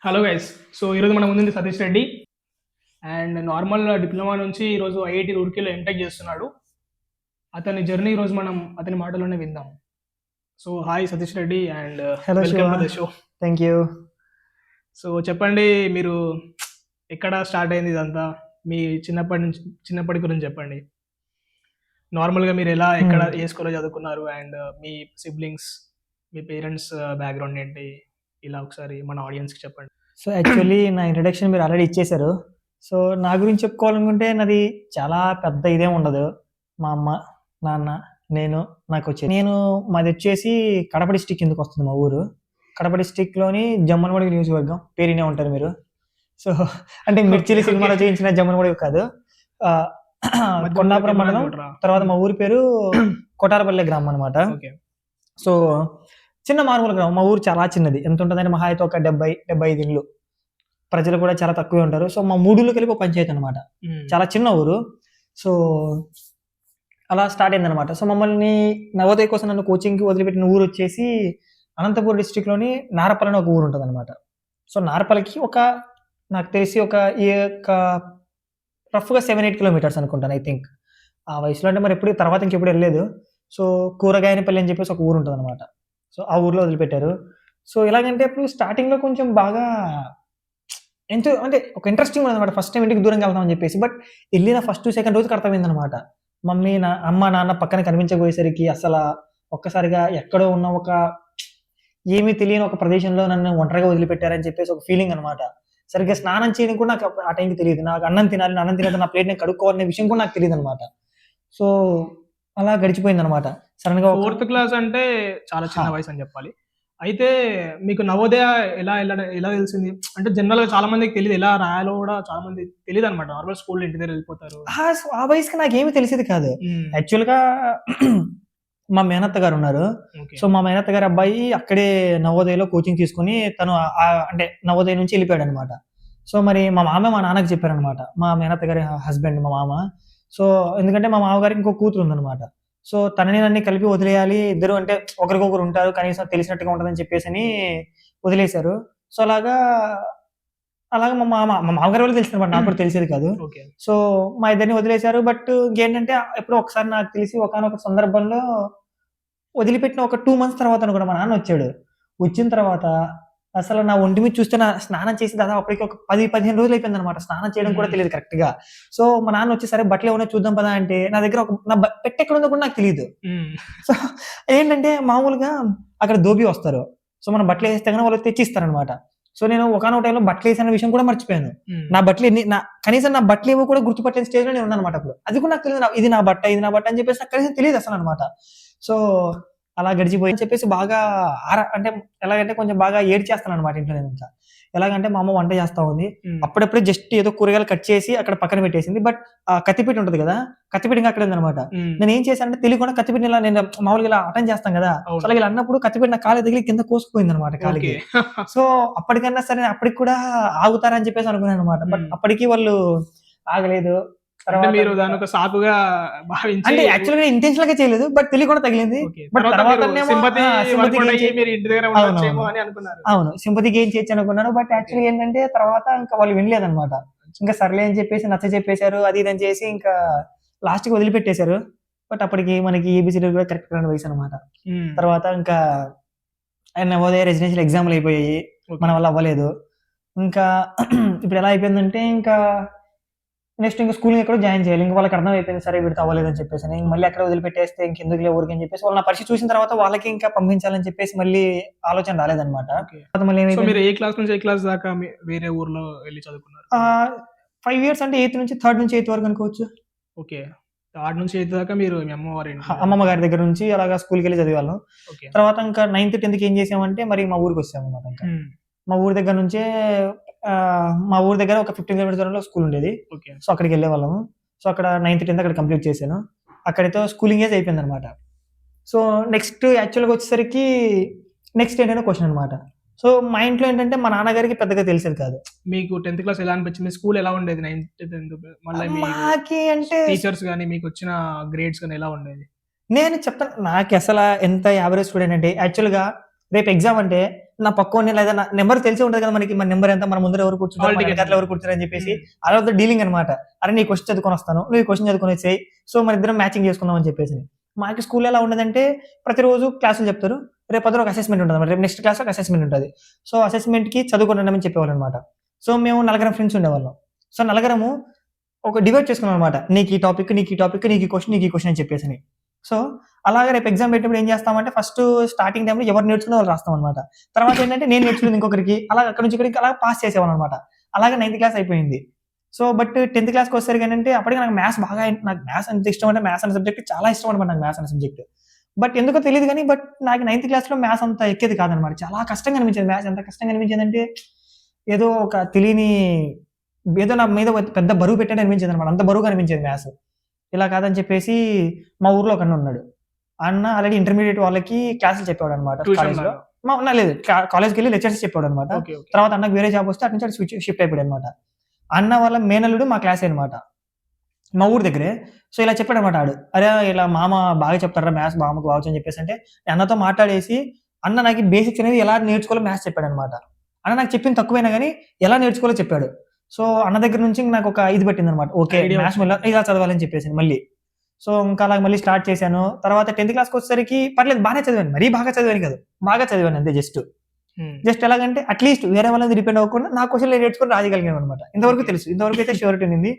Hello guys. So ఈరోజు మన ముందుంది Satish Reddy. And normal diploma నుంచి ఈరోజు ఐఐటి రూర్కీలో ఎంటెక్ చేస్తున్నాడు. అతని జర్నీ ఈరోజు మనం అతని మాటలోనే విందాం. So hi Satish Reddy and hello Shiva, welcome to the show. Thank you. So చెప్పండి, మీరు ఎక్కడ స్టార్ట్ అయింది ఇదంతా? మీ చిన్నప్పటి గురించి చెప్పండి. నార్మల్గా మీరు ఎక్కడ ఏ స్కూల్లో చదువుకున్నారు and me siblings, me parents background ఏంటి, ఇలా ఒకసారి మన ఆడియన్స్కి చెప్పండి. సో యాక్చువల్లీ నా ఇంట్రడక్షన్ మీరు ఆల్రెడీ ఇచ్చేశారు. సో నా గురించి చెప్పుకోవాలనుకుంటే నాది చాలా పెద్ద ఇదేం ఉండదు. మా అమ్మ, నాన్న, నేను మాది వచ్చేసి కడప డిస్టిక్ కిందకు వస్తుంది మా ఊరు. కడప డిస్టిక్లోని జమ్మలమడుగు నియోజకవర్గం, పేరునే ఉంటారు మీరు. సో అంటే మిర్చిలి సినిమాలో చేయించిన జమ్మలమడుగు కాదు, కొండాపురం మండలం. తర్వాత మా ఊరి పేరు కొటారపల్లె గ్రామం అనమాట. సో చిన్న మారుమూల గ్రామం. మా ఊరు చాలా చిన్నది. ఎంత ఉంటుందంటే మహా అయితే ఒక 70-75 ఇళ్ళు. ప్రజలు కూడా చాలా తక్కువే ఉంటారు. సో మా మూడుళ్ళు కలిపి ఒక పంచాయతీ అనమాట. చాలా చిన్న ఊరు. సో అలా స్టార్ట్ అయింది అనమాట. సో మమ్మల్ని నవోదయ కోసం నన్ను కోచింగ్కి వదిలిపెట్టిన ఊరు వచ్చేసి అనంతపూర్ డిస్టిక్లోని నారపల్లి అని ఒక ఊరు ఉంటుంది అనమాట. సో నారపల్లికి నాకు తెలిసి ఒక రఫ్గా 7-8 కిలోమీటర్స్ అనుకుంటాను, ఐ థింక్. ఆ వయసులో అంటే మరి ఎప్పుడు తర్వాత ఇంకెప్పుడు వెళ్ళలేదు. సో కూరగాయనపల్లి అని చెప్పేసి ఒక ఊరు ఉంటుంది అనమాట. సో ఆ ఊర్లో వదిలిపెట్టారు. సో ఎలాగంటే అప్పుడు స్టార్టింగ్లో కొంచెం బాగా ఎంతో అంటే ఒక ఇంట్రెస్టింగ్ అనమాట. ఫస్ట్ టైం ఇంటికి దూరంగా వెళ్తామని చెప్పేసి. బట్ వెళ్ళిన ఫస్ట్ సెకండ్ రోజుకి అర్థమైందనమాట. అమ్మ నాన్న పక్కన కనిపించబోయేసరికి అసలు ఒక్కసారిగా ఎక్కడో ఉన్న ఒక ఏమీ తెలియని ఒక ప్రదేశంలో నన్ను ఒంటరిగా వదిలిపెట్టారని చెప్పేసి ఒక ఫీలింగ్ అనమాట. సరిగ్గా స్నానం చేయడం కూడా నాకు ఆ టైంకి తెలియదు. నాకు అన్నం తినాలి నా ప్లేట్ నేను కడుక్కోవాలనే విషయం కూడా నాకు తెలియదు అనమాట. సో అలా గడిచిపోయింది అనమాట. సడన్ గా 4th క్లాస్ అంటే చాలా చిన్న వయసు అని చెప్పాలి. అయితే మీకు నవోదయ ఎలా తెలిసింది? అంటే జనరల్ గా చాలా మందికి తెలియదు, ఎలా రాయాలో కూడా చాలా మంది తెలియదు అనమాట. నార్మల్ స్కూల్ ఇంటి దగ్గర వెళ్ళిపోతారు. ఆ వయసుకి నాకేమీ తెలిసేది కాదు. యాక్చువల్ గా మా మేనత్త గారు ఉన్నారు. సో మా మేనత్త గారి అబ్బాయి అక్కడే నవోదయలో కోచింగ్ తీసుకుని తను అంటే నవోదయ నుంచి వెళ్ళిపోయాడు అనమాట. సో మరి మా నాన్నకి చెప్పారనమాట. మా మేనత్త గారి హస్బెండ్ మా మామ. సో ఎందుకంటే మా మామగారికి ఇంకో కూతురు ఉందనమాట. సో తనని నన్ను కలిపి వదిలేయాలి, ఇద్దరు అంటే ఒకరికొకరు ఉంటారు, కనీసం తెలిసినట్టుగా ఉంటుందని చెప్పేసి వదిలేశారు. సో అలాగా మా మామగారి వాళ్ళు తెలిసిందనమాట, నాకు కూడా తెలిసేది కాదు. సో మా ఇద్దరిని వదిలేశారు. బట్ ఇంకేంటంటే ఎప్పుడో ఒకసారి నాకు తెలిసి ఒకానొక సందర్భంలో వదిలిపెట్టిన ఒక 2 months తర్వాత అనుకుంటా మా నాన్న వచ్చాడు. వచ్చిన తర్వాత అసలు నా ఒంటి మీద చూస్తే, నా స్నానం చేసి దాదాపు అప్పటికి ఒక 10-15 రోజులు అయిపోయింది అనమాట. స్నానం చేయడం కూడా తెలియదు కరెక్ట్ గా. సో మా నాన్న వచ్చి సరే బట్టలు ఏమన్నా చూద్దాం పదా అంటే నా దగ్గర నా పెట్టె ఎక్కడ ఉందో కూడా నాకు తెలియదు. సో ఏంటంటే మామూలుగా అక్కడ దోబి వస్తారు. సో మనం బట్టలు వేస్తే కానీ వాళ్ళు తెచ్చిస్తారనమాట. సో నేను ఒకనొక టైంలో బట్టలు వేసిన విషయం కూడా మర్చిపోయాను. నా బట్టలు కనీసం నా బట్టలు ఏవో కూడా గుర్తుపట్టిన స్టేజ్ లో నేను ఉన్నాను అనమాట. అప్పుడు అది కూడా నాకు తెలియదు, ఇది నా బట్ట అని చెప్పేసి నాకు కనీసం తెలియదు అసలు అనమాట. సో అలా గడిచిపోయి చెప్పేసి బాగా అంటే ఎలాగంటే కొంచెం బాగా ఏడ్చేస్తాను అనమాట ఇంట్లో. నేను ఇంకా ఎలాగంటే మా అమ్మ వంట చేస్తా ఉంది. అప్పుడప్పుడే జస్ట్ ఏదో కూరగాయలు కట్ చేసి అక్కడ పక్కన పెట్టేసింది. బట్ ఆ కత్తిపీట ఉంటది కదా, కత్తిపీట అక్కడ ఉందనమాట. నేను ఏం చేశానంటే తెలియకుండా కత్తిపీట ఇలా నేను మామూలుగా ఇలా అటెండ్ చేస్తాం కదా, అలా ఇలా అన్నప్పుడు కత్తిపీట నా కాలు తగిలి కింద కోసుకుపోయింది అనమాట కాలికి. సో అప్పటికన్నా సరే అప్పటికి కూడా ఆగుతారని చెప్పేసి అనుకున్నాను అనమాట. బట్ అప్పటికి వాళ్ళు ఆగలేదు. మీరు దాని ఒక సాకుగా భావించి, అంటే యాక్చువల్గా ఇంటెన్షనల్ గా చేయలేదు, బట్ తెలియకుండా తగిలింది. బట్ అవును, సింపతి గెయిన్ చేయొచ్చు అనుకున్నాను. బట్ యాక్చువల్లీ ఏంటంటే తర్వాత ఇంకా వాళ్ళు వినలేదన్నమాట. ఇంకా సర్లే అని చెప్పేసి నచ్చ చెప్పేశారు, అది ఇదని చేసి ఇంకా లాస్ట్ కి వదిలిపెట్టేశారు. బట్ అప్పటికి మనకి ఏబిసిడీ కూడా కరెక్ట్ రాని వయసు అనమాట. తర్వాత ఇంకా నవోదయ రెసిడెన్షియల్ ఎగ్జామ్లు అయిపోయాయి, మన వల్ల అవ్వలేదు. ఇంకా ఇప్పుడు ఎలా అయిపోయిందంటే ఇంకా నెక్స్ట్ ఇంకా స్కూల్ ఎక్కడో జాయిన్ చేయాలి. ఇంకా వాళ్ళకి అర్థం అయిపోయింది, సరే వీడితో అవ్వలేదని చెప్పేసి. మళ్ళీ అక్కడ వదిలిపెట్టేస్తే ఇంకెందుకులే ఊరికి అని చెప్పేసి వాళ్ళు నా పరిస్థితి చూసిన తర్వాత వాళ్ళకి ఇంకా పంపించాలని చెప్పేసి మళ్ళీ ఆలోచన రాలేదన్నమాట. మీరు ఏ క్లాస్ నుంచి ఏ క్లాస్ దాకా వేరే ఊర్లో వెళ్ళి చదువుకున్నారు? 5 years అంటే 8th నుంచి 3rd నుంచి 8th వరకు అనుకోవచ్చు. ఓకే, 3rd నుంచి 8th దాకా మీరు మీ అమ్మమ్మ గారి దగ్గర నుంచి అలాగా స్కూల్కి వెళ్ళి చదివాను. తర్వాత ఇంకా 9th 10th ఏం చేసామంటే మరి మా ఊరికి వచ్చాము అనమాట. ఇంకా మా ఊరి దగ్గర నుంచే మా ఊరి దగ్గర ఒక 15 kilometers దూరంలో స్కూల్ ఉండేది. సో అక్కడికి వెళ్ళే వాళ్ళము. సో అక్కడ 9th 10th అక్కడ కంప్లీట్ చేశాను. అక్కడితో స్కూలింగ్ ఏజ్ అయిపోయింది అనమాట. సో నెక్స్ట్ యాక్చువల్గా వచ్చేసరికి నెక్స్ట్ ఏంటంటే క్వశ్చన్ అనమాట. సో మా ఇంట్లో ఏంటంటే మా నాన్నగారికి పెద్దగా తెలిసేది కాదు. మీకు 10th క్లాస్ ఎలా అనిపించింది? స్కూల్ ఎలా ఉండేది 9th 10th? మాకి అంటే టీచర్స్ కానీ మీకు వచ్చిన గ్రేడ్స్ కానీ ఎలా ఉండేది? నేను చెప్తాను, నాకు అసలు ఎంత యావరేజ్ స్టూడెంట్ అంటే యాక్చువల్గా రేపు ఎగ్జామ్ అంటే నా పక్కన లేదా నా నెంబర్ తెలిసి ఉంటుంది కదా మనకి, మన నెంబర్ ఎంత, మన ముందర ఎవరు కూర్చుంటారు, మన వెనకాల ఎవరు కూర్చుంటారు అని చెప్పేసి అలా డీలింగ్ అనమాట. అరే నీ క్వశ్చన్ చదువుకొని వస్తాను, నువ్వు క్వశ్చన్ చదువుకొని వచ్చేయి, సో మన ఇద్దరం మ్యాచింగ్ చేసుకుందాం అని చెప్పేసి. మాకు స్కూల్ ఎలా ఉండదంటే ప్రతిరోజు క్లాసులు చెప్తారు, రేపు పొద్దున ఒక అసెస్మెంట్ ఉంటుంది, రేపు నెక్స్ట్ క్లాస్ ఒక అసెస్మెంట్ ఉంటుంది. సో అసెస్మెంట్ కి చదువుకుంటామని చెప్పేవాళ్ళు అనమాట. సో మేము 4 ఫ్రెండ్స్ ఉండేవాళ్ళం. సో 4 ఒక డివైడ్ చేసుకున్నాం అనమాట, నీకు ఈ టాపిక్, నీకు ఈ టాపిక్, నీకు ఈ క్వశ్చన్, నీకు ఈ క్వశ్చన్ అని చెప్పేసి. సో అలాగే రేపు ఎగ్జామ్ పెట్టినప్పుడు ఏం చేస్తామంటే ఫస్ట్ స్టార్టింగ్ టైంలో ఎవరు నేర్చుకునే వాళ్ళు రాస్తాం అనమాట. తర్వాత ఏంటంటే నేను నేర్చుకునేది ఇంకొకరికి, అలా అక్కడ నుంచి ఇక్కడికి అలా పాస్ చేసేవాళ్ళం అనమాట. అలాగే 9th క్లాస్ అయిపోయింది. సో బట్ 10th క్లాస్కి వచ్చేసరికి ఏంటంటే అప్పటికి నాకు మ్యాథ్స్ బాగా, నాకు మ్యాథ్స్ అంత ఇష్టం, అంటే మ్యాథ్స్ అనే సబ్జెక్ట్ చాలా ఇష్టం అనమాట, నాకు మ్యాథ్స్ అనే సబ్జెక్ట్. బట్ ఎందుకో తెలియదు కానీ బట్ నాకు 9th క్లాస్లో మ్యాథ్స్ అంత ఎక్కేది కాదనమాట. చాలా కష్టంగా అనిపించేది మ్యాథ్స్. ఎంత కష్టంగా అనిపించేది అంటే ఏదో ఒక తెలియని, ఏదో నా మీద పెద్ద బరువు పెట్టాడు అనిపించేది అనమాట. అంత బరువుగా అనిపించేది మ్యాథ్స్. ఇలా కాదని చెప్పేసి మా ఊర్లో ఒక అన్న ఉన్నాడు. అన్న ఆల్రెడీ ఇంటర్మీడియట్ వాళ్ళకి క్లాసులు చెప్పాడు అనమాట కాలేజ్లో. లేదు, కాలేజ్కి వెళ్ళి లెక్చర్స్ చెప్పాడు అనమాట. తర్వాత అన్నకు వేరే జాబ్ వస్తే అటు నుంచి స్విచ్ షిఫ్ట్ అయిపోయాడు అనమాట. అన్న వాళ్ళ మేనల్లుడు మా క్లాస్ అనమాట, మా ఊరు దగ్గరే. సో ఇలా చెప్పాడు అనమాట ఆడు, అరే ఇలా మామ బాగా చెప్తారా మ్యాథ్స్, మామకు బాగా అని చెప్పేసి. అంటే అన్నతో మాట్లాడేసి అన్న నాకు బేసిక్స్ అనేది ఎలా నేర్చుకోవాలో మ్యాథ్స్ చెప్పాడు అనమాట. అన్న నాకు చెప్పింది తక్కువైనా కానీ ఎలా నేర్చుకోవాలో చెప్పాడు. సో అన్న దగ్గర నుంచి నాకు ఒక ఇది పట్టింది అనమాట, ఓకే మ్యాథ్స్ ఇలా చదవాలని చెప్పేసి మళ్ళీ. సో ఇంకా అలా మళ్ళీ స్టార్ట్ చేశాను. తర్వాత 10th క్లాస్కి వచ్చేసరికి పర్లేదు, బాగానే చదివాను, మరీ బాగా చదివాను కాదు, బాగా చదివాను అంతే. జస్ట్ ఎలాగంటే అట్లీస్ట్ వేరే వాళ్ళని డిపెండ్ అవ్వకుండా నా క్వశ్చన్ నేర్చుకుని రాయగలిగాను అనమాట. ఇంతవరకు తెలుసు, ఇంతవరకు అయితే ష్యూరిటీ ఉంది.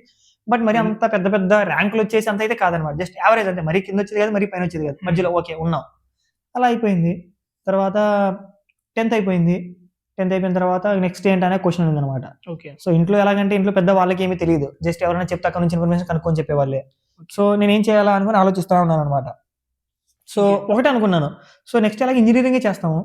బట్ మరి అంత పెద్ద పెద్ద ర్యాంకులు వచ్చేసి అంత అయితే కాదనమాట, జస్ట్ యావరేజ్, అంటే మరీ కింద వచ్చేది కాదు, మరీ పైన వచ్చేది కాదు, మధ్యలో ఓకే ఉన్నాం. అలా అయిపోయింది. తర్వాత 10th అయిపోయింది. 10th అయిపోయిన తర్వాత నెక్స్ట్ ఏంటనే క్వశ్చన్ ఉందన్నమాట. సో ఇంట్లో ఎలాగంటే ఇంట్లో పెద్ద వాళ్ళకి ఏమీ తెలియదు, జస్ట్ ఎవరైనా చెప్తే అక్కడ నుంచి ఇన్ఫర్మేషన్ కనుక్కొని చెప్పేవాళ్ళే. సో నేను ఏం చేయాలా అనుకుని ఆలోచిస్తూ ఉన్నాను అనమాట. సో ఒకటే అనుకున్నాను, సో నెక్స్ట్ అలాగే ఇంజనీరింగే చేస్తాము.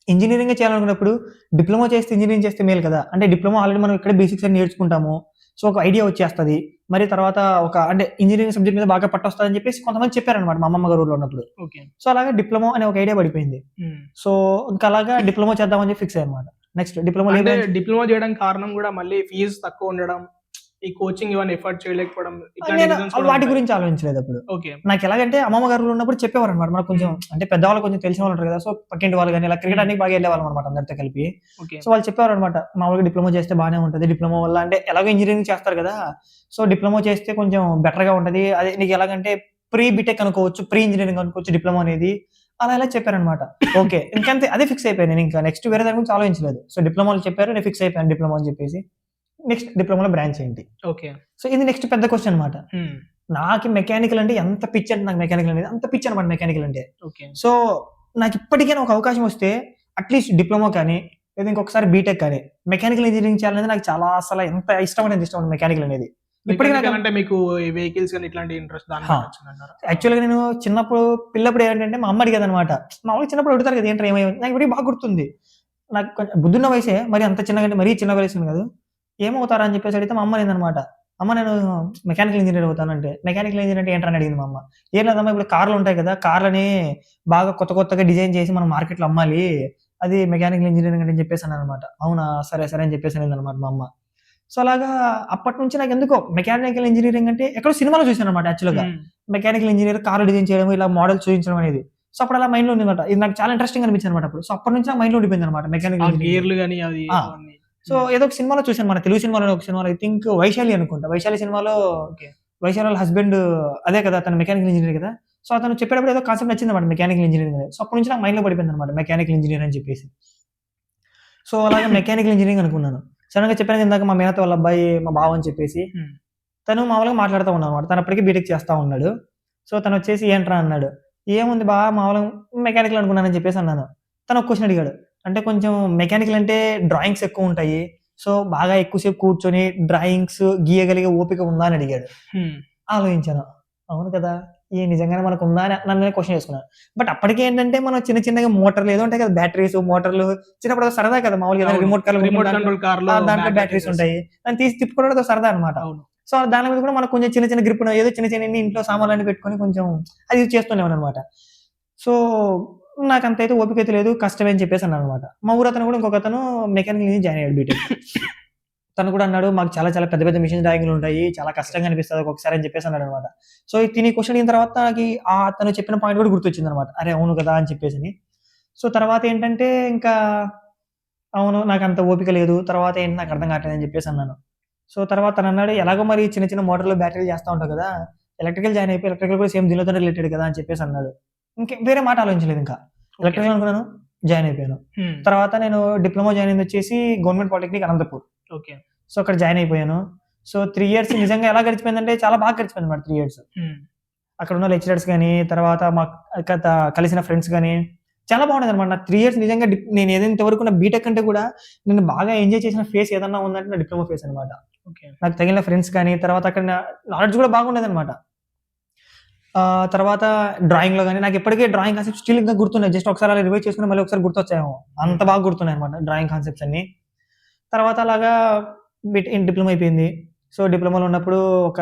ఇంజనీరింగ్ చేయాలనుకున్నప్పుడు డిప్లొమా చేస్తే ఇంజనీరింగ్ చేస్తే మేలు కదా. అంటే డిప్లొమా ఆల్రెడీ మనం ఇక్కడ బేసిక్స్ అని నేర్చుకుంటాము, సో ఒక ఐడియా వచ్చేస్తుంది. మరి తర్వాత ఒక అంటే ఇంజనీరింగ్ సబ్జెక్ట్ మీద బాగా పట్టొస్తుంది అని చెప్పేసి కొంతమంది చెప్పారనమాట మా అమ్మమ్మ గారు ఊర్లో ఉన్నప్పుడు. సో అలాగే డిప్లొమా అనే ఒక ఐడియా పడిపోయింది. సో ఇంకా అలాగా డిప్లొమా చేద్దామని చెప్పి ఫిక్స్ అయ్యాను అనమాట. నెక్స్ట్ డిప్లొమా చేయడానికి కారణం కూడా మళ్ళీ ఫీజు తక్కువ ఉండడం, ఈ కోచింగ్ ఇవన్నీ ఎఫర్ట్ చేయలేకపోవడం, వాటి గురించి ఆలోచించలేదు అప్పుడు. నాకు ఎలాగంటే అమ్మమ్మ గారు ఉన్నప్పుడు చెప్పేవారు అనమాట, మనకు కొంచెం అంటే పెద్దవాళ్ళు కొంచెం తెలిసిన వాళ్ళు ఉంటారు కదా. సో పక్కింటి వాళ్ళు కానీ ఇలా క్రికెట్ అన్ని బాగా వెళ్ళేవాళ్ళం అనమాట అందరితో కలిపి. సో వాళ్ళు చెప్పేవారు అనమాట, మామూలుగా డిప్లొమా చేస్తే బాగానే ఉంటుంది, డిప్లొమా వల్ల అంటే ఎలాగో ఇంజనీరింగ్ చేస్తారు కదా, సో డిప్లొమా చేస్తే కొంచెం బెటర్ గా ఉంటది, అదే నీకు ఎలాగంటే ప్రీ బీటెక్ అనుకోవచ్చు, ప్రీ ఇంజనీరింగ్ అనుకోవచ్చు డిప్లొమా అనేది, అలా ఇలా చెప్పారనమాట. ఓకే ఇంకంతే, అదే ఫిక్స్ అయిపోయాను. నేను ఇంకా నెక్స్ట్ వేరే దాని గురించి ఆలోచించలేదు. సో డిప్లొమాలు చెప్పారు, నేను ఫిక్స్ అయిపోయాను డిప్లొమా అని చెప్పేసి. నెక్స్ట్ డిప్లొమాలో బ్రాంచ్ ఏంటి? సో ఇది నెక్స్ట్ పెద్ద క్వశ్చన్ అనమాట. నాకు మెకానికల్ అంటే ఎంత పిచ్ అంటే, నాకు మెకానికల్ అనేది అంత పిచ్ అనమాట మెకానికల్ అంటే. సో నాకు ఇప్పటికైనా ఒక అవకాశం వస్తే అట్లీస్ట్ డిప్లొమా కానీ లేదా ఇంకొకసారి బీటెక్ కానీ మెకానికల్ ఇంజనీరింగ్ చేయాలనేది నాకు చాలా అసలు ఎంత ఇష్టం అనేది ఇష్టం మెకానికల్ అనేది. ఇప్పటికీ మీకు వెహికల్స్ కానీ ఇట్లాంటి ఇంట్రెస్ట్? యాక్చువల్గా నేను చిన్నప్పుడు పిల్లప్పుడు ఏంటంటే మా అమ్మ అడిగేది అనమాట, మా వాళ్ళు చిన్నప్పుడు అడుగుతారు కదా ఏంటంటే ఏమైంది, నాకు ఇప్పటికీ బాగా గుర్తుంది. నాకు కొంచెం బుద్ధున్న వయసే, మరి అంత చిన్నగా మరీ చిన్న వయసు కాదు. ఏమవుతారా అని చెప్పేసి అడిగితే మా అమ్మ నేనమాట, అమ్మ నేను మెకానికల్ ఇంజనీర్ అవుతానంటే, మెకానికల్ ఇంజనీర్ అంటే ఏంటని అడిగింది మా అమ్మ. ఏం లేదమ్మా ఇప్పుడు కార్లు ఉంటాయి కదా, కార్లని బాగా కొత్తగా డిజైన్ చేసి మనం మార్కెట్లో అమ్మాలి, అది మెకానికల్ ఇంజనీరింగ్ అని చెప్పేసి అన్నాను అనమాట. అవునా సరే సరే అని చెప్పేసి అనేది అనమాట మా అమ్మ. సో అలాగా అప్పటి నుంచి నాకు ఎందుకో మెకానికల్ ఇంజనీరింగ్ అంటే ఎక్కడో సినిమాలో చూసాను అనమాట. యాక్చువల్గా మెకానికల్ ఇంజనీర్ కార్లు డిజైన్ చేయడం, ఇలా మోడల్ చూపించడం అనేది. సో అప్పుడు అలా మైండ్ లో ఉంది అనమాట, ఇది నాకు చాలా ఇంట్రెస్టింగ్ అనిపించింది అనమాట అప్పుడు. సో అప్పటి నుంచి ఆ మైండ్ లో ఉండిపోయింది అనమాట మెకానికల్ గేర్లు కానీ. సో ఏదో ఒక సినిమాలో చూసాను, మన తెలుగు సినిమాలో ఒక సినిమాలో, ఐ థింక్ వైశాలి అనుకుంటా, వైశాలి సినిమాలో వైశాలి వాళ్ళ హస్బెండ్ అదే కదా, అతను మెకానికల్ ఇంజనీర్ కదా. సో అతను చెప్పేటప్పుడు ఏదో కాన్సెప్ట్ నచ్చింది అనమాట మెకానికల్ ఇంజనీరింగ్ అనేది. సో అప్పటి నుంచి నాకు మైండ్ లో పడిపోయింది అనమాట మెకానికల్ ఇంజనీర్ అని చెప్పేసి. సో అలాగే మెకానికల్ ఇంజనీరింగ్ అనుకున్నాను. సడన్ గా చెప్పాను ఇందాక మా మేనత వాళ్ళ అబ్బాయి మా బావ అని చెప్పేసి, తను మామూలుగా మాట్లాడుతూ ఉన్నాడు అనమాట. తను అప్పటికి బీటెక్ చేస్తా ఉన్నాడు. సో తను వచ్చేసి ఏంట్రా అన్నాడు, ఏముంది బాగా మామూలుగా మెకానికల్ అనుకున్నానని చెప్పేసి అన్నాను. తను ఒక క్వశ్చన్ అడిగాడు, అంటే కొంచెం మెకానికల్ అంటే డ్రాయింగ్స్ ఎక్కువ ఉంటాయి, సో బాగా ఎక్కువసేపు కూర్చొని డ్రాయింగ్స్ గీయగలిగే ఓపిక ఉందా అని అడిగాడు. ఆలోచించాను, అవును కదా ఈ నిజంగానే మనకు ఉందా అని నన్ను క్వశ్చన్ చేసుకున్నాను. బట్ అప్పటికి ఏంటంటే మనం చిన్నగా మోటార్లు ఏదో ఉంటాయి కదా, బ్యాటరీస్ మోటార్లు చిన్నప్పుడు సరదా కదా, మామూలుగా రిమోట్ కంట్రోల్ దాంట్లో బ్యాటరీస్ ఉంటాయి, దాన్ని తీసి తిప్పుకోవడం సరదా అనమాట. సో దాని మీద కూడా మనకు కొంచెం చిన్న గ్రిప్ ఏదో చిన్న ఇంట్లో సామాన్లన్నీ పెట్టుకొని కొంచెం అది యూజ్ చేస్తున్నాం అనమాట. సో నాకు అంతైతే ఓపిక అయితే లేదు, కష్టమే అని చెప్పేసి అన్నాను అనమాట. మా ఊరు అతను కూడా ఇంకొక అతను మెకానికల్ ఇంజనీర్ జాయిన్ అయ్యాడు బీటెక్. తను కూడా అన్నాడు, మాకు చాలా పెద్ద మిషన్ డ్రాయింగ్లు ఉంటాయి, చాలా కష్టంగా అనిపిస్తుంది ఒక్కొక్కసారి అని చెప్పేసి అన్నాడు అనమాట. సో తిని క్వశ్చన్ అయిన తర్వాత నాకు తను చెప్పిన పాయింట్ కూడా గుర్తొచ్చింది అనమాట, అరే అవును కదా అని చెప్పేసి. సో తర్వాత ఏంటంటే ఇంకా అవును నాకు అంత ఓపిక లేదు. తర్వాత ఏంటి నాకు అర్థం కావట్లేదు అని చెప్పేసి అన్నాను. సో తర్వాత తనన్నాడు ఎలాగో మరి చిన్న చిన్న మోటార్‌లు, బ్యాటరీలు చేస్తా ఉంటావు కదా! ఎలక్ట్రికల్ జాయిన్ అయిపోయి ఎలక్ట్రికల్ కూడా సేమ్ దీనితోనే రిలేటెడ్ కదా! అని చెప్పేసి అన్నాడు. వేరే మాట ఆలోచించలేదు ఇంకా. ఓకే. ఎలక్ట్రికల్ అనుకున్నాను. జాయిన్ అయిపోయాను. తర్వాత నేను డిప్లొమా జాయిన్ అయింది వచ్చేసి government polytechnic Anantapur. Okay. So అక్కడ జాయిన్ అయిపోయాను. సో 3 ఇయర్స్ నిజంగా ఎలా గడిచిపోయిందంటే చాలా బాగా గడిచిపోయిందన్నమాట 3 ఇయర్స్. అక్కడ ఉన్న లెక్చరర్స్ గాని, తర్వాత కలిసిన ఫ్రెండ్స్ గాని చాలా బాగుండేదన్నమాట. నాకు 3 ఇయర్స్ నిజంగా నేను ఏదైతే ఇంతవరకు నా బీటెక్ కంటే కూడా నేను బాగా ఎంజాయ్ చేసిన ఫేజ్ ఏదన్నా ఉందంటే నా డిప్లొమా ఫేజ్ అన్నమాట. ఓకే. నాకు తగిలిన ఫ్రెండ్స్ కానీ, తర్వాత అక్కడ నాలెడ్జ్ కూడా బాగుండేదన్నమాట. తర్వాత డ్రాయింగ్‌లో గాని నాకు ఇప్పటికే డ్రాయింగ్ కాన్సెప్ట్స్ స్టిల్ ఇంకా గుర్తున్నాయి. జస్ట్ ఒకసారి అలా రివైజ్ చేసుకుని మళ్ళీ ఒకసారి గుర్తొచ్చాయేమో. అంత బాగా గుర్తున్నాయన్నమాట డ్రాయింగ్ కాన్సెప్ట్స్ అన్నీ. తర్వాత అలాగా డిప్లొమా అయిపోయింది. సో డిప్లొమాలో ఉన్నప్పుడు ఒక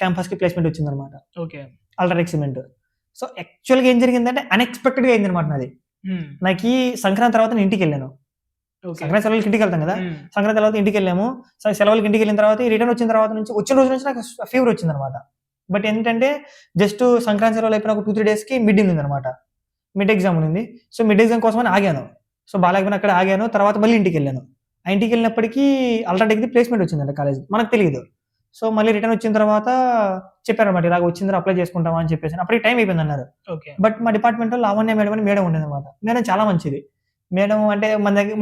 క్యాంపస్‌కి ప్లేస్‌మెంట్ వచ్చిందన్నమాట. ఓకే. UltraTech cement. సో యాక్చువల్‌గా ఏం జరిగిందంటే అన్‌ఎక్స్‌పెక్టెడ్‌గా అయిందన్నమాట నాది. నాకీ సంక్రాంతి తర్వాత నేను ఇంటికెళ్ళాను. ఓకే. సంక్రాంతి సెలవులకి ఇంటికెళ్తాం కదా! సంక్రాంతి తర్వాత ఇంటికెళ్ళాము. సెలవులకి ఇంటికెళ్ళిన తర్వాత ఈ రిటర్న్ వచ్చిన తర్వాత నుంచి వచ్చిన రోజు నుంచి నాకు ఫీవర్ వచ్చిందన్నమాట. బట్ ఏంటంటే జస్ట్ సంక్రాంతి సెలవులు అయిపోయిన ఒక 2-3 డేస్‌కి మిడ్ ఉందన్నమాట. మిడ్ ఎగ్జామ్ ఉంది. సో మిడ్ ఎగ్జామ్ కోసమని ఆగాను. సో బాలేకపోయినా అక్కడ ఆగాను. తర్వాత మళ్ళీ ఇంటికెళ్ళాను. ఆ ఇంటికెళ్ళినప్పటికీ అల్ట్రాటెక్‌ది ప్లేస్‌మెంట్ వచ్చిందంట కాలేజ్‌కి. మనకు తెలీదు. సో మళ్ళీ రిటర్న్ వచ్చిన తర్వాత చెప్పారన్నమాట. ఇలాగ వచ్చిందిరా అప్లై చేసుకుంటావా అని చెప్పేసి. అప్పటికి టైం అయిపోయిందన్నారు. ఓకే. బట్ మా డిపార్ట్మెంట్‌లో లావణ్య మేడం అని మేడం ఉండేదన్నమాట. మేడం చాలా మంచిది. మేడం అంటే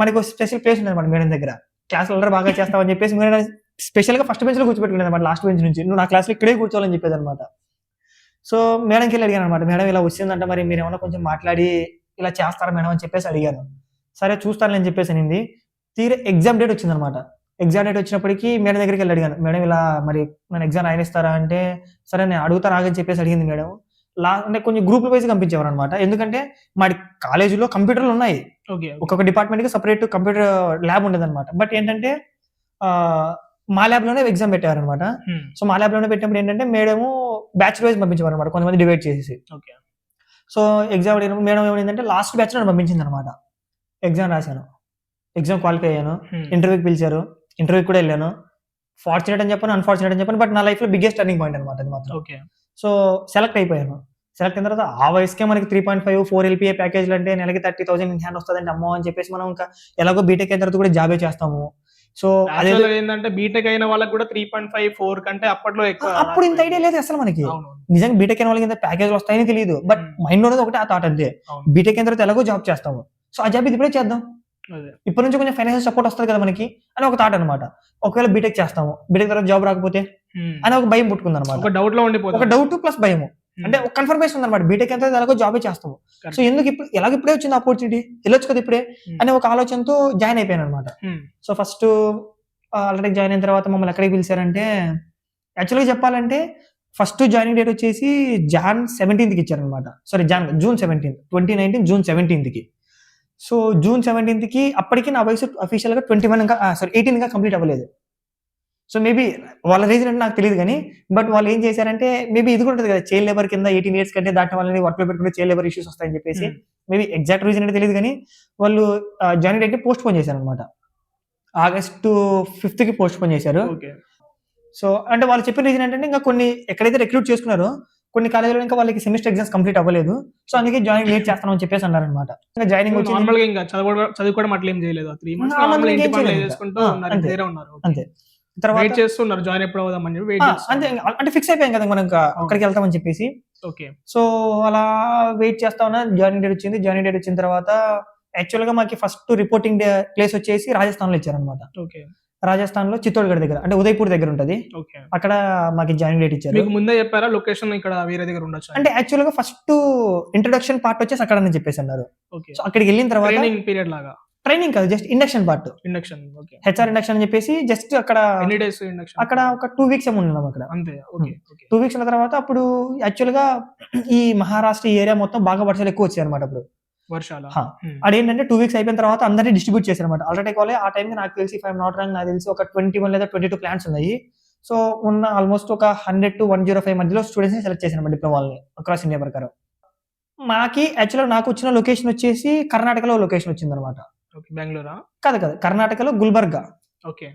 మనకు స్పెషల్ ప్లేస్ ఉండేదన్నమాట మేడం దగ్గర. క్లాస్‌లో అందరూ బాగా చేస్తావని చెప్పేసి మేడం స్పెషల్‌గా ఫస్ట్ బెంచ్‌లో కూర్చోబెట్టుకునేదన్నమాట లాస్ట్ బెంచ్ నుంచి. నువ్వు నా క్లాస్‌లో ఇక్కడే కూర్చోవాలని చెప్పేదన్నమాట. సో మేడంకెళ్ళి అడిగానన్నమాట. మేడం ఇలా వచ్చిందంట మరి మీరేమన్నా కొంచెం మాట్లాడి ఇలా చేస్తారా మేడం అని చెప్పేసి అడిగాను. సరే చూస్తానులే అని చెప్పేసి అనింది. తీరా ఎగ్జామ్ డేట్ వచ్చిందన్నమాట. ఎగ్జామ్ డేట్ వచ్చినప్పటికి మేడం దగ్గరికెళ్ళి అడిగాను. మేడం ఇలా మరి నన్ను ఎగ్జామ్ రాయనిస్తారా అంటే, సరే నేను అడుగుతాను ఆగని చెప్పేసి అడిగింది మేడం. అంటే కొంచెం గ్రూప్‌ల వైస్‌గా పంపించేవారన్నమాట. ఎందుకంటే మాది కాలేజీలో కంప్యూటర్‌లు ఉన్నాయి. ఓకే. ఒక్కొక్క డిపార్ట్మెంట్‌కి సెపరేట్ కంప్యూటర్ ల్యాబ్ ఉండేదన్నమాట. బట్ ఏంటంటే మా ల్యాబ్‌లోనే ఎగ్జామ్ పెట్టేవారన్నమాట. సో మా ల్యాబ్‌లోనే పెట్టినప్పుడు ఏంటంటే మేడము బ్యాచ్ వైస్ పంపించేవారన్నమాట. కొంతమంది డివైడ్ చేసేసి. ఓకే. సో ఎగ్జామ్ అడిగినప్పుడు మేడం ఏమైందంటే లాస్ట్ బ్యాచ్ నన్ను పంపించిందన్నమాట. ఎగ్జామ్ రాశాను. ఎగ్జామ్ క్వాలిఫై అయ్యాను. ఇంటర్వ్యూకి పిలిచారు. ఇంటర్వ్యూకి కూడా వెళ్ళాను. ఫార్చునేట్ అని చెప్పను, అన్‌ఫార్చునేట్ అని చెప్పను. బట్ నా లైఫ్‌లో బిగ్గెస్ట్ టర్నింగ్ పాయింట్ అన్నమాట అది మాత్రం. ఓకే. సో సెలెక్ట్ అయిపోయాను. సెలెక్ట్ అయిన తర్వాత ఆ వయసుకే మనకి 3.5, 4 ఎల్‌పీఏ ప్యాకేజ్‌లు అంటే నెలకి 30,000 ఇన్ హ్యాండ్ వస్తదంటే అమ్మో అని చెప్పేసి మనం ఇంకా ఎలాగో బీటెక్ అయిన తర్వాత కూడా జాబే చేస్తాము. సో అదే ఏంటంటే బీటెక్ అయిన వాళ్ళకి కూడా 3.5, 4 కంటే అప్పట్లో ఎక్కువ. అప్పుడు ఇంత ఐడియా లేదు అసలు మనకి. అవును. నిజంగా బీటెక్ అయిన వాళ్ళకి ఇంత ప్యాకేజ్‌లు వస్తాయని తెలియదు. బట్ మైండ్‌లో ఉన్నది ఒకటే ఆ థాట్ అంతే. అవును. బీటెక్ అయిన తర్వాత ఎలాగో జాబ్ చేస్తాము. సో ఆ జాబ్ ఇప్పుడే చేద్దాం. అదే. ఇప్పటి నుంచి కొంచెం ఫైనాన్షియల్ సపోర్ట్ వస్తది కదా మనకి అని ఒక థాట్ అన్నమాట. ఒకవేళ బీటెక్ చేస్తాము. బీటెక్ తర్వాత జాబ్ రాకపోతే అని ఒక భయం పుట్టుకుందన్నమాట. ఒక డౌట్‌లో ఉండిపోతాం. ఒక డౌట్ ప్లస్ భయము. అంటే ఒక కన్ఫర్మేషన్ ఉందన్నమాట. బీటెక్ అయిన తర్వాత ఎలాగో జాబే చేస్తాము. సో ఎందుకు ఎలాగో ఇప్పుడే వచ్చింది ఆపర్చునిటీ వెళ్ళొచ్చు కదా ఇప్పుడే అనే ఒక ఆలోచనతో జాయిన్ అయిపోయానన్నమాట. సో ఫస్ట్ ఆల్రెడీ జాయిన్ అయిన తర్వాత మమ్మల్ని ఎక్కడికి పిలిచారంటే యాక్చువల్‌గా చెప్పాలంటే ఫస్ట్ జాయినింగ్ డేట్ వచ్చేసి జాన్ 17కి ఇచ్చారన్నమాట. సారీ జూన్ 17, 2019 జూన్ 17కి. సో జూన్ 17కి అప్పటికి నా వయసు అఫీషియల్‌గా 21 ఇంకా 18 ఇంకా కంప్లీట్ అవ్వలేదు. సో మేబీ వాళ్ళ రీజన్ అంటే నాకు తెలీదు గానీ, బట్ వాళ్ళు ఏం చేశారంటే మేబీ ఇది కూడా ఉంటది కదా! చైల్డ్ లేబర్ కింద 18 ఇయర్స్ కంటే దాటిన వాళ్ళని వర్క్‌లో పెట్టుకుంటే చైల్డ్ లేబర్ ఇష్యూస్ వస్తాయని చెప్పేసి మేబీ ఎగ్జాక్ట్ రీజన్ అంటే తెలీదు గానీ, వాళ్ళు జాయినింగ్ డేట్‌ని పోస్ట్‌పోన్ చేశారన్నమాట. ఆగస్టు 5కి పోస్ట్‌పోన్ చేశారు. ఓకే. సో అంటే వాళ్ళు చెప్పిన రీజన్ ఏంటంటే ఇంకా కొన్ని ఎక్కడైతే రిక్రూట్ చేసుకున్నారో కొన్ని కాలేజీలో ఇంకా వాళ్ళకి సెమిస్టర్ ఎగ్జామ్స్ కంప్లీట్ అవ్వలేదు. సో అందుకే జాయినింగ్ లేట్ చేస్తాం అని చెప్పేసి అన్నారన్నమాట. ఇంకా జాయినింగ్ వచ్చింది. నార్మల్‌గా ఇంకా చదువుకోవడం అట్లా ఏం చేయలేదు. 3 మంత్స్ నార్మల్‌గా ఇంటి పనులు చేసుకుంటూ ఉన్నారు. ఇంటిదగ్గరే ఉన్నారు. అంతే. తర్వాత వెయిట్ చేస్తున్నారు జాయిన్ ఎప్పుడు అవుదామని చెప్పి వెయిట్ చేస్తున్నారు. అంతే అంటే ఫిక్స్ అయిపోయాం కదా మనం ఇంకా అక్కడికి వెళ్తామని చెప్పేసి. ఓకే. సో అలా వెయిట్ చేస్తా ఉన్నా. జాయినింగ్ డేట్ వచ్చింది. జాయినింగ్ డేట్ వచ్చిన తర్వాత యాక్చువల్‌గా మాకి ఫస్ట్ రిపోర్టింగ్ ప్లేస్ వచ్చేసి రాజస్థాన్‌లో ఇచ్చారన్నమాట. ఓకే. రాజస్థాన్‌లో చిత్తోడ్‌గఢ్ దగ్గర అంటే ఉదయపూర్ దగ్గర ఉంటది. ఓకే. అక్కడ మాకి జాయినింగ్ డేట్ ఇచ్చారు. మీకు ముందే చెప్పారా లొకేషన్ ఇక్కడ వేరే దగ్గర ఉండొచ్చు అంటే యాక్చువల్‌గా ఫస్ట్ ఇంట్రడక్షన్ పార్ట్ వచ్చేసి అక్కడ అని చెప్పేసి అన్నారు. ఓకే. సో అక్కడికి వెళ్ళిన తర్వాత ట్రైనింగ్ పీరియడ్ లాగా. ట్రైనింగ్ కాదు just induction part. Induction. Okay. HR induction అని చెప్పేసి జస్ట్ అక్కడ ఎన్ని డేస్ ఇండక్షన్? అక్కడ ఒక 2 వీక్స్ ఏమో ఉన్నాం అక్కడ. అంతే. ఓకే. ఓకే. 2 వీక్స్ ఉన్న తర్వాత అప్పుడు యాక్చువల్‌గా ఈ మహారాష్ట్ర ఈ ఏరియా మొత్తం బాగా వర్షాలు ఎక్కువ వచ్చాయన్నమాట అప్పుడు. వర్షాల. అదేంటంటే 2 వీక్స్ అయిపోయిన తర్వాత అందరినీ డిస్ట్రిబ్యూట్ చేశారన్నమాట. అల్ట్రాటెక్ వాళ్ళే ఆ టైంకి నాకు తెలిసి if I am not wrong నాకు తెలిసి ఒక 21 లేదా 22 ప్లాంట్స్ ఉన్నాయి. సో ఉన్న ఆల్మోస్ట్ ఒక 100-105 మధ్యలో స్టూడెంట్స్‌ని సెలెక్ట్ చేశారన్నమాట డిప్లొమా వాళ్ళని అక్రాస్ ఇండియా ప్రకారం. యాక్చువల్‌గా నాకు వచ్చిన లొకేషన్ వచ్చేసి కర్ణాటకలో లొకేషన్ వచ్చిందన్నమాట. ఓకే. బెంగుళూరా? కాదు. కర్ణాటకలో గుల్బర్గా. ఓకే.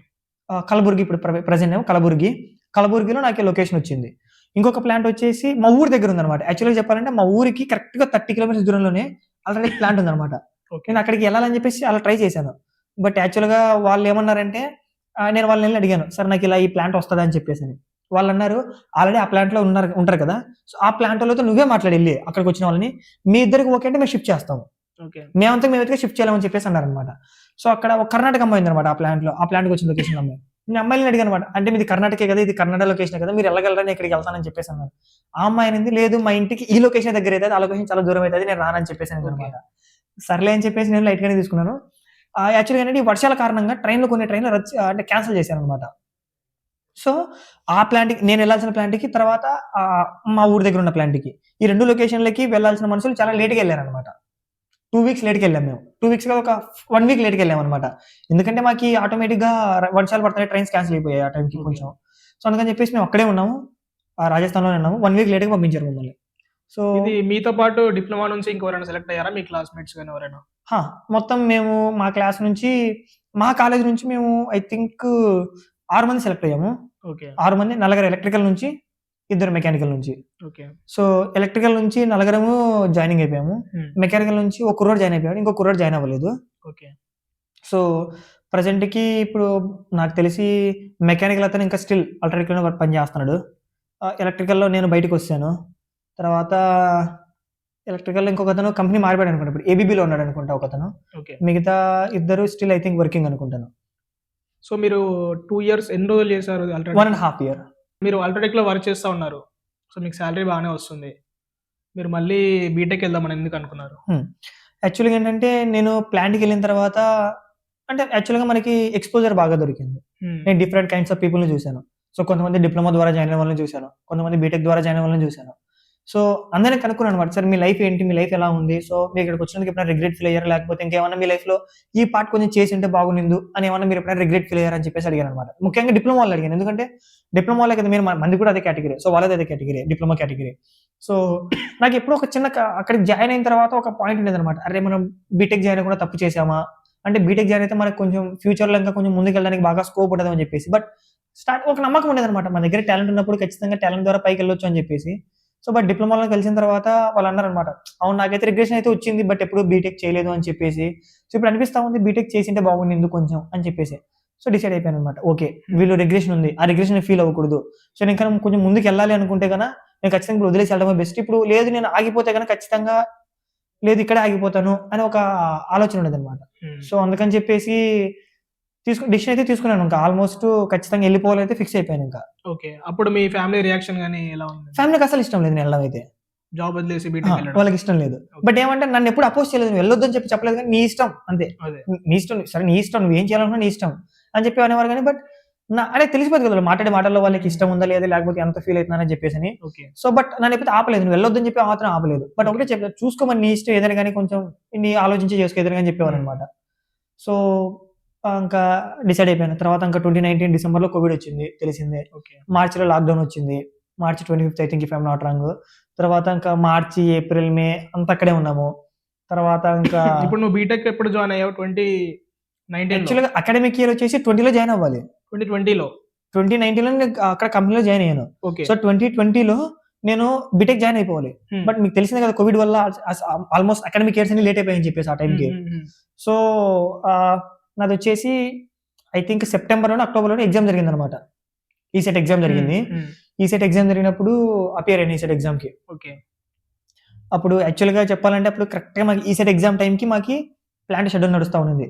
కలబుర్గి ఇప్పుడు ప్రెజెంట్ ఏమో కలబుర్గి. కలబుర్గిలో నాకు లొకేషన్ వచ్చింది. ఇంకొక ప్లాంట్ వచ్చేసి మా ఊరు దగ్గర ఉందన్నమాట. యాక్చువల్‌గా చెప్పాలంటే మా ఊరికి కరెక్ట్‌గా 30 కిలోమీటర్స్ దూరంలోనే ఆల్రెడీ ప్లాంట్ ఉందన్నమాట. ఓకే. నేను అక్కడికి వెళ్ళాలని చెప్పేసి అలా ట్రై చేశాను. బట్ యాక్చువల్‌గా వాళ్ళు ఏమన్నారంటే నేను వాళ్ళనెళ్లి అడిగాను. సార్ నాకు ఇలా ఈ ప్లాంట్ వస్తదా అని చెప్పేసని. వాళ్ళన్నారు ఆల్రెడీ ఆ ప్లాంట్‌లో ఉంటారు కదా! సో, ఆ ప్లాంట్ వాళ్ళతో నువ్వే మాట్లాడెళ్లి అక్కడికొచ్చిన వాళ్ళని. మీ ఇద్దరికి ఓకే అంటే మేము షిఫ్ట్ చేస్తాము. ఓకే. మేమంతకు మేమైతే షిఫ్ట్ చేయలేమని చెప్పేసి అన్నారనమాట. సో, అక్కడ ఒక కర్ణాటక అమ్మాయి ఉందనమాట ఆ ప్లాంట్‌లో. ఆ ప్లాంట్‌కొచ్చిన లొకేషన్‌లో అమ్మాయి. నేను అమ్మాయిలని అడిగాననమాట. అంటే మీది కర్ణాటకే కదా! ఇది కర్ణాటక లొకేషనే కదా! మీరు ఎళ్ళగలరా? నేను ఇక్కడికి ఎళ్తానని చెప్పేసి అన్నారు. ఆ అమ్మాయి అనింది, లేదు మా ఇంటికి ఈ లొకేషనే దగ్గరైతది. ఆ లొకేషన్ చాలా దూరం అయితది. నేను రానని చెప్పేసి అనిందనమాట. సర్లే అని చెప్పేసి నేను లైట్‌గానే తీసుకున్నాను. యాక్చువల్‌గా ఏంటంటే ఈ వర్షాల కారణంగా కొన్ని ట్రైన్‌లు అంటే క్యాన్సెల్ చేశారనమాట. సో, ఆ ప్లాంట్‌కి నేనెళ్ళాల్సిన ప్లాంట్‌కి తర్వాత మా ఊరు దగ్గర ఉన్న ప్లాంట్‌కి. ఈ 2 లొకేషన్‌లకి వెళ్ళాల్సిన మనుషులు చాలా లేట్‌గా ఎళ్లారనమాట. 2 వీక్స్ లేట్‌గెళ్ళాం మేము. 2 వీక్స్ కాదు ఒక 1 వీక్ లేట్‌గెళ్ళామనమాట. ఎందుకంటే మాకి ఆటోమేటిక్‌గా వర్షాలు పడుతున్నాయి. ట్రైన్స్ క్యాన్సెల్ అయిపోయాయి ఆ టైంకి ఓకే. కొంచెం. సో, అందుకని చెప్పేసి మేము అక్కడే ఉన్నాము. రాజస్థాన్‌లోనే ఉన్నాము. 1 వీక్ లేట్‌గా పంపించారు మమ్మల్ని. సో, ఇది మీతో పాటు డిప్లొమా నుంచి ఇంకెవరైనా సెలెక్ట్ అయ్యారా? మీ క్లాస్‌మేట్స్ గాని ఎవరైనా? ఆ! మొత్తం మేము మా క్లాస్ నుంచి మా కాలేజ్ నుంచి మేము ఐ థింక్ 6 మంది సెలెక్ట్ అయ్యాము. ఓకే. 6 మంది, నలుగురు ఎలక్ట్రికల్ నుంచి, ఇద్దరు మెకానికల్ నుంచి. ఓకే. సో, ఎలక్ట్రికల్ నుంచి నలుగురము జాయినింగ్ అయిపోయాము. హ్మ్. మెకానికల్ నుంచి ఒక కుర్రోడు జాయిన్ అయిపోయాడు. ఇంకో కుర్రోడు జాయిన్ అవ్వలేదు. ఓకే. సో, ప్రెజెంట్‌కి ఇప్పుడు నాకు తెలిసి మెకానికల్ అతను ఇంకా స్టిల్ అల్ట్రాటెక్‌లోనే పని చేస్తున్నాడు. ఎలక్ట్రికల్‌లో నేను బయటికొచ్చేసాను. తర్వాత ఎలక్ట్రికల్‌లో ఇంకొకతను కంపెనీ మారిపోయాడనుకుంటా. ఇప్పుడు ఏబీబీలో ఉన్నాడనుకుంటా ఒకతను. ఓకే. మిగతా ఇద్దరు స్టిల్ ఐ థింక్ వర్కింగ్ అనుకుంటాను. సో, మీరు 2 ఇయర్స్ ఎన్ని రోజులు చేశారు 1 అల్ట్రాటెక్? ½ ఇయర్. మీరు అల్ట్రాటెక్‌లో వర్క్ చేస్తా ఉన్నారు. సో, మీకు సాలరీ బాగానే వస్తుంది. మీరు మళ్ళీ బీటెక్ ఎళ్దామని ఎందుకు అనుకున్నారు? యాక్చువల్‌గా ఏంటంటే నేను ప్లాంట్‌కెళ్ళిన తర్వాత అంటే యాక్చువల్‌గా మనకి ఎక్స్‌పోజర్ బాగా దొరికింది. హ్మ్. నేను డిఫరెంట్ కైండ్స్ ఆఫ్ పీపుల్‌ని చూసాను. సో, కొంతమంది డిప్లొమా ద్వారా జాయిన్ అయిన వాళ్ళని చూసాను. కొంతమంది బీటెక్ ద్వారా జాయిన్ అయిన వాళ్ళని చూసాను. సో, అందరిని కనుక్కున్నాననమాట. సార్ మీ లైఫ్ ఏంటి? మీ లైఫ్ ఎలా ఉంది? సో, మీరు ఇక్కడికొచ్చినందుకు ఎప్పుడైనా రిగ్రెట్ ఫీల్ అయ్యారా? లేకపోతే ఇంకేమన్నా మీ లైఫ్‌లో ఈ పార్ట్ కొంచెం చేసుంటే బాగుండిందు అని ఏమన్నా మీరు ఎప్పుడైనా రిగ్రెట్ ఫీల్ అయ్యారా? అని చెప్పేసి అడిగాననమాట. ముఖ్యంగా డిప్లొమా వాళ్ళని అడిగాను. ఎందుకంటే డిప్లొమాలో కదా మంది కూడా అదే కేటగిరీ. సో, వాళ్ళది అదే కేటగిరీ. Diploma category. సో, నాకెప్పుడో ఒక చిన్న అక్కడికి జాయిన్ అయిన తర్వాత ఒక పాయింట్ ఉండేదనమాట. అరే! మనం బీటెక్ జాయిన్ అవ్వకుండా తప్పు చేశామా? అంటే బీటెక్ జాయిన్ అయితే మనకు కొంచెం ఫ్యూచర్‌లో ఇంకా కొంచెం ముందుకెళ్ళడానికి బాగా స్కోప్ ఉంటదని చెప్పేసి. బట్ ఒక నమ్మకం ఉండేదనమాట. మన దగ్గర టాలెంట్ ఉన్నప్పుడు ఖచ్చితంగా టాలెంట్ ద్వారా పైకెళ్ళొచ్చు అని చెప్పేసి. సో, బట్ డిప్లొమాలో కలిసిన తర్వాత వాళ్ళన్నారనమాట. అవును నాకైతే రిగ్రెషన్ అయితే వచ్చింది. బట్ ఎప్పుడు బీటెక్ చేయలేదు అని చెప్పేసి. సో, ఇప్పుడు అనిపిస్తా ఉంది బీటెక్ చేసుంటే బాగుండింది కొంచెం అని చెప్పేసి. సో, డిసైడ్ అయిపోయాననమాట. ఓకే. వీళ్ళు రిగ్రెషన్ ఉంది. ఆ రిగ్రెషన్ ఫీల్ అవ్వకూడదు. సో, నేను ఇంకా కొంచెం ముందుకెళ్ళాలి అనుకుంటే నేను ఖచ్చితంగా ఇప్పుడు వదిలేసి వెళ్ళడమే బెస్ట్. ఇప్పుడు లేదు నేను ఆగిపోతే ఖచ్చితంగా లేదు ఇక్కడే ఆగిపోతాను అని ఒక ఆలోచన ఉండేదనమాట. హ్మ్. సో, అందుకని చెప్పేసి డెసిషన్ అయితే తీసుకున్నాను. ఇంకా ఆల్‌మోస్ట్ ఖచ్చితంగా ఎళ్ళిపోవాలైతే ఫిక్స్ అయిపోయానింకా. ఓకే. అప్పుడు మీ ఫ్యామిలీ రియాక్షన్ గాని ఎలా ఉంది? ఫ్యామిలీకి అసలు ఇష్టం లేదు నేను ఎళ్ళడం అయితే. జాబ్ వదిలేసి బీటెక్ ఎళ్ళడం. వాళ్ళకిష్టం లేదు. ఓకే. బట్ ఏమంటే నన్నెప్పుడు అపోజ్ చేయలేదు. నువ్వు వెళ్ళొద్దని చెప్పలేదు గానీ నీ ఇష్టం అంతే. అదే. నీ ఇష్టం సరే నీ ఇష్టం నువ్వేం చేయాలనుకున్నా నీ ఇష్టం అని చెప్పి అనేవారు గానీ బట్ అంటే తెలిసిపోద్ది కదా! మాట్లాడే మాటల్లో వాళ్ళకి ఇష్టం ఉందా లేదా లేకపోతే ఎంత ఫీల్ అయితున్నారని చెప్పేసని. ఓకే. సో, బట్ నన్నెప్పుడైతే ఆపలేదు. నువ్వు వెళ్ళొద్దని చెప్పి ఆ మాత్రం ఆపలేదు. బట్ ఒకటే చెప్పారు చూసుకోమని నీ ఇష్టం ఏదైనా గానీ కొంచెం నీ ఆలోచించి చేసుకో ఏదైనా గానీ చెప్పేవారనమాట. సో, ఇంకా డిసైడ్ అయిపోయాను. తర్వాత ఇంకా 2019 డిసెంబర్‌లో కోవిడ్ వచ్చింది తెలిసిందే. ఓకే. మార్చ్‌లో లాక్‌డౌన్ వచ్చింది. మార్చ్ 25థ్ I think if I am not wrong. తర్వాత ఇంకా మార్చి, ఏప్రిల్, మే అంతా అక్కడే ఉన్నాము. తర్వాత ఇంకా ఇప్పుడు నువ్వు బీటెక్ ఎప్పుడు జాయిన్ అయ్యావు? 2019లో. యాక్చువల్‌గా అకాడమిక్ ఇయర్ వచ్చేసి 20లో జాయిన్ అవ్వాలి. 2020లో. 2019లో నేను అక్కడ కంపెనీలో జాయిన్ అయ్యాను. ఓకే. సో, 2020లో నేను బీటెక్ జాయిన్ అయిపోవాలి. హ్మ్. బట్ మీకు తెలిసిందే కదా! కోవిడ్ వల్ల ఆల్‌మోస్ట్ అకాడమిక్ ఇయర్స్ అన్ని లేట్ అయిపోయాయని చెప్పేసి ఆ హ్మ్. టైంకి. హ్మ్. హ్మ్. సో, నాదొచ్చేసి ఐ థింక్ సెప్టెంబర్‌లోనో, అక్టోబర్‌లోనో ఎగ్జామ్ జరిగిందనమాట. ఈసెట్ ఎగ్జామ్ జరిగింది. హ్మ్. ఈసెట్ ఎగ్జామ్ జరిగినప్పుడు అపియర్ అయ్యాను ఈసెట్ ఎగ్జామ్‌కి. ఓకే. అప్పుడు యాక్చువల్‌గా చెప్పాలంటే అప్పుడు కరెక్ట్‌గా మాకు ఈసెట్ ఎగ్జామ్ టైమ్‌కి ప్లాంట్ షట్‌డౌన్ నడుస్తా ఉన్నింది.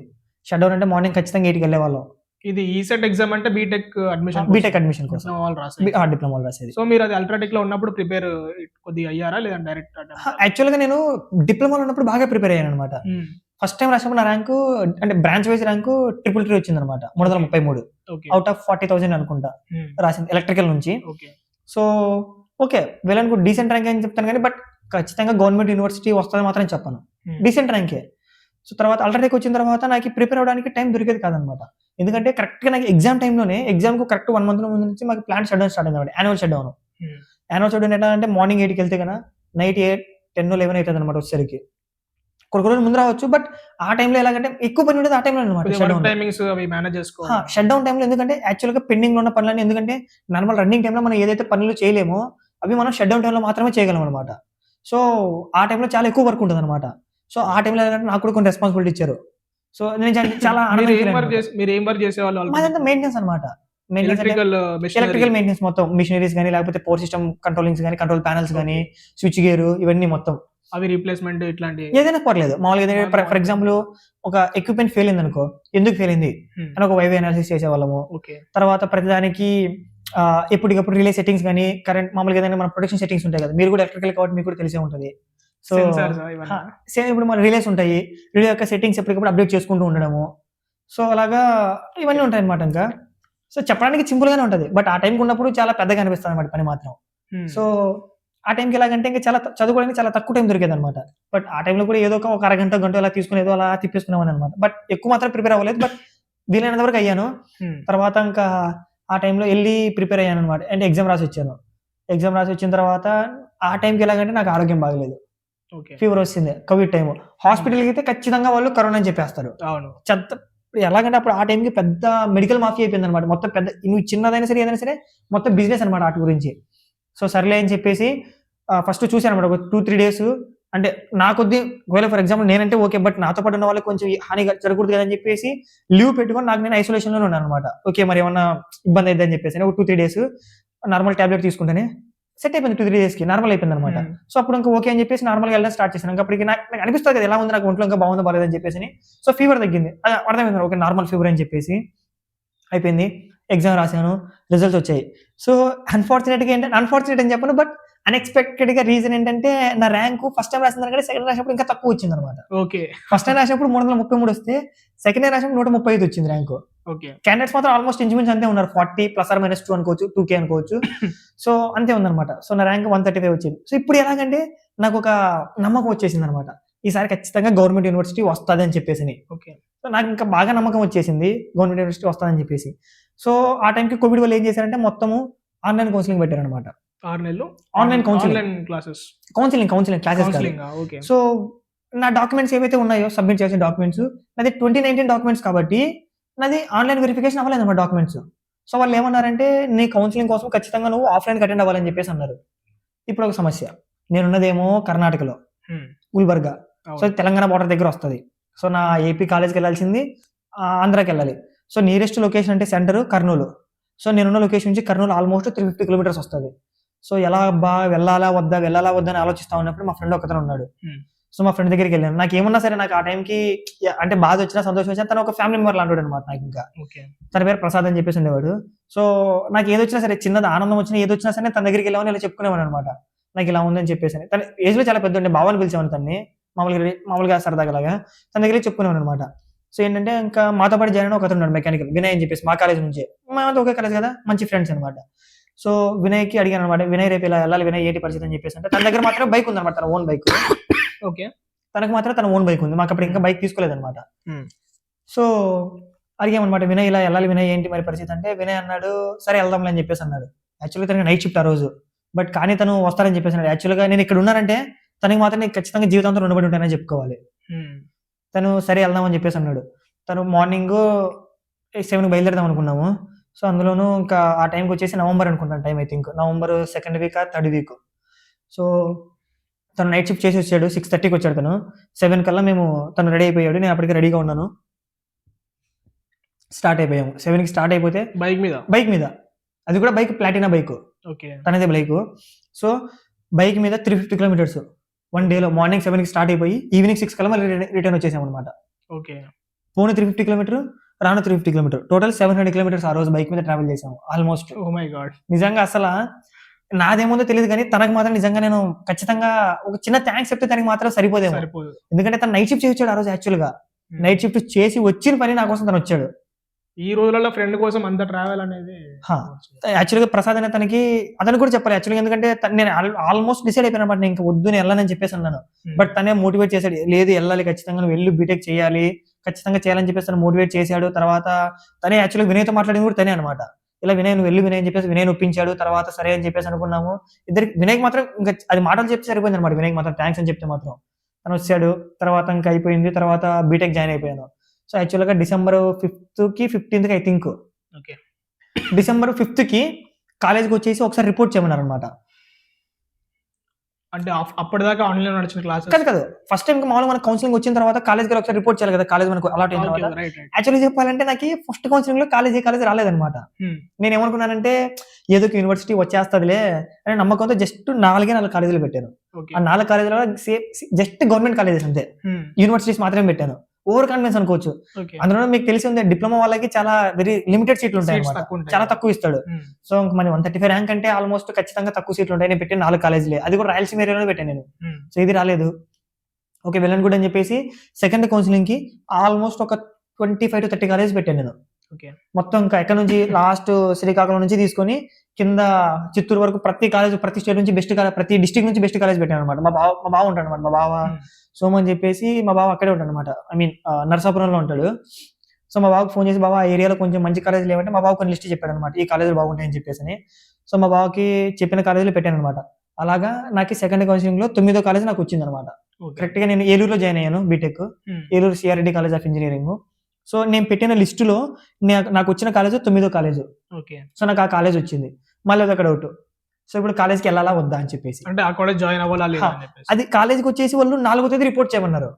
షట్‌డౌన్ అంటే మార్నింగ్ ఖచ్చితంగా 8కి వెళ్ళేవాళ్ళం. ఇది ఈసెట్ ఎగ్జామ్ అంటే బీటెక్ అడ్మిషన్ బీటెక్ అడ్మిషన్ కోసం. డిప్లొమా వాళ్ళు రాసేది. డిప్లొమాలో రాసేది. సో, మీరు అది అల్ట్రాటెక్‌లో ఉన్నప్పుడు ప్రిపేర్ కొద్దిగా అయ్యారా? లేదంటే డైరెక్ట్ అటెంప్టా? యాక్చువల్‌గా నేను డిప్లొమాలో ఉన్నప్పుడు బాగా ప్రిపేర్ అయ్యాననమాట. హ్మ్. ఫస్ట్ టైమ్ రాసినప్పుడు నా ర్యాంకు అంటే బ్రాంచ్ వైస్ ర్యాంకు 333 వచ్చిందనమాట. 333 ఓకే. ఔట్ ఆఫ్ 40,000 అనుకుంటా హ్మ్. రాసింది ఎలక్ట్రికల్ నుంచి. Okay. So, okay. Well and good decent rank అని చెప్తాను గానీ బట్ ఖచ్చితంగా గవర్నమెంట్ యూనివర్సిటీ వస్తదని మాత్రం చెప్పను. హ్మ్. డీసెంట్ ర్యాంకే. సో, తర్వాత అల్ట్రాటెక్ వచ్చిన తర్వాత నాకు ప్రిపేర్ అవ్వడానికి టైం దొరికేది కాదనమాట. ఎందుకంటే కరెక్ట్‌గా నాకు ఎగ్జామ్‌కు కరెక్ట్ 1 మంత్ ముందు నుంచి మాకు ప్లాంట్ షట్‌డౌన్ స్టార్ట్ అయిందనమాట. Annual shutdown. హ్మ్. యాన్యువల్ షట్‌డౌన్ ఎట్లా అంటే మార్నింగ్ 8కి వెళ్తే నైట్ 10, 11 అయితదనమాట వచ్చేసరికి. కొన్ని రోజులు ముందు రావచ్చు. బట్ ఆ టైంలో ఎలాగంటే ఎక్కువ పని ఉండేది ఆ టైంలో అనమాట కొద్దిగా వర్క్ షట్‌డౌన్‌లో. టైమింగ్స్ అవి మేనేజ్ చేసుకోవాలి. షట్‌డౌన్ టైంలో ఎందుకంటే యాక్చువల్‌గా పెండింగ్‌లో ఉన్న పనులన్నీ ఎందుకంటే నార్మల్ రన్నింగ్ టైంలో మనం ఏదైతే పనులు చేయలేమో అవి మనం షట్‌డౌన్ టైంలో మాత్రమే చేయగలం అనమాట. సో, ఆ టైంలో చాలా ఎక్కువ వర్క్ ఉంటదనమాట. సో ఆ టైంలో ఏంటంటే నాకు కూడా కొన్ని రెస్పాన్సిబిలిటీ ఇచ్చారు. సో నేను చాలా మీరు ఏం వర్క్ చేసేవాళ్ళు? మాదంతా మెయింటెనెన్స్ అనమాట. మెయింటెనెన్స్ అంటే ఎలక్ట్రికల్ మెయింటెనెన్స్ మొత్తం మిషనరీస్ కానీ, లేకపోతే పవర్ సిస్టమ్ కంట్రోలింగ్స్ కానీ, కంట్రోల్ ప్యానల్స్ కానీ, స్విచ్ గేర్ ఇవన్నీ మొత్తం. అవి రీప్లేస్మెంట్ ఇట్లాంటి ఏదైనా పర్లేదు. మామూలుగా ఫర్ ఎగ్జాంపుల్ ఒక ఎక్విప్మెంట్ ఫెయిల్ అయింది అనుకో, ఎందుకు ఫెయిల్ అయింది అని ఒక వైవే అనాలిసిస్ చేసేవాళ్ళము. తర్వాత ప్రతిదానికి ఎప్పటికప్పుడు రిలే సెట్టింగ్స్ కానీ, కరెంట్ మామూలుగా ఏదైనా మన ప్రొటెక్షన్ సెట్టింగ్స్ ఉంటాయి కదా, మీరు కూడా ఎలక్ట్రికల్ కాబట్టి మీకు కూడా తెలిసే ఉంటుంది. సో సేమ్ ఇప్పుడు మన రిలేస్ ఉంటాయి, రిలే యొక్క సెట్టింగ్స్ ఎప్పటికప్పుడు అప్డేట్ చేసుకుంటూ ఉండడము. సో అలాగా ఇవన్నీ ఉంటాయి అనమాట. ఇంకా సో చెప్పడానికి సింపుల్ గానే ఉంటది, బట్ ఆ టైంకి ఉన్నప్పుడు చాలా పెద్దగా అనిపిస్తుంది అనమాట పని మాత్రం. సో ఆ టైంకి ఎలాగంటే ఇంకా చాలా చదువుకోవడానికి చాలా తక్కువ టైం దొరికేది అనమాట. బట్ ఆ టైంలో కూడా ఏదో ఒక అరగంట గంట అలా తీసుకుని ఏదో అలా తిప్పేసుకునేవాని అనమాట. బట్ ఎక్కువ మాత్రం ప్రిపేర్ అవ్వలేదు, బట్ వీలైనంత వరకు అయ్యాను. తర్వాత ఇంకా ఆ టైంలో వెళ్ళి ప్రిపేర్ అయ్యాను అనమాట. అంటే ఎగ్జామ్ రాసి వచ్చాను. ఎగ్జామ్ రాసి వచ్చిన తర్వాత ఆ టైంకి ఎలాగంటే నాకు ఆరోగ్యం బాగలేదు, ఫీవర్ వచ్చింది, కోవిడ్ టైం. హాస్పిటల్కి అయితే ఖచ్చితంగా వాళ్ళు కరోనా అని చెప్పేస్తారు. ఎలాగంటే అప్పుడు ఆ టైంకి పెద్ద మెడికల్ మాఫీ అయిపోయింది అనమాట. మొత్తం పెద్ద, నువ్వు చిన్నదైనా సరే ఏదైనా సరే మొత్తం బిజినెస్ అనమాట వాటి గురించి. సో సర్లే అని చెప్పేసి ఫస్ట్ చూశాను అనమాట. ఒక 2-3 days అంటే నా కొద్ది, ఒకవేళ ఫర్ ఎగ్జాంపుల్ నేనంటే ఓకే, బట్ నాతో పాటు ఉన్న వాళ్ళకి కొంచెం హాని జరగకూడదు కదా అని చెప్పేసి లీవ్ పెట్టుకొని నాకు నేను ఐసోలేషన్ లోనే ఉన్నాను అనమాట. ఓకే మరి ఏమన్నా ఇబ్బంది అయితే అని చెప్పేసి ఒక 2-3 days నార్మల్ టాబ్లెట్ తీసుకుంటేనే సెట్ అయిపోయింది. 2-3 days నార్మల్ అయిపోయింది అనమాట. సో అప్పుడు ఇంకా ఓకే అని చెప్పేసి నార్మల్గా వెళ్ళడం స్టార్ట్ చేశాను. ఇంకా అప్పటికి నాకు అనిపిస్తుంది కదా ఎలా ఉంది, నాకు ఒంట్లో ఇంకా బాగుందో బాగాలేదని చెప్పేసి. సో ఫీవర్ తగ్గింది, అర్థమైంది ఓకే నార్మల్ ఫీవర్ అని చెప్పేసి అయిపోయింది. ఎగ్జామ్ రాశాను, రిజల్ట్స్ వచ్చాయి. సో అన్ఫార్చునేట్ అని చెప్పను, బట్ అన్ఎక్స్పెక్టెడ్ గా రీజన్ ఏంటంటే నా ర్యాంకు ఫస్ట్ టైం రాసిన దానికంటే సెకండ్ రాసినప్పుడు ఇంకా తక్కువ వచ్చింది అనమాట. ఫస్ట్ టైం రాసినప్పుడు 333 వస్తే సెకండ్ టైం రాసినప్పుడు 135 వచ్చింది ర్యాంకు. క్యాండిడేట్స్ మాత్రం ఆల్మోస్ట్ ఇంచుమించు అంతే ఉన్నారు, 40 +-2 అనుకోవచ్చు, 2K అనుకోవచ్చు. సో అంతే ఉందన్నమాట. సో నా ర్యాంక్ 135 వచ్చింది. సో ఇప్పుడు ఎలాగంటే నాకు ఒక నమ్మకం వచ్చేసింది అనమాట, ఈసారి ఖచ్చితంగా గవర్నమెంట్ యూనివర్సిటీ వస్తుంది అని చెప్పేసి. సో నాకు ఇంకా బాగా నమ్మకం వచ్చేసింది గవర్నమెంట్ యూనివర్సిటీ వస్తుందని చెప్పేసి. సో ఆ టైంకి కోవిడ్ వల్ల ఏం చేశారంటే మొత్తము ఆన్లైన్ కౌన్సిలింగ్ పెట్టారనమాట. 6 నెలలు ఆన్లైన్ కౌన్సిలింగ్ క్లాసెస్. సో నా డాక్యుమెంట్స్ ఏవైతే ఉన్నాయో సబ్మిట్ చేసిన డాక్యుమెంట్స్, నాది 2019 డాక్యుమెంట్స్ కాబట్టి నాది ఆన్లైన్ వెరిఫికేషన్ అవ్వలేదు అన్నమాట డాక్యుమెంట్స్. సో వాళ్ళు ఏమన్నారంటే నీ కౌన్సిలింగ్ కోసం ఖచ్చితంగా నువ్వు ఆఫ్లైన్ అటెండ్ అవ్వాలని చెప్పేసి అన్నారు. ఇప్పుడు ఒక సమస్య, నేనున్నదేమో కర్ణాటకలో గుల్బర్గా, సో తెలంగాణ బార్డర్ దగ్గర వస్తుంది. సో నా ఏపీ కాలేజ్కి వెళ్ళాల్సింది ఆంధ్రాకి వెళ్ళాలి. సో నియరెస్ట్ లొకేషన్ అంటే సెంటర్ కర్నూలు. సో నేనున్న లొకేషన్ నుంచి కర్నూలు ఆల్మోస్ట్ 350 kilometers వస్తుంది. సో ఎలా వెళ్ళాలా వద్దా అని ఆలోచిస్తా ఉన్నప్పుడు మా ఫ్రెండ్ ఒకతను ఉన్నాడు. సో మా ఫ్రెండ్ దగ్గరికి వెళ్ళాను. నాకు ఏమన్నా సరే నాకు ఆ టైంకి అంటే బాధ వచ్చినా సంతోషం వచ్చినా తను ఒక ఫ్యామిలీ మెంబర్ లాంటి అనమాట నాకు. ఇంకా తన పేరు ప్రసాద్ అని చెప్పేసి ఉండేవాడు. సో నాకు ఏదొచ్చినా సరే, చిన్నది ఆనందం వచ్చినా ఏదొచ్చినా సరే తన దగ్గరికి వెళ్ళామని ఇలా చెప్పుకునేవాడు అనమాట. నాకు ఇలా ఉందని చెప్పేసి. తన ఏజ్ లో చాలా పెద్ద ఉండే, బావని పిలిచేవాడు తన్ని, మామూలుగా సరదాగా తన దగ్గరికి చెప్పుకునేవాడు అనమాట. సో ఏంటంటే ఇంకా మాతో పాటు జాయిన్ అయిన ఒకతను ఉన్నాడు మెకానికల్, వినయ్ అని చెప్పేసి, మా కాలేజ్ నుంచి, మేమంతా ఒకే కాలేజ్ కదా, మంచి ఫ్రెండ్స్ అనమాట. సో వినయ్కి అడిగాను అనమాట, వినయ్ రేపు ఇలా వెళ్ళాలి, వినయ్ ఏంటి పరిస్థితి అని చెప్పేసి. అంటే తన దగ్గర మాత్రం బైక్ ఉంది అనమాట, తన ఓన్ బైక్. ఓకే, తనకు మాత్రం తన ఓన్ బైక్ ఉంది, మాకు అప్పుడు ఇంకా బైక్ తీసుకోలేదన్నమాట. సో అడిగామన్నమాట, వినయ్ ఇలా వెళ్ళాలి, వినయ్ ఏంటి మరి పరిస్థితి అంటే, వినయ్ అన్నాడు సరే వెళ్దాంలే అని చెప్పేసి అన్నాడు. యాక్చువల్గా తనకి నైట్ షిఫ్ట్ ఆ రోజు, బట్ కానీ తను వస్తారని చెప్పేసి అన్నాడు. యాక్చువల్గా నేను ఇక్కడ ఉన్నానంటే తనకి మాత్రం నేను ఖచ్చితంగా జీవితంతో రుణపడి ఉంటానని చెప్పుకోవాలి. తను సరే వెళ్దామని చెప్పేసి అన్నాడు. తను మార్నింగ్ 7కి బయలుదేరదాం అనుకున్నాము. సో అందులోనూ ఇంకా ఆ టైంకి వచ్చేసి నవంబర్ అనుకుంటాను time, I think November 2nd week or 3rd week. So తను నైట్ షిఫ్ట్ చేసి వచ్చాడు, 6:30కి వచ్చాడు. తను 7 కల్లా తను రెడీ అయిపోయాడు, నేను అప్పటికి రెడీగా ఉన్నాను. స్టార్ట్ అయిపోయాము. 7కి స్టార్ట్ అయిపోతే బైక్ మీద అది కూడా బైక్ ప్లాటినా బైక్, తనదే బైక్. సో బైక్ మీద 350 kilometers 1 డేలో. మార్నింగ్ 7కి స్టార్ట్ అయిపోయి ఈవినింగ్ 6 కల్లా మళ్ళీ రిటర్న్ వచ్చేసాం అనమాట. పోను 350 kilometers, రాను 350 kilometers, టోటల్ 700 kilometers ఆ రోజు బైక్ మీద ట్రావెల్ చేసాము ఆల్మోస్ట్. నిజంగా అసలు నాదేముందో తెలియదు కానీ తనకు మాత్రం నిజంగా నేను ఖచ్చితంగా ఒక చిన్న థ్యాంక్స్ చెప్తే తనకి మాత్రం సరిపోదేమో. ఎందుకంటే తను నైట్ షిఫ్ట్ చేసి వచ్చాడు ఆ రోజు. యాక్చువల్ గా నైట్ షిఫ్ట్ చేసి వచ్చిన పని నా కోసం తను వచ్చాడు. ఈ రోజులలో ఫ్రెండ్ కోసం అంత ట్రావెల్ అనేది యాక్చువల్గా ప్రసాద్ అనే అతను కూడా చెప్పాలి యాక్చువల్గా. ఎందుకంటే నేను ఆల్మోస్ట్ డిసైడ్ అయిపోయాను అనమాట, నేను ఇంకా వద్దు నేను వెళ్ళాలని చెప్పేసి అన్నాను. బట్ తనే మోటివేట్ చేశాడు, లేదు వెళ్ళాలి ఖచ్చితంగా, నువ్వు వెళ్ళి బీటెక్ చేయాలి, ఖచ్చితంగా చేయాలని చెప్పేసి తను మోటివేట్ చేశాడు. తర్వాత తనే యాక్చువల్గా వినయ్తో మాట్లాడింది కూడా తనే అనమాట. ఇలా వినయ్ నువ్వు వెళ్ళి వినయ్ అని చెప్పేసి వినయ్ ఒప్పించాడు. తర్వాత సరే అని చెప్పేసి అనుకున్నాము. ఇద్దరికి వినయ్కి మాత్రం ఇంకా అది మాటలు చెప్తే సరిపోయింది అనమాట. వినయ్కి మాత్రం థ్యాంక్స్ అని చెప్తే మాత్రం తను వచ్చాడు. తర్వాత ఇంకా అయిపోయింది. తర్వాత బీటెక్ జాయిన్ అయిపోయాను. సో యాక్చువల్గా December 5th, 15th I think, December 5th కాలేజ్కి వచ్చేసి ఒకసారి రిపోర్ట్ చేయమన్నారు అనమాట. అంటే అప్పటిదాకా ఆన్లైన్ నడిచిన క్లాసెస్. కాదు ఫస్ట్ టైం మామూలుగా మనకు కౌన్సిలింగ్ వచ్చిన తర్వాత కాలేజ్కి ఒకసారి రిపోర్ట్ చేయాలి కదా, కాలేజ్ మనకు అలాట్ అయిన తర్వాత. యాక్చువల్లీ చెప్పాలంటే నాకు ఫస్ట్ కౌన్సిలింగ్ లో కాలేజ్ రాలేదన్నమాట. నేను ఏమనుకున్నానంటే ఏదో యూనివర్సిటీ వచ్చేస్తుందిలే అని నమ్మకంతో జస్ట్ 4 కాలేజీలు పెట్టాను. ఆ 4 కాలేజీలో జస్ట్ గవర్నమెంట్ కాలేజెస్ అంతే, యూనివర్సిటీస్ మాత్రమే పెట్టాను. ఓవర్ కాన్ఫిడెన్స్ అనుకోవచ్చు. అందులో మీకు తెలిసి ఉంది డిప్లొమా వాళ్ళకి చాలా వెరీ లిమిటెడ్ సీట్లు ఉంటాయి, చాలా తక్కువ ఇస్తాడు. సో మన 135 ర్యాంక్ అంటే ఆల్మోస్ట్ ఖచ్చితంగా తక్కువ సీట్లు ఉంటాయి. నేను పెట్టిన 4 కాలేజీలే, అది కూడా రాయలసీమ ఏరియాలో పెట్టాను నేను. సో ఇది రాలేదు, ఓకే వెళ్ళను కూడా అని చెప్పేసి సెకండ్ కౌన్సిలింగ్ కి ఆల్మోస్ట్ ఒక 25 to 30 కాలేజ్ పెట్టాను నేను. మొత్తం ఇంకా ఎక్కడ నుంచి లాస్ట్ శ్రీకాకుళం నుంచి తీసుకొని కింద చిత్తూరు వరకు ప్రతి కాలేజ్, ప్రతి స్టేట్ నుంచి బెస్ట్ కాలేజ్, ప్రతి డిస్ట్రిక్ట్ నుంచి బెస్ట్ కాలేజ్ పెట్టాను అనమాట. మా బావ ఉంటాడు అనమాట, మా బావ సోమ అని చెప్పేసి. మా బావ అక్కడే ఉంటాడు అనమాట, ఐ మీన్ నర్సాపురంలో ఉంటాడు. సో మా బావకి ఫోన్ చేసి బావ ఆ ఏరియాలో కొంచెం మంచి కాలేజీలు ఏమంటే మా బావ కొన్ని లిస్ట్ చెప్పాడు అనమాట, ఈ కాలేజీలు బాగుంటాయని చెప్పేసి. సో మా బావకి చెప్పిన కాలేజీలు పెట్టాను అనమాట. అలాగా నాకు సెకండ్ కౌన్సిలింగ్ లో 9వ కాలేజ్ నాకు వచ్చింది అనమాట. కరెక్ట్ గా నేను ఏలూరులో జాయిన్ అయ్యాను BTech, Eluru CRD college of engineering. So నేను పెట్టిన లిస్టులో నాకు వచ్చిన కాలేజ్ 9వ కాలేజ్. సో నాకు ఆ కాలేజ్ వచ్చింది. మళ్ళీ అదొక డౌట్, సో ఇప్పుడు కాలేజ్కి వెళ్ళాలా వద్దా అని చెప్పేసి. అంటే ఆ కాలేజ్ జాయిన్ అవ్వాలి. అది కాలేజ్కి వచ్చేసి వాళ్ళు 4వ తేదీ రిపోర్ట్ చేయమన్నారు.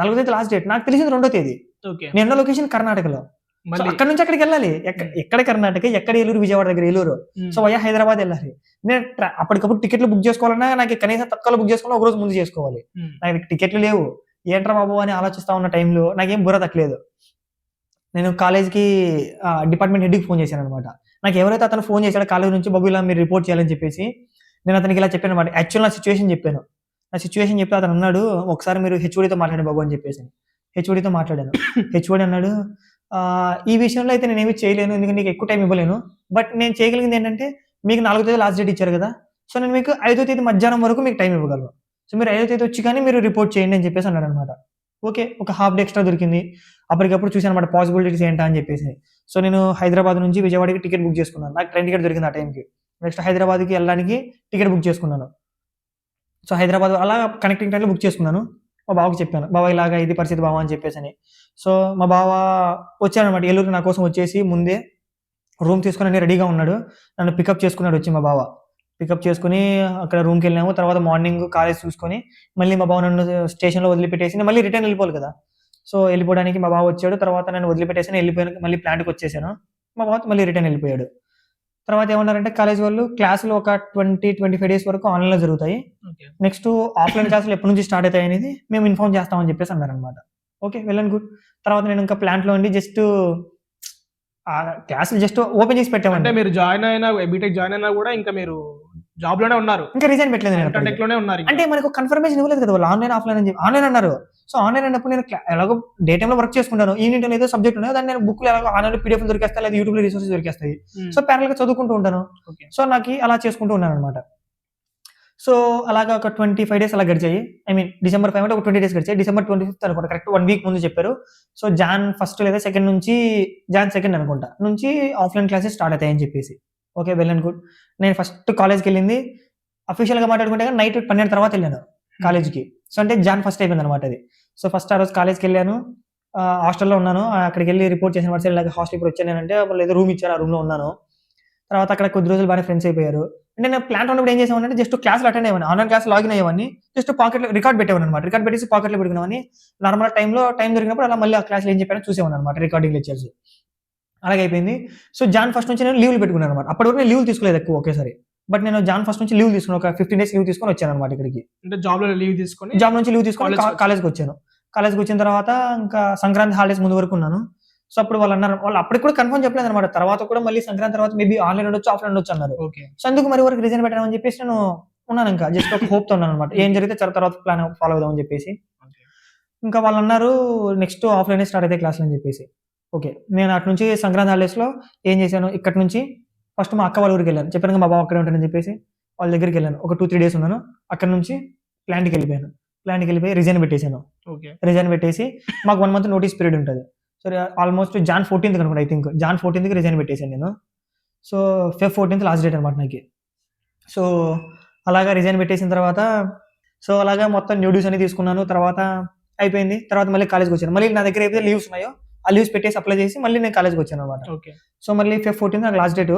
4వ తేదీ లాస్ట్ డేట్, నాకు తెలిసింది 2వ తేదీ. నేను లొకేషన్ కర్ణాటకలో, అక్కడ నుంచి అక్కడికి వెళ్ళాలి. ఎక్కడ కర్ణాటక, ఎక్కడ ఏలూరు, విజయవాడ దగ్గర ఏలూరు. సో వయా హైదరాబాద్ వెళ్ళాలి. నేను అప్పటికప్పుడు టికెట్లు బుక్ చేసుకోవాలన్నా నాకు కనీసం తక్కువ బుక్ చేసుకోవాలి, ఒక రోజు ముందు చేసుకోవాలి. నాకు టికెట్లు లేవు, ఏంట్రా బాబు అని ఆలోచిస్తా ఉన్న టైంలో నాకేం బుర్ర తక్కలేదు. నేను కాలేజ్కి డిపార్ట్మెంట్ హెడ్కి ఫోన్ చేశాను అనమాట. నాకు ఎవరైతే అతను ఫోన్ చేశాడో కాలేజ్ నుంచి, బాబు ఇలా మీరు రిపోర్ట్ చేయాలని చెప్పేసి నేను అతనికి ఇలా చెప్పాను అనమాట. యాక్చువల్ నా సిచ్యువేషన్ చెప్పాను. నా సిచ్యువేషన్ చెప్తే అతను అన్నాడు, ఒకసారి మీరు హెచ్ఓడితో మాట్లాడండి బాబు అని చెప్పేసి. హెచ్ఓడితో మాట్లాడాను. హెచ్ఓడి అన్నాడు, ఈ విషయంలో అయితే నేను ఏమి చేయలేను, ఎందుకంటే నీకు ఎక్కువ టైం ఇవ్వలేను. బట్ నేను చేయగలిగింది ఏంటంటే, మీకు 4వ తేదీ లాస్ట్ డేట్ ఇచ్చారు కదా, సో నేను మీకు 5వ తేదీ మధ్యాహ్నం వరకు మీకు టైం ఇవ్వగలను. సో మీరు 5వ తేదీ వచ్చి కానీ మీరు రిపోర్ట్ చేయండి అని చెప్పేసి అన్నాడు అనమాట. ఓకే, ఒక హాఫ్ డే ఎక్స్ట్రా దొరికింది. అప్పటికప్పుడు చూసాను అనమాట పాసిబిలిటీస్ ఏంటా అని చెప్పేసి. సో నేను హైదరాబాద్ నుంచి విజయవాడకి టికెట్ బుక్ చేసుకున్నాను. నాకు ట్రైన్ టికెట్ దొరికింది ఆ టైంకి. నెక్స్ట్ హైదరాబాద్కి వెళ్ళడానికి టికెట్ బుక్ చేసుకున్నాను. సో హైదరాబాద్ అలా కనెక్టింగ్ ట్రైన్లో బుక్ చేసుకున్నాను. మా బావకి చెప్పాను, బావ ఇలాగా ఇది పరిస్థితి బావ అని చెప్పేసి. సో మా బావ వచ్చాడనమాట ఏలూరు నా కోసం వచ్చేసి, ముందే రూమ్ తీసుకుని రెడీగా ఉన్నాడు. నన్ను పికప్ చేసుకున్నాడు వచ్చి మా బావ. పికప్ చేసుకుని అక్కడ రూమ్కి వెళ్ళాము. తర్వాత మార్నింగ్ కాలేజ్ చూసుకొని మళ్ళీ మా బావ నన్ను స్టేషన్లో వదిలిపెట్టేసి మళ్ళీ రిటర్న్ వెళ్ళిపోవాలి కదా. సో వెళ్ళిపోవడానికి మా బావ వచ్చాడు. తర్వాత నన్ను వదిలిపెట్టేసి వెళ్ళిపోయాను, మళ్ళీ ప్లాంట్కి వచ్చేసాను. మా బావ మళ్ళీ రిటర్న్ వెళ్ళిపోయాడు. తర్వాత ఏమన్నారంటే కాలేజ్ వాళ్ళు క్లాసులు ఒక 20-25 డేస్ వరకు ఆన్లైన్లో జరుగుతాయి, నెక్స్ట్ ఆఫ్లైన్ క్లాసులు ఎప్పటి నుంచి స్టార్ట్ అవుతాయి అనేది మేము ఇన్ఫార్మ్ చేస్తామని చెప్పేసి అన్నారనమాట. ఓకే వెళ్ళండి గుడ్. తర్వాత నేను ఇంకా ప్లాంట్లో ఉండి జస్ట్ క్లాసులు జస్ట్ ఓపెన్ చేసి పెట్టామంటే, మీరు జాయిన్ అయినా బీటెక్ జాయిన్ అయినా కూడా ఇంకా మీరు జాబ్ లోనే ఉన్నారు, ఇంకా రిజైన్ పెట్టలేదు నేను. అంటే మనకు కన్ఫర్మేషన్ ఇవ్వలేదు కదా వాళ్ళు, ఆన్లైన్ ఆఫ్లైన్ అని చెప్పి. ఆన్లైన్ అన్నారు. సో ఆన్లైన్ అన్నప్పుడు నేను ఎలాగో డే టైంలో వర్క్ చేసుకుంటాను, ఈవినింగ్ టైం ఏదో సబ్జెక్ట్ ఉన్నాయో దాన్ని నేను బుక్లు ఎలాగో ఆన్లైన్ పీడిఎఫ్ దొరికేస్తాయి, లేదా యూట్యూబ్ లో రిసోర్సెస్ దొరికేస్తాయి. సో ప్యారల్ గా చదువుకుంటూ ఉంటాను. సో నాకు అలా చేసుకుంటూ ఉన్నాను అనమాట. సో అలాగా ఒక 25 డేస్ అలా గడిచాయి. ఐ మీన్ December 5 అంటే ఒక 20 డేస్ గడిచాయి. December 25 అనుకుంటా, కరెక్ట్ 1 వీక్ ముందు చెప్పారు. సో Jan 1 లేదా 2 నుంచి Jan 2 అనుకుంటా నుంచి ఆఫ్లైన్ క్లాసెస్ స్టార్ట్ అవుతాయని చెప్పేసి. Okay well and good. నేను ఫస్ట్ కాలేజ్కి వెళ్ళింది అఫీషియల్ గా మాట్లాడుకుంటే నైట్ 12 తర్వాత వెళ్ళాను కాలేజ్కి. సో అంటే Jan 1 అయిపోయింది అనమాట అది. సో ఫస్ట్ ఆ రోజు కాలేజ్కి వెళ్ళాను, హాస్టల్లో ఉన్నాను. అక్కడికి వెళ్ళి రిపోర్ట్ చేసిన వాట్సాప్ ఇలాగ హాస్టల్ ఇప్పుడు వచ్చాను అంటే వాళ్ళు ఏదో రూమ్ ఇచ్చారు, ఆ రూమ్ లో ఉన్నాను. తర్వాత అక్కడ కొద్ది రోజులు బాగా ఫ్రెండ్స్ అయిపోయారు. అంటే నేను ప్లాంట్ ఉన్నప్పుడు ఏం చేసామంటే జస్ట్ క్లాస్లో అటెండ్ అయ్యాను, ఆన్లైన్ క్లాస్ లాగిన్ అయ్యేవాడిని, జస్ట్ పాకెట్లో రికార్డ్ పెట్టేవాను అనమాట. రికార్డ్ పెట్టేసి పాకెట్లో పెట్టుకునేవాడిని. నార్మల్ టైం దొరికినప్పుడు అలా మళ్ళీ ఆ క్లాస్లో ఏం చెప్పానో చూసేవాను అనమాట, రికార్డింగ్ లెక్చర్స్. అలాగే అయిపోయింది. సో Jan 1 నుంచి నేను లీవ్లు పెట్టుకున్నాను అనమాట. అప్పటి వరకు నేను లీవ్ తీసుకోలేదు ఎక్కువ ఒకేసారి. బట్ నేను Jan 1 నుంచి లీవ్ తీసుకుని ఒక 15 డేస్ లీవ్ తీసుకొని వచ్చాను అనమాట ఇక్కడికి. అంటే జాబ్ నుంచి లీవ్ తీసుకొని కాలేజ్కి వచ్చాను. కాలేజ్కి వచ్చిన తర్వాత ఇంకా సంక్రాంతి హాలిడేస్ ముందు వరకు ఉన్నాను. సో అప్పుడు వాళ్ళు అన్నారు, వాళ్ళు అప్పటికి కూడా కన్ఫర్మ్ చెప్పలేదు అనమాట. తర్వాత కూడా మళ్ళీ సంక్రాంతి తర్వాత మేబీ ఆన్లైన్ ఉండొచ్చు, ఆఫ్లైన్ ఉండొచ్చు అన్నారు. సో అందుకు మరి వరకు రిజైన్ పెట్టడం అని చెప్పేసి నేను ఉన్నాను. ఇంకా జస్ట్ ఒక హోప్ తో ఉన్నాను అనమాట, ఏం జరిగితే తర్వాత ప్లాన్ ఫాలో అవుదాం అని చెప్పేసి. ఇంకా వాళ్ళు అన్నారు నెక్స్ట్ ఆఫ్లైన్ స్టార్ట్ అయితే క్లాసులు అని చెప్పేసి. ఓకే నేను అటు నుంచి సంక్రాంతి హాలిడేస్ లో ఏం చేశాను, ఇక్కడ నుంచి ఫస్ట్ మా అక్క వాళ్ళ ఊరికి వెళ్ళాను. చెప్పాను మా బావ అక్కడే ఉంటానని చెప్పేసి వాళ్ళ దగ్గరికి వెళ్ళాను. ఒక 2-3 డేస్ ఉన్నాను. అక్కడ నుంచి ప్లాంట్కి వెళ్ళిపోయాను. ప్లాంట్కి వెళ్ళిపోయి రిజైన్ పెట్టేశాను. రిజైన్ పెట్టేసి మాకు 1 మంత్ నోటీస్ పీరియడ్ ఉంటుంది. సో ఆల్మోస్ట్ Jan 14 అనుకుంటా, ఐ థింక్ Jan 14 రిజైన్ పెట్టేశాను నేను. సో Feb 14 లాస్ట్ డేట్ అనమాట నాకు. సో అలాగా రిజైన్ పెట్టేసిన తర్వాత సో అలాగా మొత్తం న్యూ డ్యూస్ అని తీసుకున్నాను. తర్వాత అయిపోయింది. తర్వాత మళ్ళీ కాలేజ్కి వచ్చాను. మళ్ళీ నా దగ్గర ఏదైతే లీవ్స్ ఉన్నాయో ఆ లీవ్స్ పెట్టేసి అప్లై చేసి మళ్ళీ నేను కాలేజ్కి వచ్చాను అనమాట. సో మళ్ళీ Feb 14 నాకు last date,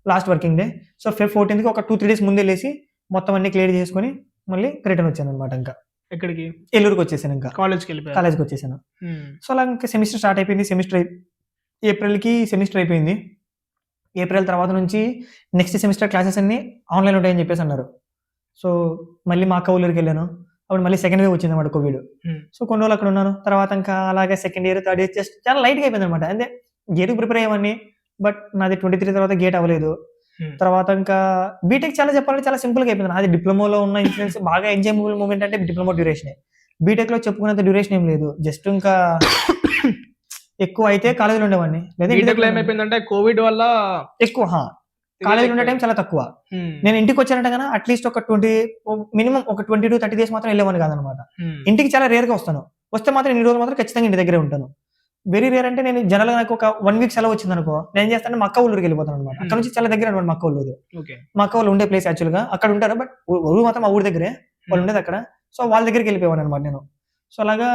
last working day. So Feb 14 ఒక 2-3 డేస్ ముందే లేసి మొత్తం అన్ని క్లియర్ చేసుకొని మళ్ళీ రిటర్న్ వచ్చాను అనమాట. ఇంకా ఎక్కడికి? ఏలూరుకి వచ్చేసాను, ఇంకా కాలేజ్కి వెళ్ళిపోయారు. కాలేజ్కి వచ్చేసాను. హ్మ్. సో అలా ఇంకా సెమిస్టర్ స్టార్ట్ అయిపోయింది. ఏప్రిల్కి సెమిస్టర్ అయిపోయింది. ఏప్రిల్ తర్వాత నుంచి నెక్స్ట్ సెమిస్టర్ క్లాసెస్ అన్ని ఆన్లైన్ ఉంటాయని చెప్పేసి అన్నారు. సో మళ్ళీ మా అక్క ఊళ్ళకి వెళ్ళాను. అప్పుడు మళ్ళీ సెకండ్ వేవ్ వచ్చింది అనమాట కోవిడ్. హ్మ్. సో కొన్ని రోజులు అక్కడ ఉన్నాను. తర్వాత ఇంకా అలాగే second year, third year just చాలా లైట్గా అయిపోయింది అనమాట. అంటే గేట్కి ప్రిపేర్ అయ్యేవాడిని, బట్ నాది 23 తర్వాత గేట్ అవ్వలేదు. హ్మ్. తర్వాత ఇంకా బీటెక్ చాలా చెప్పాలంటే చాలా సింపుల్గా అయిపోయింది. అది డిప్లొమాలో ఉన్న ఇన్ఫ్లుయెన్స్ బాగా ఎంజాయబుల్ మూమెంట్ అంటే డిప్లొమా డ్యూరేషన్. బీటెక్లో చెప్పుకునేంత డ్యూరేషన్ ఏం లేదు. జస్ట్ ఇంకా ఎక్కువ అయితే కాలేజీలో ఉండేవాడిని, లేదా బీటెక్‌లో ఏమైపోయిందంటే కోవిడ్ వల్ల ఎక్కువ కాలేజీలో ఉండే టైం చాలా తక్కువ. హ్మ్. నేను ఇంటికి వచ్చానంటే కన్నా అట్లీస్ట్ ఒక మినిమం ఒక 20-30 డేస్ మాత్రం వెళ్ళేవాడిని కాదనమాట. హ్మ్. ఇంటికి చాలా రేర్గా వస్తాను. వస్తే మాత్రం ఇన్ని రోజులు మాత్రం ఖచ్చితంగా ఇంటి దగ్గరే ఉంటాను. వెరీ రేర్ అంటే నేను జనరల్గా నాకు ఒక 1 వీక్ సెలవు వచ్చింది అనుకో, నేను ఏం చేస్తాను మా అక్క ఊళ్ళకి వెళ్ళిపోతాను అనమాట. అక్కడ నుంచి చాలా దగ్గర అనమాట మా అక్క ఊళ్ళో. ఓకే. మా అక్క వాళ్ళు ఉండే ప్లేస్ యాక్చువల్గా అక్కడ ఉంటారు, బట్ ఊరు మాత్రం మా ఊరి దగ్గరే వాళ్ళు ఉండేది అక్కడ. సో వాళ్ళ దగ్గరికి వెళ్ళిపోయాను అనమాట నేను. సో అలాగా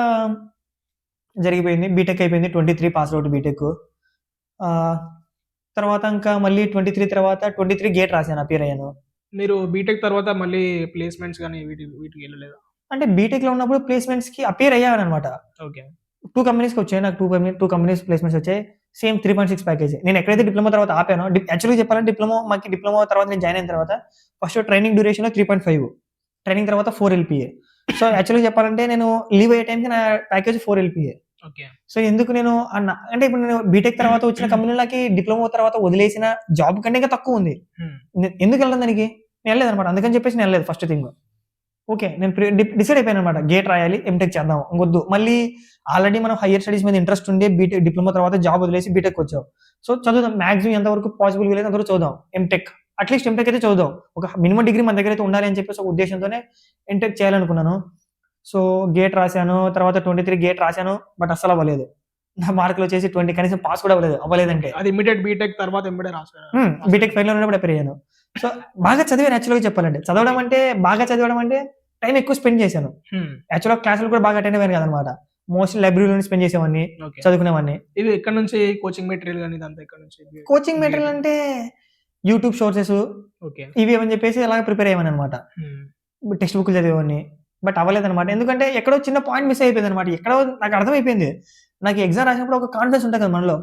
జరిగిపోయింది. బీటెక్ అయిపోయింది. 23 పాస్ అవుట్ బీటెక్. తర్వాత ఇంకా మళ్ళీ 23 తర్వాత 23 గేట్ రాశాను, అపియర్ అయ్యాను. మీరు బీటెక్ తర్వాత మళ్ళీ ప్లేస్‌మెంట్స్ గాని వీటికి వెళ్ళలేదా? అంటే బీటెక్లో ఉన్నప్పుడు ప్లేస్మెంట్స్కి అపియర్ అయ్యాను అనమాట. ఓకే. 2 కంపెనీస్కి వచ్చాయి నాకు. 2 కంపెనీస్ ప్లేస్మెంట్స్ వచ్చాయి. Same 3.6 package. నేను ఎక్కడైతే డిప్లొమా తర్వాత ఆపానో, యాక్చువల్గా చెప్పాలంటే డిప్లొమా తర్వాత నేను జాయిన్ అయిన తర్వాత ఫస్ట్ ట్రైనింగ్ డ్యూరేషన్ 3.5, ట్రైనింగ్ తర్వాత 4 LPA. సో యాక్చువల్గా చెప్పాలంటే నేను లీవ్ అయ్యే టైంకి నా ప్యాకేజ్ 4 LPA. ఓకే. సో ఎందుకు నేను అంటే ఇప్పుడు నేను బీటెక్ తర్వాత వచ్చిన కంపెనీలకి డిప్లొమా తర్వాత వదిలేసిన జాబ్ కంటే ఇంకా తక్కువ ఉంది. హ్మ్. ఎందుకు వెళ్ళను దానికి? నేను వెళ్ళలేదు అనమాట. అందుకని చెప్పేసి నేను వెళ్ళలేదు ఫస్ట్ థింగ్. ఓకే, నేను డిసైడ్ అయిపోయాను అనమాట, గేట్ రాయాలి, ఎంటెక్ చేద్దాం, ఇంకొద్దు. మళ్ళీ ఆల్రెడీ మనం హైయర్ స్టడీస్ మీద ఇంట్రెస్ట్ ఉండే బీటెక్ డిప్లొమా తర్వాత జాబ్ వదిలేసి బీటెక్ వచ్చాం. సో చదువుదాం, మాక్సిమం ఎంతవరకు పాసిబుల్ వీలైతే అంతవరకు చదువుదాం. ఎంటెక్ అట్లీస్ట్ ఎంటెక్ అయితే చదువుదాం, ఒక మినిమం డిగ్రీ మన దగ్గర అయితే ఉండాలి అని చెప్పేసి ఒక ఉద్దేశంతోనే ఎంటెక్ చేయాలనుకున్నాను. సో గేట్ రాశాను. తర్వాత 23 గేట్ రాశాను, బట్ అస్సలు అవ్వలేదు. నా మార్కులు వచ్చేసి 20, కనీసం పాస్ కూడా అవ్వలేదంటే. అది ఇమ్మీడియేట్ బీటెక్ తర్వాత ఎంబడే రాసారా? బీటెక్ ఫైనల్ ఉన్నప్పుడు అప్లై అయ్యాను. సో బాగా చదివాను యాక్చువల్గా చెప్పాలంటే. బాగా చదవడం అంటే టైం ఎక్కువ స్పెండ్ చేశాను. యాక్చువల్గా క్లాసులు కూడా బాగా అటెండ్ అయ్యాను కదనమాట. మోస్ట్లీ లైబ్రరీలో స్పెండ్ చేసేవాడిని, చదువుకునేవాడిని. ఇది ఎక్కడ నుంచి కోచింగ్ మెటీరియల్ కానీ ఇదంతా ఎక్కడ నుంచి? కోచింగ్ మెటీరియల్ అంటే యూట్యూబ్ సోర్సెస్ ఇవి అని చెప్పేసి అలాగే ప్రిపేర్ అయ్యాను అనమాట. టెక్స్ట్ బుక్లు చదివేవాడిని, బట్ అవ్వలేదన్నమాట. ఎందుకంటే ఎక్కడో చిన్న పాయింట్ మిస్ అయిపోయింది అనమాట. ఎక్కడో నాకు అర్థమైపోయింది. నాకు ఎగ్జామ్ రాసినప్పుడు ఒక కాన్ఫిడెన్స్ ఉంటుంది కదా మనలో,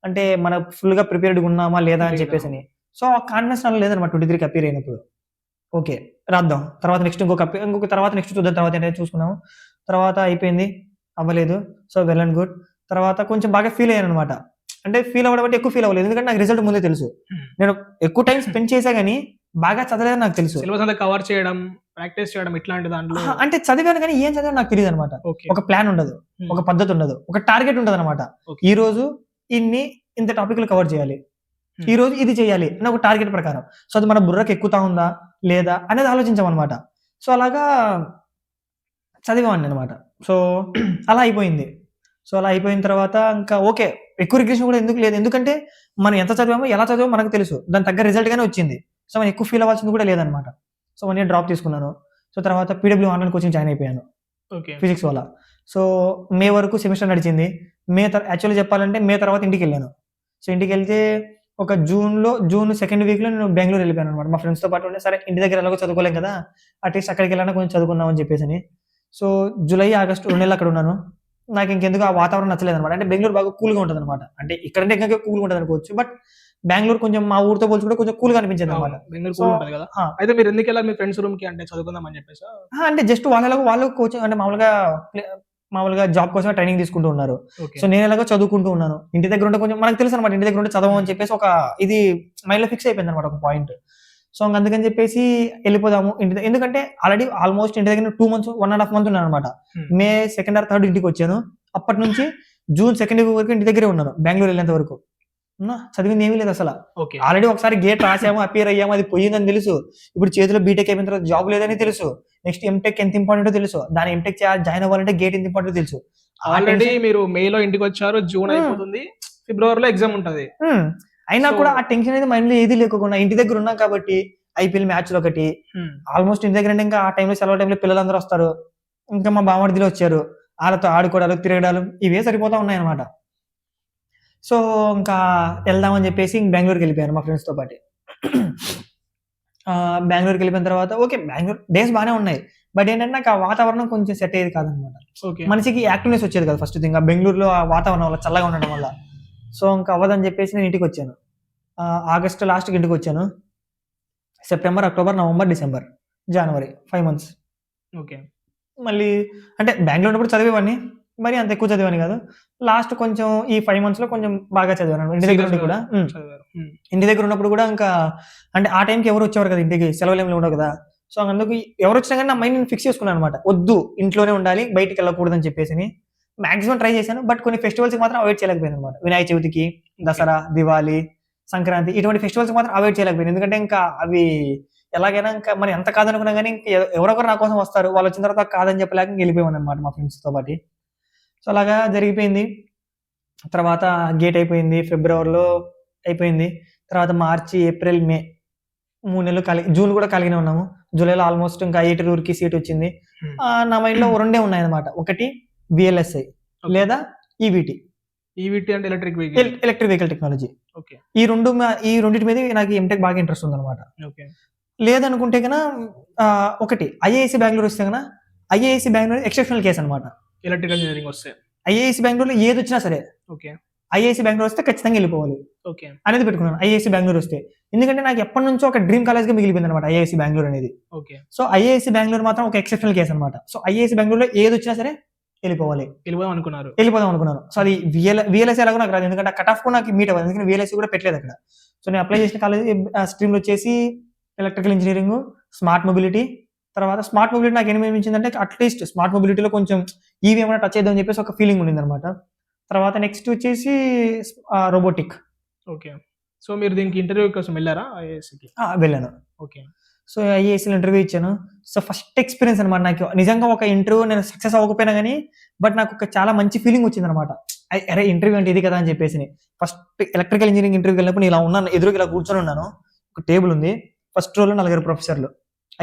అంటే మన ఫుల్గా ప్రిపేర్డ్గా ఉన్నామా లేదా అని చెప్పేసి. సో ఆ కాన్ఫిడెన్స్ నాకు లేదనమాట 23కి అపీర్ అయినప్పుడు. ఓకే రాద్దాం, తర్వాత నెక్స్ట్ తర్వాత నెక్స్ట్ చూద్దాం, తర్వాత ఏంటంటే చూసుకున్నాము. తర్వాత అయిపోయింది, అవ్వలేదు. So well and good. తర్వాత కొంచెం బాగా ఫీల్ అయ్యాను అనమాట. అంటే ఫీల్ అవ్వడం అంటే ఎక్కువ ఫీల్ అవ్వలేదు, ఎందుకంటే నాకు రిజల్ట్ ముందే తెలుసు. నేను ఎక్కువ టైం స్పెండ్ చేసా కానీ బాగా చదవలేదని నాకు తెలుసు. సిలబస్ అంతా కవర్ చేయడం, ప్రాక్టీస్ చేయడం ఇట్లాంటి దాంట్లో అంటే చదివాను కానీ ఏం చదివాను నాకు తెలియదు అనమాట. ఒక ప్లాన్ ఉండదు, ఒక పద్ధతి ఉండదు, ఒక టార్గెట్ ఉండదు అనమాట. ఈ రోజు ఇంత టాపిక్లు కవర్ చేయాలి, ఈ రోజు ఇది చేయాలి అని ఒక టార్గెట్ ప్రకారం. సో అది మన బుర్రకు ఎక్కుతా ఉందా లేదా అనేది ఆలోచించామన్నమాట. సో అలాగా చదివాను అనమాట. సో అలా అయిపోయింది. సో అలా అయిపోయిన తర్వాత ఇంకా ఓకే, ఎక్కువ రిగ్రెషన్ కూడా ఎందుకు లేదు, ఎందుకంటే మనం ఎంత చదివామో ఎలా చదివామో మనకు తెలుసు, దాని తగ్గ రిజల్ట్ గానే వచ్చింది. సో మనం ఎక్కువ ఫీల్ అవ్వాల్సింది కూడా లేదనమాట. సో 1 year డ్రాప్ తీసుకున్నాను. సో తర్వాత పీడబ్ల్యూ ఆన్లైన్ కోచింగ్ జాయిన్ అయిపోయాను ఫిజిక్స్ వల్ల. సో మే వరకు సెమిస్టర్ నడిచింది. యాక్చువల్లీ చెప్పాలంటే మే తర్వాత ఇంటికి వెళ్ళాను. సో ఇంటికి వెళ్తే ఒక జూన్ సెకండ్ వీక్లో నేను బెంగళూరు వెళ్ళిపోయాను అనమాట. మా ఫ్రెండ్స్తో పాటు ఉండే, సరే ఇంటి దగ్గర ఎలాగో చదువుకోలేం కదా, అట్లీస్ట్ అక్కడికి వెళ్ళాను కొంచెం చదువుకుందాం అని చెప్పేసి. సో జూలై, ఆగస్టు 2 నెలలు అక్కడ ఉన్నాను. నాకు ఇంకెందుకు ఆ వాతావరణం నచ్చలేదు అనమాట. అంటే బెంగళూరు బాగా కూల్గా ఉంటుంది అనమాట. అంటే ఇక్కడంటే ఇంకా కూల్గా ఉంటుంది అనుకోవచ్చు, బట్ బెంగళూరు కొంచెం మా ఊరితో పోల్చి కూడా కొంచెం కూల్గా అనిపించింది అనమాట. అయితే మీరు ఎందుకు వెళ్ళారు మీ ఫ్రెండ్స్ రూమ్ కి? అంటే చదువుకుందాం అని చెప్పేసి? అంటే జస్ట్ వాళ్ళు కోచింగ్ అంటే మామూలుగా జాబ్ కోసం ట్రైనింగ్ తీసుకుంటూ ఉన్నారు. సో నేను ఎలాగో చదువుకుంటూ ఉన్నాను. ఇంటి దగ్గర ఉంటే కొంచెం మనకు తెలుసు అనమాట, ఇంటి దగ్గర ఉంటే చదవం అని చెప్పేసి ఒక ఇది మైండ్ లో ఫిక్స్ అయిపోయింది అనమాట, ఒక పాయింట్. సో అందుకని చెప్పేసి వెళ్ళిపోదాము ఇంటి, ఎందుకంటే ఆల్మోస్ట్ ఇంటి దగ్గర 2 months 1.5 months ఉన్నాను అనమాట. మే 2nd or 3rd ఇంటికి వచ్చాను. అప్పటి నుంచి జూన్ 2nd వరకు ఇంటి దగ్గరే ఉన్నాను, బెంగళూరు వెళ్ళేంత వరకు. చదివింది ఏమీ లేదు అసలు. ఆల్రెడీ ఒకసారి గేట్ రాసాము, అపియర్ అయ్యాము, అది పోయిందని తెలుసు. ఇప్పుడు చేతిలో బీటెక్ అయిపోయిన తర్వాత జాబ్ లేదని తెలుసు. నెక్స్ట్ ఎంటెక్ ఎంత ఇంపార్టెంటో తెలుసు. దాని ఎంటెక్ జాయిన్ అవ్వాలంటే గేట్ ఎంత ఇంపార్టెంటో తెలుసు. ఆల్రెడీ మీరు మేలో ఇంటికి వచ్చారు, జూన్ అయిపోతుంది, ఫిబ్రవరిలో ఎగ్జామ్ ఉంటది. అయినా కూడా ఆ టెన్షన్ అనేది మైండ్ లో ఏది లేకుండా ఇంటి దగ్గర ఉన్నాం కాబట్టి, ఐపీఎల్ మ్యాచ్లు ఒకటి, ఆల్మోస్ట్ ఇంటి దగ్గర ఇంకా ఆ టైంలో సెలవు టైంలో పిల్లలందరూ వస్తారు, ఇంకా మా బామర్దిలో వచ్చారు, వాళ్ళతో ఆడుకోవడాలు తిరగడాలు ఇవే సరిపోతా ఉన్నాయి అనమాట. సో ఇంకా వెళ్దామని చెప్పేసి బెంగళూరుకి వెళ్ళిపోయాను మా ఫ్రెండ్స్తో పాటు. బెంగళూరుకి వెళ్ళిపోయిన తర్వాత ఓకే బెంగళూరు డేస్ బాగానే ఉన్నాయి. బట్ ఏంటంటే నాకు ఆ వాతావరణం కొంచెం సెట్ అయ్యేది కాదనమాట. ఓకే. మనిషికి యాక్టివ్నెస్ వచ్చేది కదా ఫస్ట్ థింగ్. ఆ బెంగళూరులో ఆ వాతావరణం వల్ల చల్లగా ఉండడం వల్ల. సో ఇంకా అవ్వదని చెప్పేసి నేను ఇంటికి వచ్చాను. ఆగస్ట్ లాస్ట్కి ఇంటికి వచ్చాను. సెప్టెంబర్, అక్టోబర్, నవంబర్, డిసెంబర్, జనవరి 5 months. ఓకే. మళ్ళీ అంటే బెంగళూరు ఉన్నప్పుడు చదివేవాడిని. మరి అంత ఎక్కువ చదివాను కాదు. లాస్ట్ కొంచెం ఈ 5 monthsలో కొంచెం బాగా చదివాను ఇంటి దగ్గర ఉండి కూడా. చదివారు. ఇంటి దగ్గర ఉన్నప్పుడు కూడా ఇంకా అంటే ఆ టైంకి ఎవరు వచ్చేవారు కదా ఇంటికి, సెలవులు ఏమి ఉండవు కదా. సో అందుకు ఎవరు వచ్చినా కానీ నా మైండ్ నేను ఫిక్స్ చేసుకున్నాను అనమాట. వద్దు ఇంట్లోనే ఉండాలి, బయటికి వెళ్ళకూడదని చెప్పేసి మాక్సిమం ట్రై చేశాను. బట్ కొన్ని ఫెస్టివల్స్కి మాత్రం అవాయిడ్ చేయలేకపోయాను అనమాట. వినాయక చవితికి, దసరా, దివాళీ, సంక్రాంతి ఇటువంటి ఫెస్టివల్స్ మాత్రం అవాయిడ్ చేయలేకపోయాను. ఎందుకంటే ఇంకా అవి ఎలాగైనా ఇంకా మనం ఎంత కాదనుకున్నా కానీ ఇంకా ఎవరొకరు నా కోసం వస్తారు. వాళ్ళు వచ్చిన తర్వాత కాదని చెప్పలేక వెళ్ళిపోయాను అనమాట మా ఫ్రెండ్స్తో పాటు. సో అలాగా జరిగిపోయింది. తర్వాత గేట్ అయిపోయింది, ఫిబ్రవరిలో అయిపోయింది. తర్వాత మార్చి, ఏప్రిల్, మే 3 నెలలు కలిగి, జూన్ కూడా కలిగినే ఉన్నాము. జూలైలో ఆల్మోస్ట్ ఇంకా 8 సీట్ వచ్చింది. నా మైండ్లో 2 ఉన్నాయన్నమాట. ఒకటి VLSI లేదా ఈవీటీ. ఈవీటీ అంటే ఎలక్ట్రిక్ వెహికల్ టెక్నాలజీ. ఓకే. ఈ రెండింటి మీద నాకు ఎంటెక్ బాగా ఇంట్రెస్ట్ ఉందన్నమాట. ఓకే. లేదనుకుంటే కన్నా ఒకటి ఐఐఎస్సి బెంగళూరు వస్తే కన్నా, ఐఐఎస్సి బెంగళూరు ఎక్సెప్షనల్ కేసు అనమాట. ఎలక్ట్రికల్ ఇంజనీరింగ్ వస్తే ఐఐఎస్సి బెంగళూరులో ఏది వచ్చినా సరే, ఓకే, ఐఐఎస్సి బెంగళూరు వస్తే ఖచ్చితంగా వెళ్ళిపోవాలి ఓకే అనేది పెట్టుకున్నాను. ఐఐఎస్సి బెంగళూరు వస్తే ఎందుకంటే నాకు ఎప్పటి నుంచో ఒక డ్రీమ్ కాలేజ్గా మిగిలిపోయింది అనమాట ఐఐఎస్సి బెంగళూరు అనేది. ఓకే. సో ఐఐఎస్సి బెంగళూరు మాత్రం ఒక ఎక్సెప్షనల్ కేసు అనమాట. సో ఐఐఎస్సి బెంగళూరులో ఏది వచ్చినా సరే వెళ్ళిపోదాం అనుకున్నాను. సో అది VLSI ఎలాగో నాకు రాదు, ఎందుకంటే కట్ ఆఫ్ కూడా నాకు మీట్ అవ్వదు, ఎందుకంటే VLSI కూడా పెట్టలేదు అక్కడ. సో నేను అప్లై చేసిన కాలేజ్ స్ట్రీమ్లు వచ్చేసి ఎలక్ట్రికల్ ఇంజనీరింగ్, స్మార్ట్ మొబిలిటీ. తర్వాత స్మార్ట్ మొబిలిటీ నాకు ఏమి అనిపించిందంటే అట్లీస్ట్ స్మార్ట్ మొబిలిటీలో కొంచెం ఈవీ ఏమైనా టచ్ చేద్దామని చెప్పేసి ఒక ఫీలింగ్ ఉండింది అనమాట. తర్వాత నెక్స్ట్ వచ్చేసి రోబోటిక్. ఓకే. సో మీరు దీనికి ఇంటర్వ్యూ కోసం వెళ్ళారా ఐఏఎస్కి? వెళ్ళాను. ఓకే. సో ఐఏఎస్లో ఇంటర్వ్యూ ఇచ్చాను. సో ఫస్ట్ ఎక్స్పీరియన్స్ అనమాట నాకు. నిజంగా ఒక ఇంటర్వ్యూ నేను సక్సెస్ అవ్వకపోయినా కానీ బట్ నాకు ఒక చాలా మంచి ఫీలింగ్ వచ్చింది అనమాట. అరే ఇంటర్వ్యూ అంటే ఇది కదా అని చెప్పేసి. ఫస్ట్ ఎలక్ట్రికల్ ఇంజనీరింగ్ ఇంటర్వ్యూకి వెళ్ళినప్పుడు నేను ఇలా ఉన్నాను, ఎదురుగా ఇలా కూర్చొని ఉన్నాను. ఒక టేబుల్ ఉంది. ఫస్ట్ రోలో 4 ప్రొఫెసర్లు,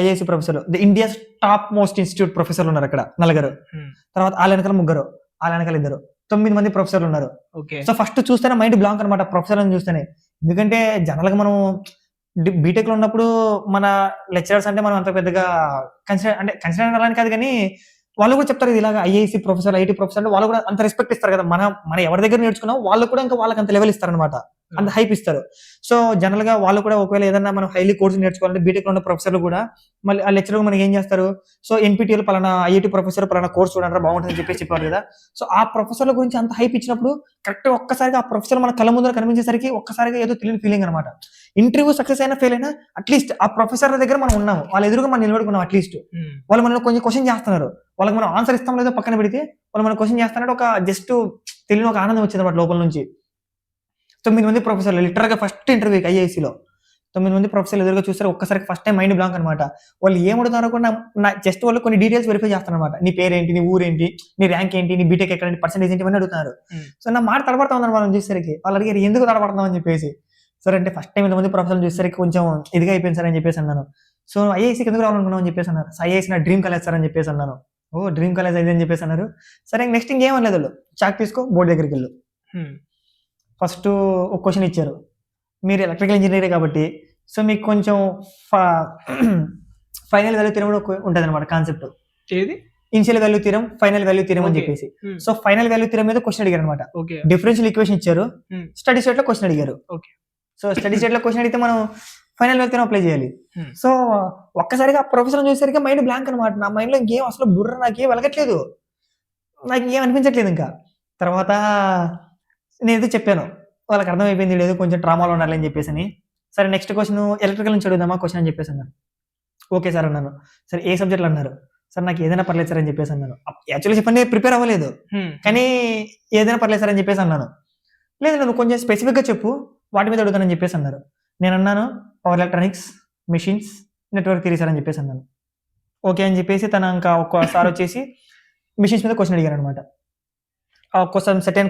ఐఏఎస్సి ప్రొఫెసర్లు, the India's top most institute ప్రొఫెసర్లు ఉన్నారు అక్కడ 4. తర్వాత వాళ్ళ వెనకాల 3, వాళ్ళ వెనకాల 2, 9 మంది ప్రొఫెసర్లు ఉన్నారు. సో ఫస్ట్ చూస్తేనే మైండ్ బ్లాంక్ అనమాట ప్రొఫెసర్లను చూస్తేనే. ఎందుకంటే జనరల్గా మనం బీటెక్ లో ఉన్నప్పుడు మన లెక్చరర్స్ అంటే మనం అంత పెద్దగా కన్సిడర్ అవ్వాలని కాదు, కానీ వాళ్ళు కూడా చెప్తారు ఇది ఇలాగా ఐఐఎస్సి ప్రొఫెసర్, ఐటీ ప్రొఫెసర్ అంటే వాళ్ళు కూడా అంత రెస్పెక్ట్ ఇస్తారు కదా. మన ఎవరి దగ్గర నేర్చుకున్నాం వాళ్ళు కూడా ఇంకా వాళ్ళకి అంత లెవెల్ ఇస్తారనమాట, అంత హైప్ ఇస్తారు. సో జనరల్ గా వాళ్ళు కూడా ఒకవేళ ఏదైనా మనం హైలీ కోర్సు నేర్చుకోవాలంటే బీటెక్ లో ఉన్న ప్రొఫెసర్లు కూడా మళ్ళీ ఆ లెక్చరర్ మనకి ఏం చేస్తారు, సో ఎన్పిటిఎల్ పలానా ఐఐటి ప్రొఫెసర్ పలానా కోర్సు చూడండి బాగుంటుందని చెప్పారు కదా. సో ఆ ప్రొఫెసర్ల గురించి అంత హైప్ ఇచ్చినప్పుడు కరెక్ట్ ఒక్కసారిగా ఆ ప్రొఫెసర్ మన కళ్ళ ముందర కనిపించేసరికి ఒక్కసారిగా ఏదో తెలియని ఫీలింగ్ అనమాట. ఇంటర్వ్యూ సక్సెస్ అయినా ఫెయిల్ అయినా అట్లీస్ట్ ఆ ప్రొఫెసర్ దగ్గర మనం ఉన్నాము, వాళ్ళ ఎదురుగా మనం నిలబడుకున్నాం. అట్లీస్ట్ వాళ్ళు మనం కొంచెం క్వశ్చన్ చేస్తున్నారు, వాళ్ళకి మనం ఆన్సర్ ఇస్తాం లేదో పక్కన పెడితే వాళ్ళు మనం క్వశ్చన్ చేస్తున్నట్టు ఒక జస్ట్ తెలియని ఒక ఆనందం వచ్చింది అన్నమాట లోపల నుంచి. 9 మంది ప్రొఫెసర్లు లిటరల్ గా ఫస్ట్ ఇంటర్వ్యూకి ఐఐఎస్సిలో 9 మంది ప్రొఫెసర్లు ఎదురుగా చూస్తారు. ఒక్కసారి ఫస్ట్ టైం మైండ్ బ్లాంక్ అనమాట. వాళ్ళు ఏమడుగుతారో కూడా జస్ట్ వాళ్ళు కొన్ని డీటెయిల్స్ వెరిఫై చేస్తారు అనమాట. నీ పేరేంటి, నీ ఊరేంటి, నీ ర్యాంక్ ఏంటి, నీ బీటెక్ ఎక్కడ, పర్సెంటేజ్ ఏంటి అని అడుగుతున్నారు. సో నా మాట తడబడతా ఉందని వాళ్ళని చూసేసరికి వాళ్ళు అడిగారు ఎందుకు తడబడతాం అని చెప్పేసి. సరే అంటే ఫస్ట్ టైం 8 మంది ప్రొఫెసర్లు చూసేసరికి కొంచెం ఇదిగా అయిపోయింది సార్ అని చెప్పేసి అన్నాను. సో ఐఐఎస్సికి ఎందుకు రావాలనుకున్నాం అని చెప్పేసి అన్నారు. ఐఐఎస్సి నా డ్రీమ్ కాలేజ్ సార్ అని చెప్పేసి అన్నాను. ఓ డ్రీమ్ కాలేజ్ అయితే అని చెప్పేసి అన్నారు. సరే నెక్స్ట్ ఇంకేమనలేదు వాళ్ళు, చాక్ తీసుకో బోర్డు దగ్గరికి వెళ్ళు. ఫస్ట్ ఒక క్వశ్చన్ ఇచ్చారు, మీరు ఎలక్ట్రికల్ ఇంజనీరే కాబట్టి సో మీకు కొంచెం ఫైనల్ వాల్యూ థియరం ఉంటుంది అనమాట కాన్సెప్ట్. ఏది initial value theorem, final value theorem అని చెప్పేసి. సో ఫైనల్ వాల్యూ థియరం మీద క్వశ్చన్ అడిగారు అనమాట. డిఫరెన్షియల్ ఈక్వేషన్ ఇచ్చారు, స్టడీ స్టేట్ లో క్వశ్చన్ అడిగారు. సో స్టడీ స్టేట్ లో క్వశ్చన్ అడిగితే మనం ఫైనల్ వాల్యూ థియరం అప్లై చేయాలి. సో ఒక్కసారిగా ప్రొఫెసర్ చూసేసరికి మైండ్ బ్లాంక్ అనమాట. నా మైండ్ లో ఇంకేం అసలు బుర్ర నాకేం వెలగట్లేదు, నాకు ఏం అనిపించట్లేదు ఇంకా. తర్వాత నేనైతే చెప్పాను, వాళ్ళకి అర్థమైపోయింది లేదు కొంచెం ట్రామాలో ఉండాలని చెప్పేసి. సరే నెక్స్ట్ క్వశ్చన్ ఎలక్ట్రికల్ నుంచి అడుగుదామా క్వశ్చన్ అని చెప్పేసి అన్నారు. ఓకే సార్ అన్నాను. సరే ఏ సబ్జెక్ట్లు అన్నారు. సార్ నాకు ఏదైనా పర్లేదు సార్ అని చెప్పేసి అన్నాను. యాక్చువల్లీ చెప్పండి ప్రిపేర్ అవ్వలేదు, కానీ ఏదైనా పర్లేదు సార్ అని చెప్పేసి అన్నాను. లేదు నువ్వు కొంచెం స్పెసిఫిక్గా చెప్పు, వాటి మీద అడుగుతానని చెప్పేసి అన్నారు. నేను అన్నాను power electronics, machines, network theory sir అని చెప్పేసి అన్నాను. ఓకే అని చెప్పేసి తన ఇంకా ఒక్కసారి వచ్చేసి మెషిన్స్ మీద క్వశ్చన్ అడిగారు అనమాట. ఒక్కోసారి సెటైన్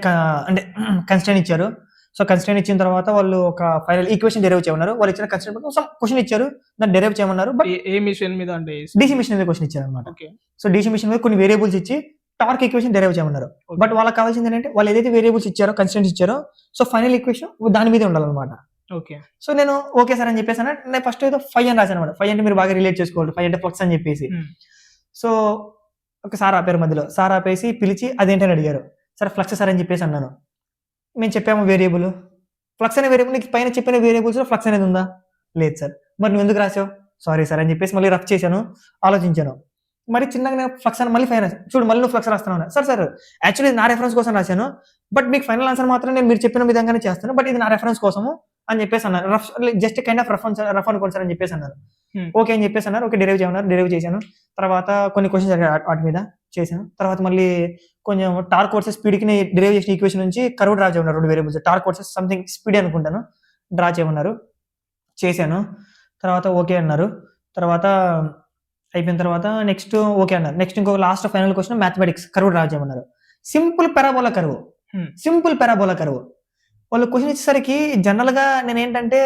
అంటే కన్స్టెంట్ ఇచ్చారు. సో కన్స్టెంట్ ఇచ్చిన తర్వాత వాళ్ళు ఒక ఫైనల్ ఈక్వేషన్ డెరైవ్ చేయమన్నారు. వాళ్ళు ఇచ్చిన కన్స్టెంట్ క్వశ్చన్ ఇచ్చారు, దాన్ని డెరైవ్ చేయమన్నారు. బట్ ఏ మిషన్ మీద అంటే డీసీ మిషన్ మీద క్వశ్చన్ ఇచ్చారు అనమాట. సో డీసీ మిషన్ మీద కొన్ని వేరియబుల్స్ ఇచ్చి టార్క్ ఈక్వేషన్ డెరైవ్ చేయమన్నారు. బట్ వాళ్ళకి కావాల్సింది ఏంటంటే వాళ్ళు ఏదైతే వేరియబుల్స్ ఇచ్చారో, కన్స్టెంట్స్ ఇచ్చారో, సో ఫైనల్ ఈక్వేషన్ దాని మీదే ఉండాలన్నమాట. ఓకే. సో నేను ఓకే సార్ అని చెప్పేసి నేను ఫస్ట్ ఏదో 5 అని రాశాను అనమాట. 5 అంటే మీరు బాగా రిలేట్ చేసుకోవాలి. 5 అంటే ఫ్లక్స్ అని చెప్పేసి. సో ఒక సార్ ఆపారు మధ్యలో. సార్ ఆపేసి పిలిచి అదేంటని అడిగారు. సార్ ఫ్లక్స్ సార్ అని చెప్పేసి అన్నాను. మేము చెప్పాము వేరియబుల్. ఫ్లక్స్ అనే వేరియబుల్ నీకు పైన చెప్పిన వేరియబుల్స్‌లో ఫ్లక్స్ అనేది ఉందా? లేదు సార్. మరి నువ్వు ఎందుకు రాసావు? సారీ సార్ అని చెప్పేసి మళ్ళీ రఫ్ చేశాను. ఆలోచించాను. మరి చిన్నగా నేను ఫ్లక్స్ అని మళ్ళీ 5 రాసాను. చూడు మళ్ళీ నువ్వు ఫ్లక్స్ రాస్తున్నావు. సార్ యాక్చువల్లీ ఇది నా రెఫరెన్స్ కోసం రాశాను. బట్ మీకు ఫైనల్ ఆన్సర్ మాత్రం నేను మీరు చెప్పిన విధంగానే చేస్తాను. బట్ ఇది నా రెఫరెన్స్ కోసము అని చెప్పేసి అన్నారు. జస్ట్ కైండ్ ఆఫ్ రఫ్ అనుకోండి సార్ అని చెప్పేసి అన్నారు. ఓకే అని చెప్పేసి అన్నారు. ఓకే డెరైవ్ చేయమన్నారు. డెరైవ్ చేశాను. తర్వాత కొన్ని క్వశ్చన్స్ అడిగారు వాటి మీద చేశాను. తర్వాత మళ్ళీ కొంచెం టార్క్ వర్సెస్ స్పీడ్‌కి డెరైవ్ చేసిన ఈక్వేషన్ నుంచి కర్వ్ డ్రా చేయమన్నారు 2 variables. Torque versus something speed అనుకుంటాను. డ్రా చేయమన్నారు. చేశాను. తర్వాత ఓకే అన్నారు. తర్వాత అయిపోయిన తర్వాత నెక్స్ట్ ఓకే అన్నారు. నెక్స్ట్ ఇంకో last final question mathematics curve draw చేయమన్నారు. Simple parabola curve. Simple parabola curve. వాళ్ళు క్వశ్చన్ ఇచ్చేసరికి జనరల్‌గా నేనేంటంటే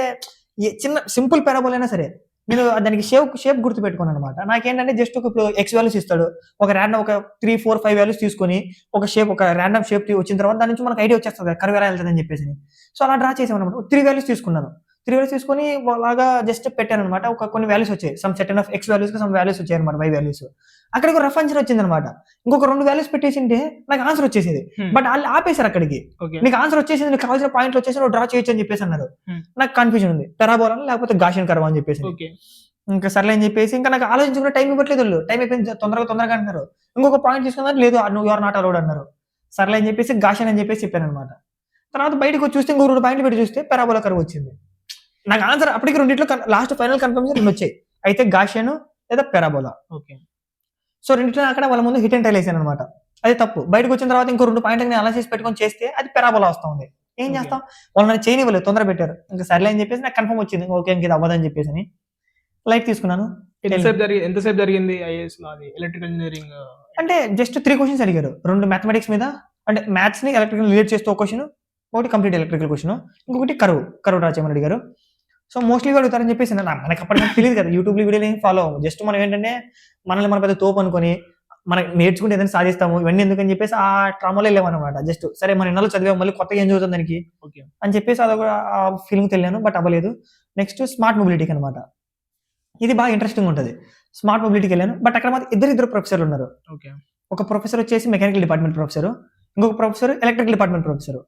చిన్న సింపుల్ పారాబోలా అయినా సరే నేను దానికి షేప్ గుర్తుపెట్టుకోను అనమాట. నాకేంటంటే జస్ట్ ఇప్పుడు ఎక్స్ వాల్యూస్ ఇస్తాడు. ఒక 3, 4, 5 వాల్యూస్ తీసుకొని ఒక రాండమ్ షేప్ వచ్చిన తర్వాత దాని నుంచి మనకు ఐడియా వచ్చేస్తది కర్వ్ ఎలా వెళ్తదని చెప్పేసి. సో అలా డ్రా చేసామన్నమాట. 3 వాల్యూస్ తీసుకున్నాను. 3 వాల్యూస్ తీసుకొని అలాగా జస్ట్ పెట్టానన్నమాట. కొన్ని వాల్యూస్ వచ్చాయి. సమ్ సెట్ ఆఫ్ ఎక్స్ వాల్యూస్‌కి సమ్ వాల్యూస్ వచ్చాయన్నమాట. Y values. అక్కడికి ఒక రఫ్ ఆన్సర్ వచ్చిందన్నమాట. ఇంకొక 2 వాల్యూస్ పెట్టేసింటే నాకు ఆన్సర్ వచ్చేసేది. బట్ ఆళ్ళు ఆపేశారు అక్కడికి. నీకు ఆన్సర్ వచ్చేసింది. నీకు కావాల్సిన పాయింట్లు వచ్చేసి నువ్వు డ్రా చేయొచ్చు అని చెప్పేసి అన్నారు. నాకు కన్ఫ్యూజన్ ఉంది. పారాబోలా లేకపోతే గాషియన్ కర్వ్ అని చెప్పేసి. ఇంకా సర్లే అని చెప్పేసి ఇంకా నాకు ఆలోచించుకునే టైం ఇవ్వట్లేదు వాళ్ళు. టైం అయిపోయింది తొందరగా అంటున్నారు. ఇంకొక పాయింట్ తీసుకున్నారు. లేదు నువ్వు యువర్ నాట్ అలౌడ్ అన్నారు. సర్లే అని చెప్పేసి గాషియన్ అని చెప్పేసి చెప్పానన్నమాట. తర్వాత బయటకు వచ్చి చూస్తే ఇంకో 2 పాయింట్లు పెట్టి చూస్తే పారాబోలా కర్వ్ వచ్చింది. నాకు ఆన్సర్ అప్పటికి రెండిట్లో లాస్ట్ ఫైనల్ కన్ఫర్మేషన్ 2 వచ్చాయి. అయితే గాషియన్ లేదా పారాబోలా. ఓకే. సో రెండిట్లో అక్కడ వాళ్ళ ముందు హిట్ అండ్ టైల్ వేసాను అనమాట. అది తప్పు. బయటకు వచ్చిన తర్వాత ఇంకో 2 పాయింట్లు నేను అనాలిసిస్ పెట్టుకొని చేస్తే అది పారాబోలా వస్తా ఉంది. ఏం చేస్తాం? వాళ్ళు నన్ను చేయనివ్వలేదు. తొందర పెట్టారు. ఇంకా సర్లే అని చెప్పేసి నాకు కన్ఫర్మ్ వచ్చింది. ఓకే ఇంక ఇది అవ్వదని చెప్పేసి లైట్ తీసుకున్నాను. ఎంతసేపు జరిగింది ఐఏఎస్‌లో అది ఎలక్ట్రికల్ ఇంజినీరింగ్? అంటే జస్ట్ 3 క్వశ్చన్స్ అడిగారు. 2 మ్యాథమెటిక్స్ మీద అంటే మ్యాథ్స్ ని ఎలక్ట్రికల్ రిలేట్ చేస్తూ ఒక క్వశ్చన్, ఒకటి కంప్లీట్ ఎలక్ట్రికల్ క్వశ్చన్, ఇంకొకటి కర్వ్ డ్రా చేయమని అడిగారు. సో మోస్ట్లీ అడుగుతారని చెప్పేసి మనకి అప్పటికి తెలియదు కదా. యూట్యూబ్ వీడియోలు ఏం ఫాలో అవ్వము. జస్ట్ మనం ఏంటంటే మనల్ని మన పెద్ద తోపు అనుకొని మనం నేర్చుకుంటే ఏదైనా సాధిస్తాము ఇవన్నీ ఎందుకని చెప్పేసి ఆ ట్రామాలో వెళ్ళామన్నమాట. జస్ట్ సరే మన ఇన్నాళ్ళు చదివాము మళ్ళీ కొత్తగా ఏం చదువుతుంది దానికి అని చెప్పేసి అదొక ఫీలింగ్ తెలియను. బట్ అవ్వలేదు. నెక్స్ట్ స్మార్ట్ మొబిలిటీకి అనమాట. ఇది బాగా ఇంట్రెస్టింగ్ ఉంటుంది. స్మార్ట్ మొబిలిటీకి వెళ్ళాను. బట్ అక్కడ మాత్రం ఇద్దరు ప్రొఫెసర్లు ఉన్నారు. ఒక ప్రొఫెసర్ వచ్చేసి మెకానికల్ డిపార్ట్మెంట్ ప్రొఫెసర్, ఇంకొక ప్రొఫెసర్ ఎలక్ట్రికల్ డిపార్ట్మెంట్ ప్రొఫెసర్.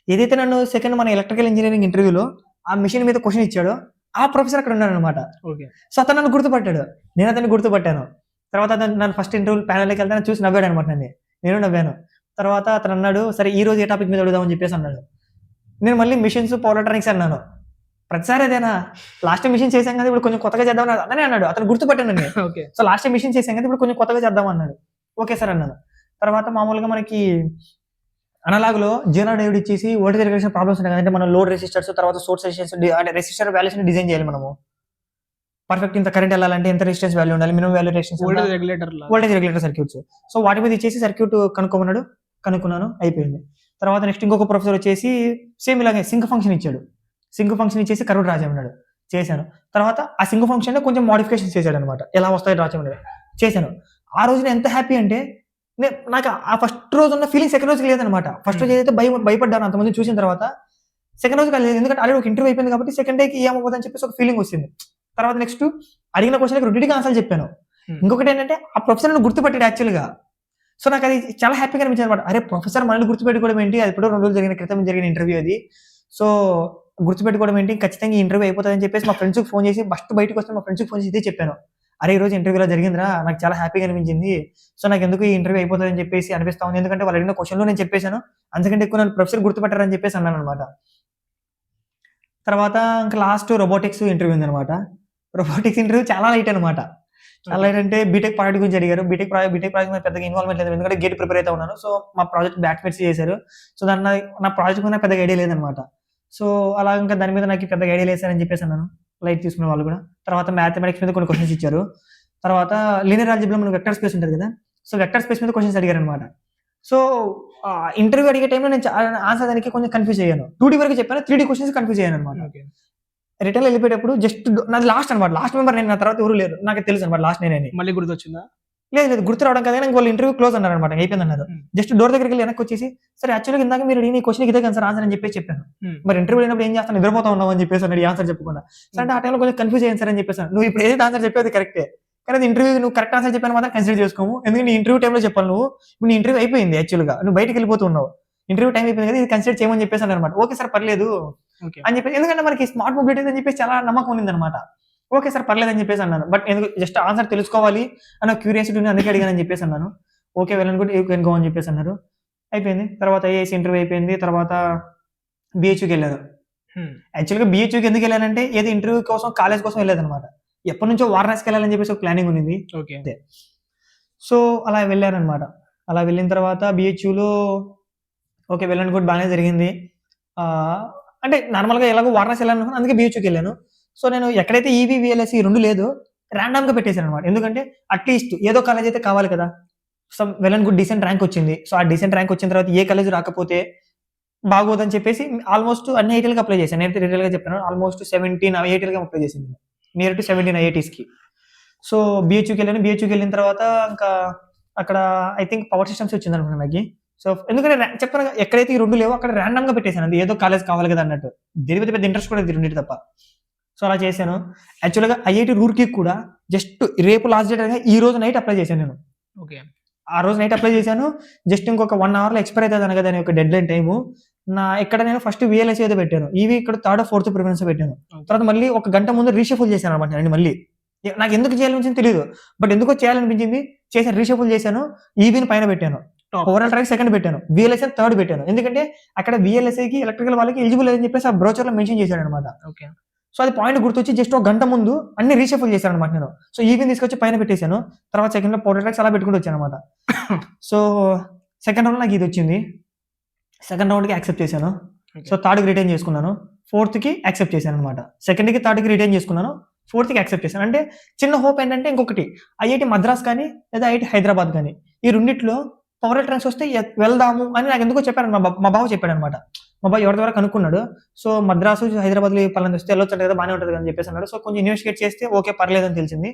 ఏదైతే నన్ను సెకండ్ మన ఎలక్ట్రికల్ ఇంజనీరింగ్ ఇంటర్వ్యూలో ఆ మిషన్ మీద క్వశ్చన్ ఇచ్చాడో ఆ ప్రొఫెసర్ అక్కడ ఉన్నాడు అనమాట. సో అతను నన్ను గుర్తుపట్టాడు. నేను అతన్ని గుర్తుపట్టాను. తర్వాత నన్ను ఫస్ట్ ఇంటర్వ్యూ ప్యానల్కి వెళ్తే చూసి నవ్వాడు అనమాట. నేను నవ్వాను. తర్వాత అతను అన్నాడు సరే ఈ రోజు ఏ టాపిక్ మీద అడుగుదామని చెప్పేసి అన్నాడు. నేను మళ్ళీ మిషన్స్ పవర్ ఎలక్ట్రానిక్స్ అన్నాను. ప్రతిసారి అదేనా లాస్ట్ టైం మిషన్ చేసాం కదా ఇప్పుడు కొంచెం కొత్తగా చేద్దాం అనే అన్నాడు. అతను గుర్తుపట్టాను నేను. సో లాస్ట్ టైం మిషన్ చేసాం కదా ఇప్పుడు కొంచెం కొత్తగా చేద్దాం అన్నాడు. ఓకే సార్ అన్నాను. తర్వాత మామూలుగా మనకి అనలాగ్ లో జీరో డయోడ్ ఇచ్చేసి వోల్టేజ్ రెగ్యులేషన్ ప్రాబ్లమ్స్ ఉంటాయి కదంటే మనం లోడ్ రెసిస్టర్స్ తర్వాత సోర్స్ రెసిస్టెన్స్ అంటే రెసిస్టర్ వాల్యూస్ ని డిజైన్ చేయాలి మనము. పర్ఫెక్ట్ ఇంత కరెంట్ వెళ్ళాలంటే ఎంత రెసిస్టెన్స్ వాల్యూ ఉండాలి, minimum value resistance, voltage regulator circuits. So వాటి మీద ఇచ్చేసి సర్క్యూట్ కనుక్కున్నాను అయిపోయింది. తర్వాత నెక్స్ట్ ఇంకొక ప్రొఫెసర్ వచ్చేసి సేమ్ ఇలాగే సింక్ ఫంక్షన్ ఇచ్చాడు. సింక్ ఫంక్షన్ ఇచ్చేసి కర్వ్ డ్రా చేయమన్నాడు. చేశాను. తర్వాత ఆ సింక్ ఫంక్షన్ లో కొంచెం మోడిఫికేషన్ చేశాడు అనమాట. ఎలా వస్తాయి డ్రా చేయమన్నాడు. చేశాను. ఆ రోజున ఎంత హ్యాపీ అంటే నాకు ఆ ఫస్ట్ రోజు ఉన్న ఫీలింగ్ సెకండ్ రోజుకి లేదనమాట. ఫస్ట్ రోజు ఏదైతే భయపడ్డాను అంతమంది చూసిన తర్వాత సెకండ్ రోజు లేదు. ఎందుకంటే ఆల్రెడీ ఒక ఇంటర్వ్యూ అయిపోయింది కాబట్టి సెకండ్ డేకి ఏమవుతుందని చెప్పేసి ఒక ఫీలింగ్ వచ్చింది. తర్వాత నెక్స్ట్ అడిగిన క్వశ్చన్కి రెండింటికి ఆన్సర్ చెప్పాను. ఇంకొకటి ఏంటంటే ఆ ప్రొఫెసర్ నన్ను గుర్తుపట్టాడు యాక్చువల్గా. సో నాకు అది చాలా హ్యాపీగా అనిపించింది అనమాట. అరే ప్రొఫెసర్ మనల్ని గుర్తుపెట్టుకోవడం ఏంటి, అది ఇప్పుడు 2 రోజుల క్రితం జరిగిన ఇంటర్వ్యూ అది. సో గుర్తుపెట్టుకోవడం ఏంటి, ఖచ్చితంగా ఈ ఇంటర్వ్యూ అయిపోతుందని చెప్పేసి మా ఫ్రెండ్స్కి ఫోన్ చేసి ఫస్ట్ బయటకు వస్తే మా ఫ్రెండ్స్కి ఫోన్ చేసి ఇదే చెప్పాను. అరే ఈ రోజు ఇంటర్వ్యూలో జరిగిందిరా, నాకు చాలా హ్యాపీగా అనిపించింది. సో నాకు ఎందుకు ఈ ఇంటర్వ్యూ అయిపోతుందని చెప్పేసి అనిపిస్తా ఉంది. ఎందుకంటే వాళ్ళు అడిగిన క్వశ్చన్లో నేను చెప్పేశాను, అంతకంటే ఎక్కువ నన్ను ప్రొఫెసర్ గుర్తుపట్టారని చెప్పేసి అన్నాను అనమాట. తర్వాత ఇంకా లాస్ట్ రోబోటిక్స్ ఇంటర్వ్యూ ఉంది అనమాట. రోబోటిక్స్ ఇంటర్వ్యూ చాలా లైట్ అనమాట. చాలా లైట్ అంటే బీటెక్ ప్రాజెక్ట్ గురించి అడిగారు. బీటెక్ ప్రాజెక్ట్ మీద పెద్దగా ఇన్వాల్వ్మెంట్ లేదు, ఎందుకంటే గేట్ ప్రిపేర్ అయితే ఉన్నాను. సో మా ప్రాజెక్ట్ బ్యాట్మెట్స్ చేశారు. సో నా ప్రాజెక్ట్ మీద పెద్దగా ఐడియా లేదనమాట. సో అలా ఇంకా దాని మీద నాకు పెద్దగా ఐడియా లేదని చెప్పేసి అన్నాను. లైట్ తీసుకునే వాళ్ళు కూడా. తర్వాత మ్యాథమెటిక్స్ మీద కొన్ని క్వశ్చన్స్ ఇచ్చారు. తర్వాత లీనియర్ ఆల్జీబ్రా మనకు వెక్టర్ స్పేస్ ఉంటుంది కదా. సో వెక్టర్ స్పేస్ మీద క్వశ్చన్స్ అడిగారు అనమాట. సో ఇంటర్వ్యూ అడిగే టైంలో నేను ఆన్సర్ దానికి కొంచెం కన్ఫ్యూజ్ అయ్యాను. 2D వరకు చెప్పాను, 3D క్వశ్చన్స్ కన్ఫ్యూజ్ అయ్యాను అనమాట. రిటర్న్ వెళ్ళిపోయేటప్పుడు జస్ట్ నాది లాస్ట్ అనమాట. లాస్ట్ మెంబర్ నేను, నా తర్వాత ఎవరు లేరు నాకు తెలుసు అనమాట. లాస్ట్ నేనే. మళ్ళీ గుర్తొచ్చిందా? లేదు గుర్తు రావడం కదా వాళ్ళు ఇంటర్వ్యూ క్లోజ్ అన్నారు అనమాట, అయిపోయింది అన్నారు. జస్ట్ డోర్ దగ్గరికి వెళ్ళి వెనక్కి వచ్చేసి సరే యాక్చువల్గా ఇందాక మీరు ఈ క్వశ్చన్ ఇదే కదా ఆన్సర్ అని చెప్పాను. మరి ఇంటర్వ్యూ అయినప్పుడు ఏం చేస్తాను, నిద్రపోతా ఉన్నావు అని చెప్పేసి అన్నాడు, ఈ ఆన్సర్ చెప్పకుండా. సరే అంటే ఆ టైంలో కొంచెం కన్ఫ్యూజ్ అయ్యాను సార్ అని చెప్పేసాను. నువ్వు ఇప్పుడు ఏదైతే ఆన్సర్ చెప్పేది కరెక్టే, కానీ అది ఇంటర్వ్యూ నువ్వు కరెక్ట్ ఆన్సర్ చెప్పాను మాత్రం కన్సిడర్ చేసుకోము, ఎందుకంటే ఇంటర్వ్యూ టైంలో చెప్పాలి నువ్వు, ఇప్పుడు నీ ఇంటర్వ్యూ అయిపోయింది యాక్చువల్గా, నువ్వు బయటకు వెళ్ళిపోతున్నావు, ఇంటర్వ్యూ టైం అయిపోయింది కదా, ఇది కన్సిడర్ చేయమని చెప్పేసాను అనమాట. ఓకే సార్ పర్లేదు అని చెప్పి, ఎందుకంటే మనకి స్మార్ట్ మొబిలిటీ అని చెప్పేసి చాలా నమ్మకం ఉంది అనమాట. ఓకే సార్ పర్లేదు అని చెప్పేసి అన్నాను, బట్ ఎందుకు జస్ట్ ఆన్సర్ తెలుసుకోవాలి అన్న క్యూరియాసిటీ అందుకే అడిగానని చెప్పేసి అన్నాను. ఓకే వెళ్ళను కూడా యూ కెన్ గో అని చెప్పేసి అన్నారు. అయిపోయింది. తర్వాత ఐఏఎస్ ఇంటర్వ్యూ అయిపోయింది. తర్వాత బిహెచ్యూకి వెళ్ళాను. యాక్చువల్గా బిహెచ్యూకి ఎందుకు వెళ్ళానంటే ఏదో ఇంటర్వ్యూ కోసం కాలేజ్ కోసం వెళ్ళలేదు అనమాట. ఎప్పటి నుంచో వారణాసికి వెళ్ళాలని చెప్పేసి ఒక ప్లానింగ్ ఉంది. ఓకే. సో అలా వెళ్ళానమాట. అలా వెళ్ళిన తర్వాత బిహెచ్యూలో ఓకే వెళ్ళను కూడా బాగానే జరిగింది. అంటే నార్మల్గా ఎలాగో వారణాసి వెళ్ళాను, అందుకే బిహెచ్యూకి వెళ్ళాను. సో నేను ఎక్కడైతే ఈవీ విఎల్ఎస్ ఈ రెండు లేదు ర్యాండమ్ గా పెట్టేశాను అనమాట. ఎందుకంటే అట్లీస్ట్ ఏదో కాలేజ్ అయితే కావాలి కదా. Some well and good decent rank వచ్చింది. సో ఆ డీసెంట్ ర్యాంక్ వచ్చిన తర్వాత ఏ కాలేజ్ రాకపోతే బాగోదని చెప్పేసి ఆల్మోస్ట్ అన్ని ఐటీలకు అప్లై చేశాను. నేను రిటైల్ గా చెప్పాను, ఆల్మోస్ట్ 17 ఐఐటీలుగా అప్లై చేసింది, నియర్ టు 17 ఐఐటీస్ కి. సో బిహెచ్యూకి వెళ్ళాను. బిహెచ్యూకి వెళ్ళిన తర్వాత ఇంకా అక్కడ ఐ థింక్ పవర్ సిస్టమ్స్ వచ్చింది అనుకున్నాను నాకు. సో ఎందుకంటే చెప్పాను ఎక్కడైతే ఈ రెండు లేవో అక్కడ ర్యాండమ్ గా పెట్టేశాను, అది ఏదో కాలేజ్ కావాలి కదా అన్నట్టు. దేని పెద్ద ఇంట్రెస్ట్ కూడా రెండింటి తప్ప. సో అలా చేశాను. యాక్చువల్గా ఐఐటి రూర్కి కూడా జస్ట్ రేపు లాస్ట్ డేట్ ఈ రోజు నైట్ అప్లై చేశాను నేను. ఓకే. ఆ రోజు నైట్ అప్లై చేశాను. జస్ట్ ఇంకొక 1 hour లో ఎక్స్పైర్ అవుతుంది అనగా దాని యొక్క డెడ్ లైన్ టైము. ఇక్కడ నేను ఫస్ట్ విఎల్ఎస్ ఏదో పెట్టాను, ఇవి ఇక్కడ 3rd or 4th ప్రిఫరెన్స్ పెట్టాను. తర్వాత మళ్ళీ ఒక గంట ముందు రీషఫుల్ చేశాను అనమాట. నేను మళ్ళీ నాకు ఎందుకు చేయాలనిపించింది తెలియదు, బట్ ఎందుకో చేయాలనిపించింది, చేశాను. రీషఫుల్ చేశాను, ఈవీని పైన పెట్టాను, ఓవరాల్ ట్రాక్ సెకండ్ పెట్టాను, విఎల్ఎస్ 3rd పెట్టాను. ఎందుకంటే అక్కడ విఎల్ఎస్ఐకి ఎలక్ట్రికల్ వాళ్ళకి ఎలిజిబుల్ అని చెప్పేసి ఆ బ్రోచర్ లో మెన్షన్ చేశాడు అనమాట. ఓకే. సో అది పాయింట్ గుర్తొచ్చి జస్ట్ ఒక గంట ముందు అన్ని రీషఫుల్ చేశాను అనమాట నేను. సో ఈవీని తీసుకొచ్చి పైన పెట్టేశాను. తర్వాత సెకండ్ లో పౌడర్ ట్రాక్స్ అలా పెట్టుకుంటూ వచ్చాను అనమాట. సో సెకండ్ రౌండ్ నాకు ఇది వచ్చింది. సెకండ్ రౌండ్ కి యాక్సెప్ట్ చేశాను. సో 3rd కి రిటైన్ చేసుకున్నాను, 4th కి యాక్సెప్ట్ చేశాను అనమాట. 2nd కి 3rd కి రిటైన్ చేసుకున్నాను, 4th కి యాక్సెప్ట్ చేశాను. అంటే చిన్న హోప్ ఏంటంటే ఇంకొకటి ఐఐటి మద్రాస్ కానీ లేదా ఐఐటి హైదరాబాద్ కానీ ఈ రెండిట్లో పవర్ ట్రాన్స్ వస్తే వెళ్దాము అని నాకు ఎందుకో చెప్పాను. మా బావ చెప్పాడు అనమాట. మా బావ ఎవరి ద్వారా కనుక్కున్నాడు. సో మద్రాసు హైదరాబాద్ లో పలానా వస్తే వెళ్ళొచ్చు కదా, బాగానే ఉంటుంది అని చెప్పేసి అన్నాడు. సో కొంచెం ఇన్వెస్టిగేట్ చేస్తే ఓకే పర్లేదని తెలిసింది.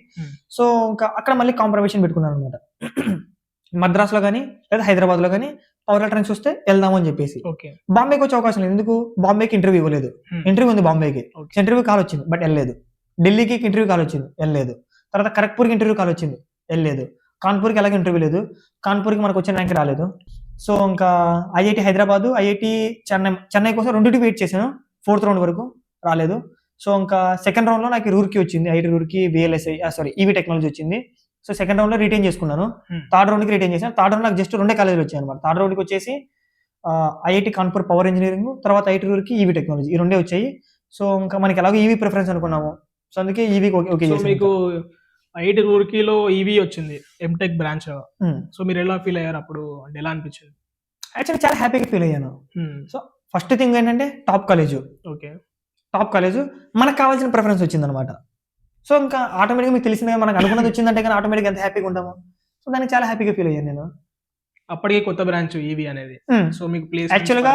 సో ఇంకా అక్కడ మళ్ళీ కాంప్రమైజేషన్ పెట్టుకున్నాను అనమాట. మద్రాస్ లో కానీ లేదా హైదరాబాద్ లో కానీ పవర్ ట్రాన్స్ వస్తే వెళ్దాము అని చెప్పేసి. బాంబేకి వచ్చే అవకాశం లేదు, ఎందుకు బాంబేకి ఇంటర్వ్యూ ఇవ్వలేదు. ఇంటర్వ్యూ ఉంది బాంబేకి, ఇంటర్వ్యూ కాల్ వచ్చింది బట్ వెళ్ళలేదు. ఢిల్లీకి ఇంటర్వ్యూ కాల్ వచ్చింది, వెళ్ళలేదు. తర్వాత ఖరగ్పూర్కి ఇంటర్వ్యూ కాల్ వచ్చింది, వెళ్ళలేదు. కాన్పూర్కి అలాగే ఇంటర్వ్యూ లేదు, కాన్పూర్కి మనకు వచ్చిన ర్యాంక్ రాలేదు. సో ఇంకా ఐఐటి హైదరాబాద్, ఐఐటి చెన్నై కోసం రెండింటికి వెయిట్ చేశాను, 4th రౌండ్ వరకు రాలేదు. సో ఇంకా సెకండ్ రౌండ్ లో నాకు రూర్కి వచ్చింది, IIT Roorkee VLSI EV technology వచ్చింది. సో సెకండ్ రౌండ్ లో రిటైన్ చేసుకున్నాను, 3rd రౌండ్ కి రిటైన్ చేశాను. 3rd రౌండ్ నాకు జస్ట్ 2 కాలేజీలు వచ్చాయి అనమాట. 3rd రౌండ్ కి వచ్చేసి ఐఐటి కాన్పూర్ పవర్ ఇంజనీరింగ్, తర్వాత ఐఐటి రూర్కి ఈవీ టెక్నాలజీ, ఈ 2 వచ్చాయి. సో ఇంకా మనకి ఎలాగో ఈవీ ప్రిఫరెన్స్ అనుకున్నాము, సో అందుకే ఈవీ ఓకే. మీకు ఐఐటి రూర్కీలో ఈవీ వచ్చింది, ఎంటెక్ బ్రాంచ్. సో మీరు ఎలా ఫీల్ అయ్యారు అప్పుడు, అంటే ఎలా అనిపించింది? యాక్చువల్లీ చాలా హ్యాపీగా ఫీల్ అయ్యాను. సో ఫస్ట్ థింగ్ ఏంటంటే top college. Okay. Top college మనకు కావాల్సిన ప్రిఫరెన్స్ వచ్చింది అనమాట. సో ఇంకా ఆటోమేటిక్గా మీకు తెలిసిందే, మనకు అనుకున్నది వచ్చిందంటే కానీ ఆటోమేటిక్గా ఎంత హ్యాపీగా ఉంటాము. సో దానికి చాలా హ్యాపీగా ఫీల్ అయ్యాను నేను. అప్పటికే కొత్త బ్రాంచ్ ఈవీ అనేది. సో మీకు ప్లేస్ యాక్చువల్గా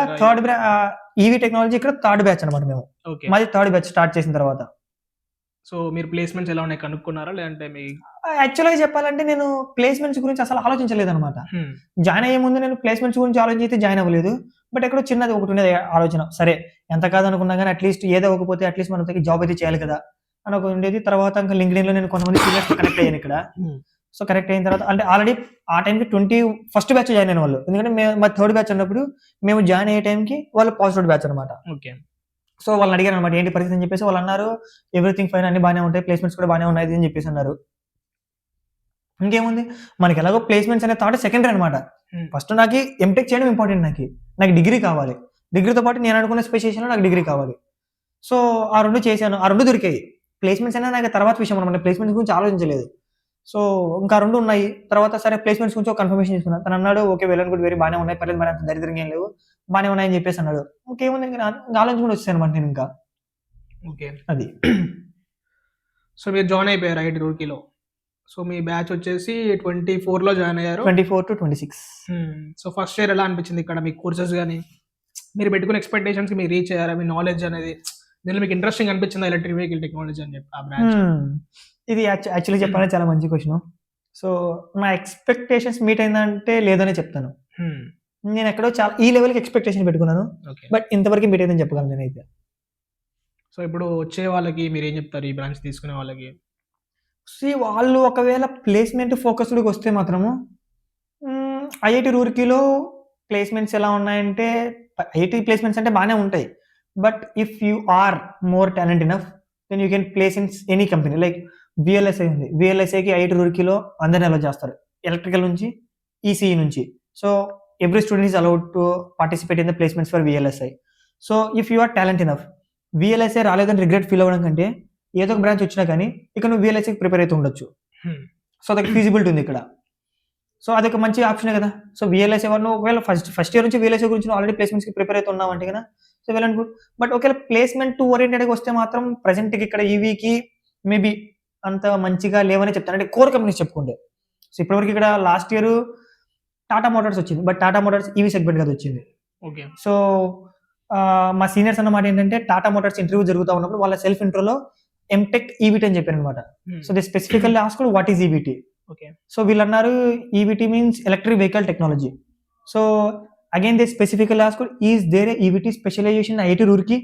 ఈవీ టెక్నాలజీ ఇక్కడ 3rd బ్యాచ్ అనమాట మేము. మాది 3rd బ్యాచ్ స్టార్ట్ చేసిన తర్వాత. సో మీరు ప్లేస్మెంట్స్ ఎలా ఉన్నాయి కనుక్కున్నారా, లేదంటే మీ యాక్చువల్గా చెప్పాలంటే నేను ప్లేస్మెంట్స్ గురించి అసలు ఆలోచించలేదు అనమాట. జాయిన్ అయ్యే ముందు నేను ప్లేస్మెంట్స్ గురించి ఆలోచించి జాయిన్ అవ్వలేదు. బట్ ఎక్కడో చిన్నది ఒకటి ఉండేది ఆలోచన, సరే ఎంత కాదనుకున్నా కానీ అట్లీస్ట్ ఏదో ఒకపోతే అట్లీస్ట్ మనం జాబ్ అయితే చేయాలి కదా అని ఒక ఉండేది. తర్వాత ఇంకా లింక్డ్ఇన్ లో నేను కొంతమంది సీనియర్స్ కనెక్ట్ అయ్యాను ఇక్కడ. సో కనెక్ట్ అయిన తర్వాత అంటే ఆల్రెడీ ఆ టైంకి 21st బ్యాచ్ జాయిన్ అయిన వాళ్ళు, ఎందుకంటే మా 3rd బ్యాచ్ ఉన్నప్పుడు మేము జాయిన్ అయ్యే టైంకి వాళ్ళు పాజిటివ్ బ్యాచ్ అనమాట. ఓకే. సో వాళ్ళని అడిగారు అనమాట ఏంటి పరిస్థితి అని చెప్పేసి. వాళ్ళు అన్నారు ఎవ్రీథింగ్ ఫైన్, అన్ని బాగానే ఉంటాయి, ప్లేస్మెంట్స్ కూడా బాగానే ఉన్నాయి అని చెప్పేసి అన్నారు. ఇంకేముంది మనకి ఎలాగో ప్లేస్మెంట్స్ అనే థాట్ సెకండరీ అనమాట. ఫస్ట్ నాకు ఎంటెక్ చేయడం ఇంపార్టెంట్, నాకు డిగ్రీ కావాలి. డిగ్రీతో పాటు నేను అనుకున్న స్పెషలైజేషన్ నాకు డిగ్రీ కావాలి. సో ఆ 2 చేశాను, ఆ 2 దొరికాయి. ప్లేస్మెంట్స్ అనేది నాకు తర్వాత విషయం అనమాట, ప్లేస్మెంట్స్ గురించి ఆలోచించలేదు. సో ఇంకా 2 ఉన్నాయి. తర్వాత సరే ప్లేస్మెంట్స్ గురించి ఒక కన్ఫర్మేషన్ చేసుకున్నాను. తను అన్నాడు okay well and good, very బాగానే ఉన్నాయి, పర్లేదు, మరి అంత దరిద్రంగా ఏం లేవు, బాగానే ఉన్నాయని చెప్పేసి అన్నాడు. ఇంకేముంది ఇంకా ఆలోచించుకుని వచ్చాను అనమాట నేను ఇంకా. ఓకే. అది. సో మీరు జాయిన్ అయిపోయారు ఐఐటి రూర్కీలో. సో మీ బ్యాచ్ వచ్చేసి 24లో జాయిన్ అయ్యారు, 24 to 26. సో ఫస్ట్ ఇయర్ ఎలా అనిపించింది ఇక్కడ మీ కోర్సెస్ కానీ, మీరు పెట్టుకున్న ఎక్స్పెక్టేషన్స్ కి మీరు రీచ్ అయ్యారా, మీ నాలెడ్జ్ అనేది దీనిలో మీకు ఇంట్రెస్టింగ్ అనిపించింది ఎలక్ట్రిక్ వెహికల్ టెక్నాలజీ అని చెప్పి ఆ బ్రాంచ్? ఇది యాక్చువల్లీ చెప్పాలంటే చాలా మంచి క్వశ్చన్. సో నా ఎక్స్పెక్టేషన్స్ మీట్ అయిందంటే లేదనే చెప్తాను. హ్మ్. నేను ఎక్కడో చాలా ఈ లెవెల్‌కి ఎక్స్పెక్టేషన్ పెట్టుకున్నాను. ఓకే. బట్ ఇంతవరకు మీట్ అయిందని చెప్పగలను నేనైతే. సో, ఇప్పుడు వచ్చే వాళ్ళకి మీరేం చెప్తారు? ఈ బ్రాంచ్ తీసుకునే వాళ్ళకి? వాళ్ళు ఒకవేళ ప్లేస్‌మెంట్ ఫోకస్డ్‌గా వస్తే మాత్రము ఐఐటీ రూర్కీలో ప్లేస్‌మెంట్స్ ఎలా ఉన్నాయంటే ఐఐటీ ప్లేస్‌మెంట్స్ అంటే బానే ఉంటాయి. But if you are more talent enough then you can place in any company. Like VLSI ఉంది. వీఎల్ఎస్ఐకి ఐఐటీ రూర్కీలో అందరిని అలౌ చేస్తారు. ఎలక్ట్రికల్ నుంచి, ఈసీఈ నుంచి. So every student is allowed to participate in the placements for VLSI. So if you are talent enough VLSI రాలేదని regret feel అవ్వడం కంటే ఏదో ఒక బ్రాంచ్ వచ్చినా కానీ ఇక నువ్వు వీఎల్ఎస్ఐకి ప్రిపేర్ అయితే ఉండొచ్చు. హ్మ్. సో అదొక ఫీజిబిలిటీ ఉంది ఇక్కడ. సో అదొక మంచి ఆప్షనే కదా. సో వీఎల్ఎస్ఐ వాళ్ళు ఒకవేళ ఫస్ట్ ఇయర్ నుంచి వీఎల్ఎస్ఐ గురించి ఆల్రెడీ ప్లేస్మెంట్స్‌కి ప్రిపేర్ అయితే ఉన్నావంటే కదా so well and good. But ఒకవేళ ప్లేస్మెంట్ ఓరియంటెడ్‌గా వస్తే మాత్రం ప్రెజెంట్‌కి ఇక్కడ ఈవీకి మేబీ అంత మంచిగా లేవనే చెప్తాను. అంటే కోర్ కంపెనీస్ చెప్పుకుంటే. సో ఇప్పటివరకు ఇక్కడ లాస్ట్ ఇయర్ టాటా మోటార్స్ వచ్చింది. But Tata Motors EV segment కాదు వచ్చింది. ఓకే. సో మా సీనియర్స్ అన్నమాట ఏంటంటే టాటా మోటార్స్ ఇంటర్వ్యూ జరుగుతూ ఉన్నప్పుడు వాళ్ళ సెల్ఫ్ ఇంట్రోలో ఎంటెక్ ఈవీటీ అని చెప్పారనమాట. Hmm. So they specifically asked what is EVT. Okay. So వీళ్ళు అన్నారు EVT means electric vehicle technology. So again they specifically asked is there a EVT specialisation in IIT Roorkee.